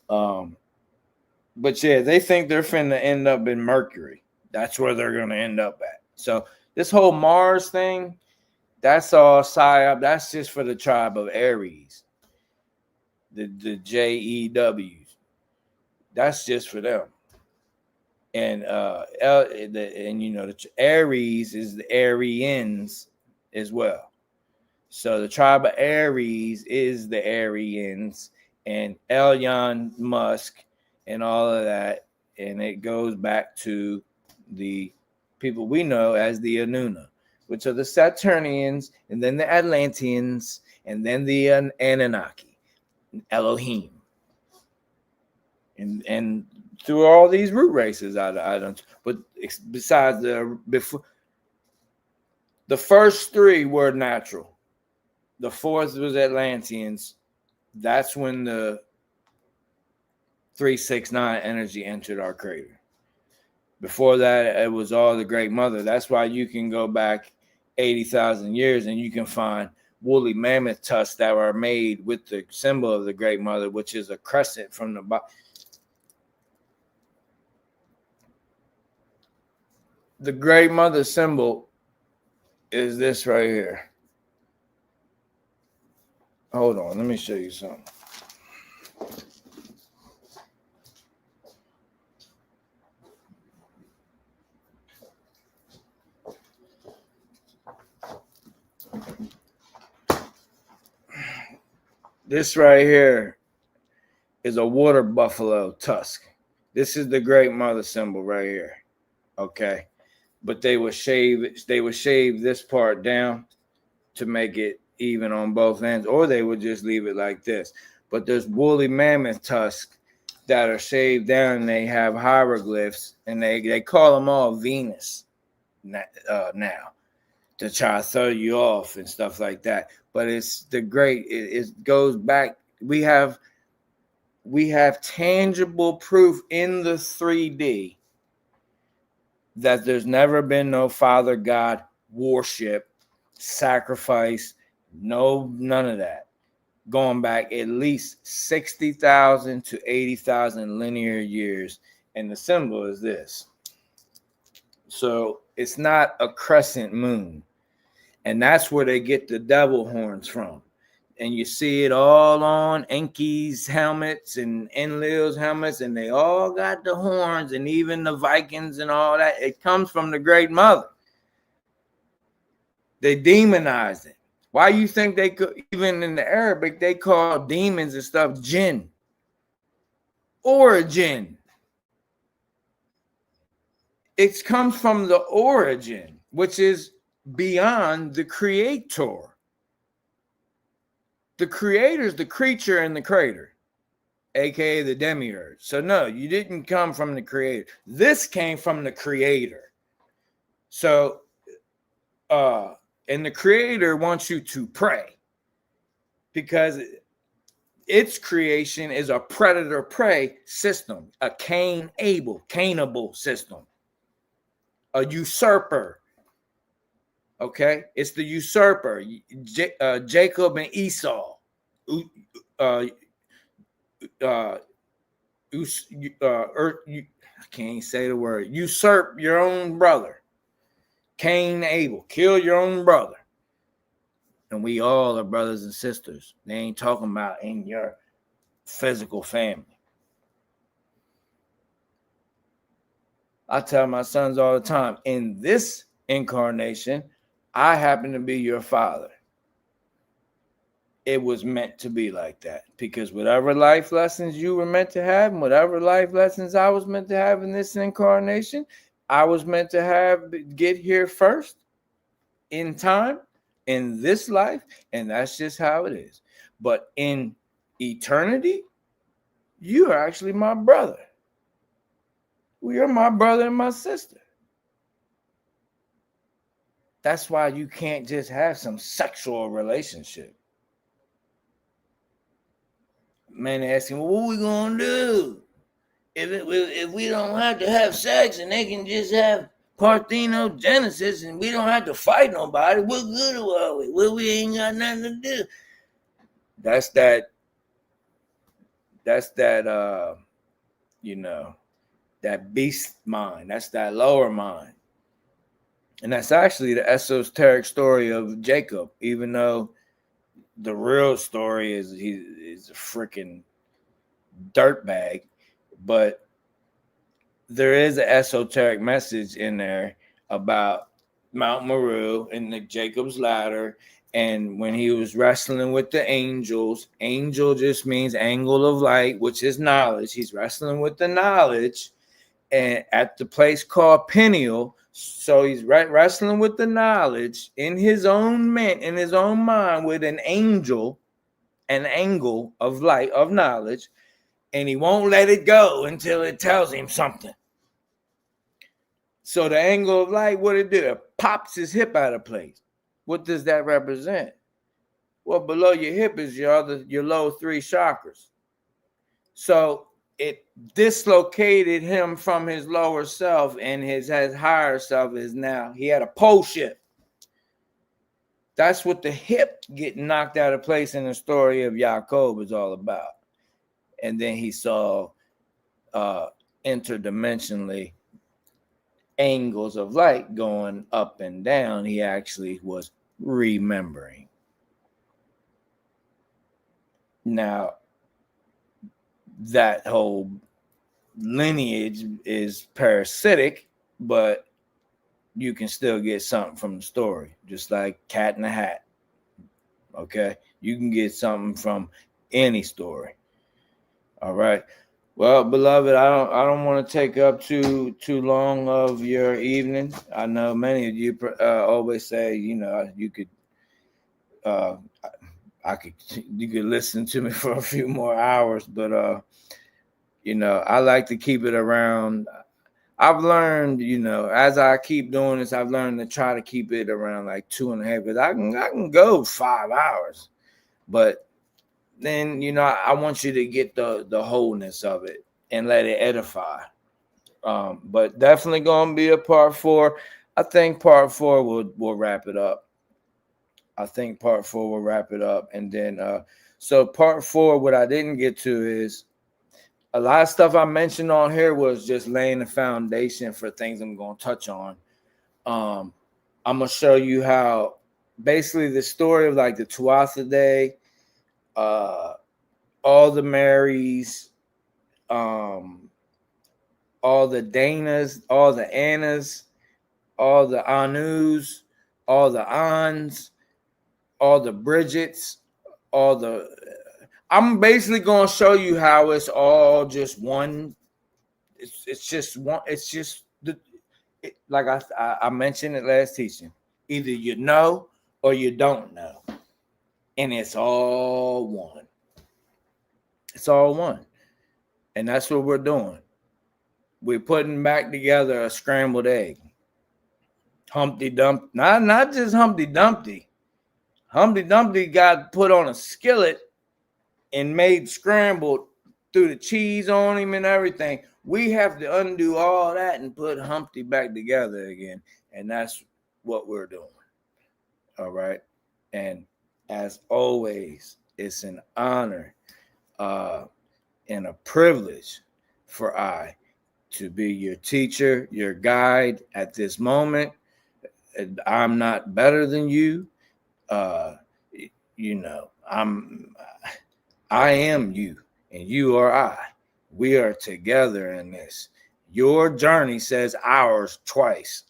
But yeah, they think they're finna end up in Mercury. That's where they're gonna end up at. So this whole Mars thing, that's all psyop. That's just for the tribe of Aries, the JEWs. That's just for them. And the Aries is the Aryans as well. So the tribe of Aries is the Aryans and Elon Musk and all of that, and it goes back to the people we know as the Anuna. which are the Saturnians, and then the Atlanteans, and then the Anunnaki, Elohim, and through all these root races, I don't. But besides the first three were natural. The fourth was Atlanteans. That's when the 369 energy entered our crater. Before that, it was all the Great Mother. That's why you can go back 80,000 years and you can find woolly mammoth tusks that were made with the symbol of the Great Mother, which is a crescent from the bottom. The Great Mother symbol is this right here. Hold on, let me show you something. This right here is a water buffalo tusk. This is the Great Mother symbol right here. Okay. But they would shave this part down to make it even on both ends, or they would just leave it like this. But there's woolly mammoth tusks that are shaved down and they have hieroglyphs, and they call them all Venus now to try to throw you off and stuff like that. But it's it goes back. We have tangible proof in the 3D that there's never been no Father God worship, sacrifice, none of that. Going back at least 60,000 to 80,000 linear years. And the symbol is this. So it's not a crescent moon. And that's where they get the devil horns from. And you see it all on Enki's helmets and Enlil's helmets, and they all got the horns, and even the Vikings and all that. It comes from the Great Mother. They demonize it. Why you think they could, even in the Arabic, they call demons and stuff jinn. Origin. It comes from the origin, which is beyond the creator. The creator is the creature in the crater, aka the demiurge. So no, you didn't come from the creator. This came from the creator. So and the creator wants you to pray because its creation is a predator-prey system, a Cainable system, a usurper. Okay, it's the usurper, Jacob and Esau. I can't say the word. Usurp your own brother. Cain, Abel, kill your own brother. And we all are brothers and sisters. They ain't talking about in your physical family. I tell my sons all the time, in this incarnation, I happen to be your father. It was meant to be like that because whatever life lessons you were meant to have and whatever life lessons I was meant to have in this incarnation, I was meant to get here first in time in this life, and that's just how it is. But in eternity, you are actually my brother. We are my brother and my sister. That's why you can't just have some sexual relationship. Man asking, well, what we gonna do if we don't have to have sex and they can just have parthenogenesis and we don't have to fight nobody? What good are we? Well, we ain't got nothing to do. That's that that beast mind. That's that lower mind. And that's actually the esoteric story of Jacob, even though the real story is he's a freaking dirtbag. But there is an esoteric message in there about Mount Meru and the Jacob's ladder. And when he was wrestling with the angels, angel just means angle of light, which is knowledge. He's wrestling with the knowledge and at the place called Peniel. So he's wrestling with the knowledge in his own mind with an angle of light, of knowledge, and he won't let it go until it tells him something. So the angle of light, what it do? It pops his hip out of place. What does that represent? Well, below your hip is your low 3 chakras. So it dislocated him from his lower self, and his higher self is now, he had a pole shift. That's what the hip getting knocked out of place in the story of Yaakov is all about. And then he saw interdimensionally angles of light going up and down. He actually was remembering. Now, that whole lineage is parasitic, but you can still get something from the story, just like Cat in the Hat. Okay, you can get something from any story. All right. Well, beloved, I don't want to take up too long of your evening. I know many of you always say, you could, you could listen to me for a few more hours, but I like to keep it around. I've learned, as I keep doing this, I've learned to try to keep it around like 2.5, because I can go 5 hours, but then I want you to get the wholeness of it and let it edify. But definitely gonna be a part 4. I think part 4 will wrap it up. And then so part 4, what I didn't get to is a lot of stuff I mentioned on here was just laying the foundation for things I'm gonna touch on. I'm gonna show you how basically the story of like the Tuatha Day, all the Marys, all the Danas, all the Annas, all the Anus, all the Ans, all the Bridgets, I'm basically going to show you how it's all just one. It's just one. It's just like I mentioned it last teaching. Either you know or you don't know. And it's all one. It's all one. And that's what we're doing. We're putting back together a scrambled egg. Humpty Dumpty. Not just Humpty Dumpty. Humpty Dumpty got put on a skillet and made scrambled, threw the cheese on him and everything. We have to undo all that and put Humpty back together again. And that's what we're doing. All right. And as always, it's an honor and a privilege for I to be your teacher, your guide at this moment. I'm not better than you. I am you and you are I. We are together in this. Your journey says ours twice.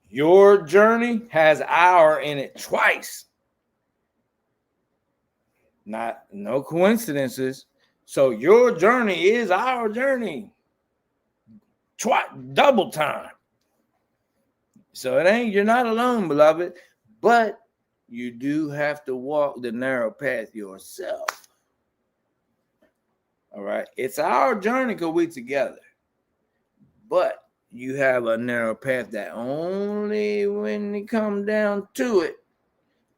Your journey has our in it twice. No coincidences. So your journey is our journey. Double time. So you're not alone, beloved, but you do have to walk the narrow path yourself. All right. It's our journey because we're together. But you have a narrow path that only when you come down to it,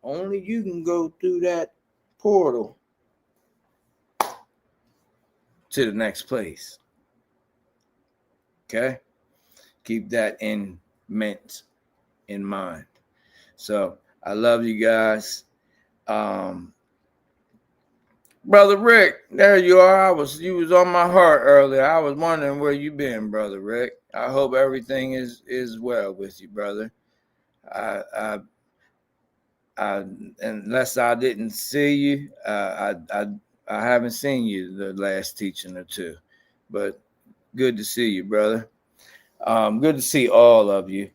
only you can go through that portal to the next place. Okay? Keep that in mind. So I love you guys. Brother Rick, there you are. You was on my heart earlier. I was wondering where you been, Brother Rick. I hope everything is well with you, brother. I unless I didn't see you, I haven't seen you the last teaching or two, but good to see you, brother. Good to see all of you.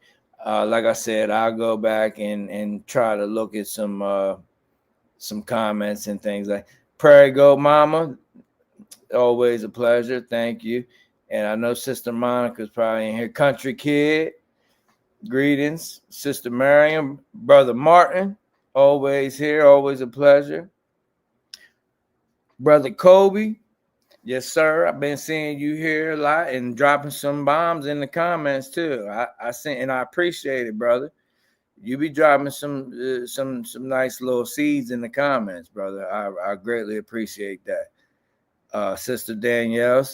Like I said, I'll go back and try to look at some comments and things like Prairie Goat Mama. Always a pleasure. Thank you. And I know Sister Monica's probably in here. Country Kid. Greetings, Sister Miriam, Brother Martin, always here, always a pleasure. Brother Kobe, yes, sir. I've been seeing you here a lot and dropping some bombs in the comments too. I sent and I appreciate it, brother. You be dropping some nice little seeds in the comments, brother. I greatly appreciate that. Sister Danielle,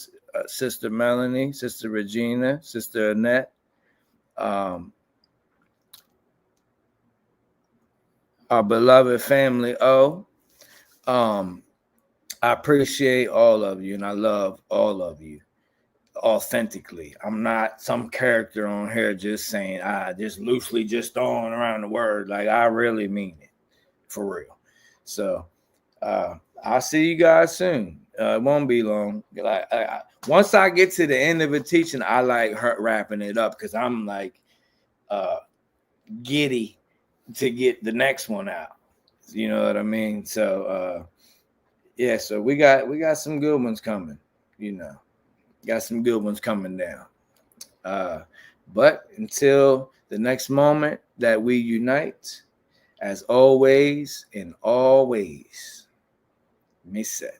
Sister Melanie, Sister Regina, Sister Annette. Our beloved family I appreciate all of you and I love all of you authentically. I'm not some character on here just saying just loosely just throwing around the word. Like I really mean it for real. So I'll see you guys soon. It won't be long. Like once I get to the end of a teaching, I like wrapping it up because I'm like giddy to get the next one out. You know what I mean? So yeah, so we got some good ones coming, you know. Got some good ones coming down. But until the next moment that we unite, as always, in all ways, Mësët.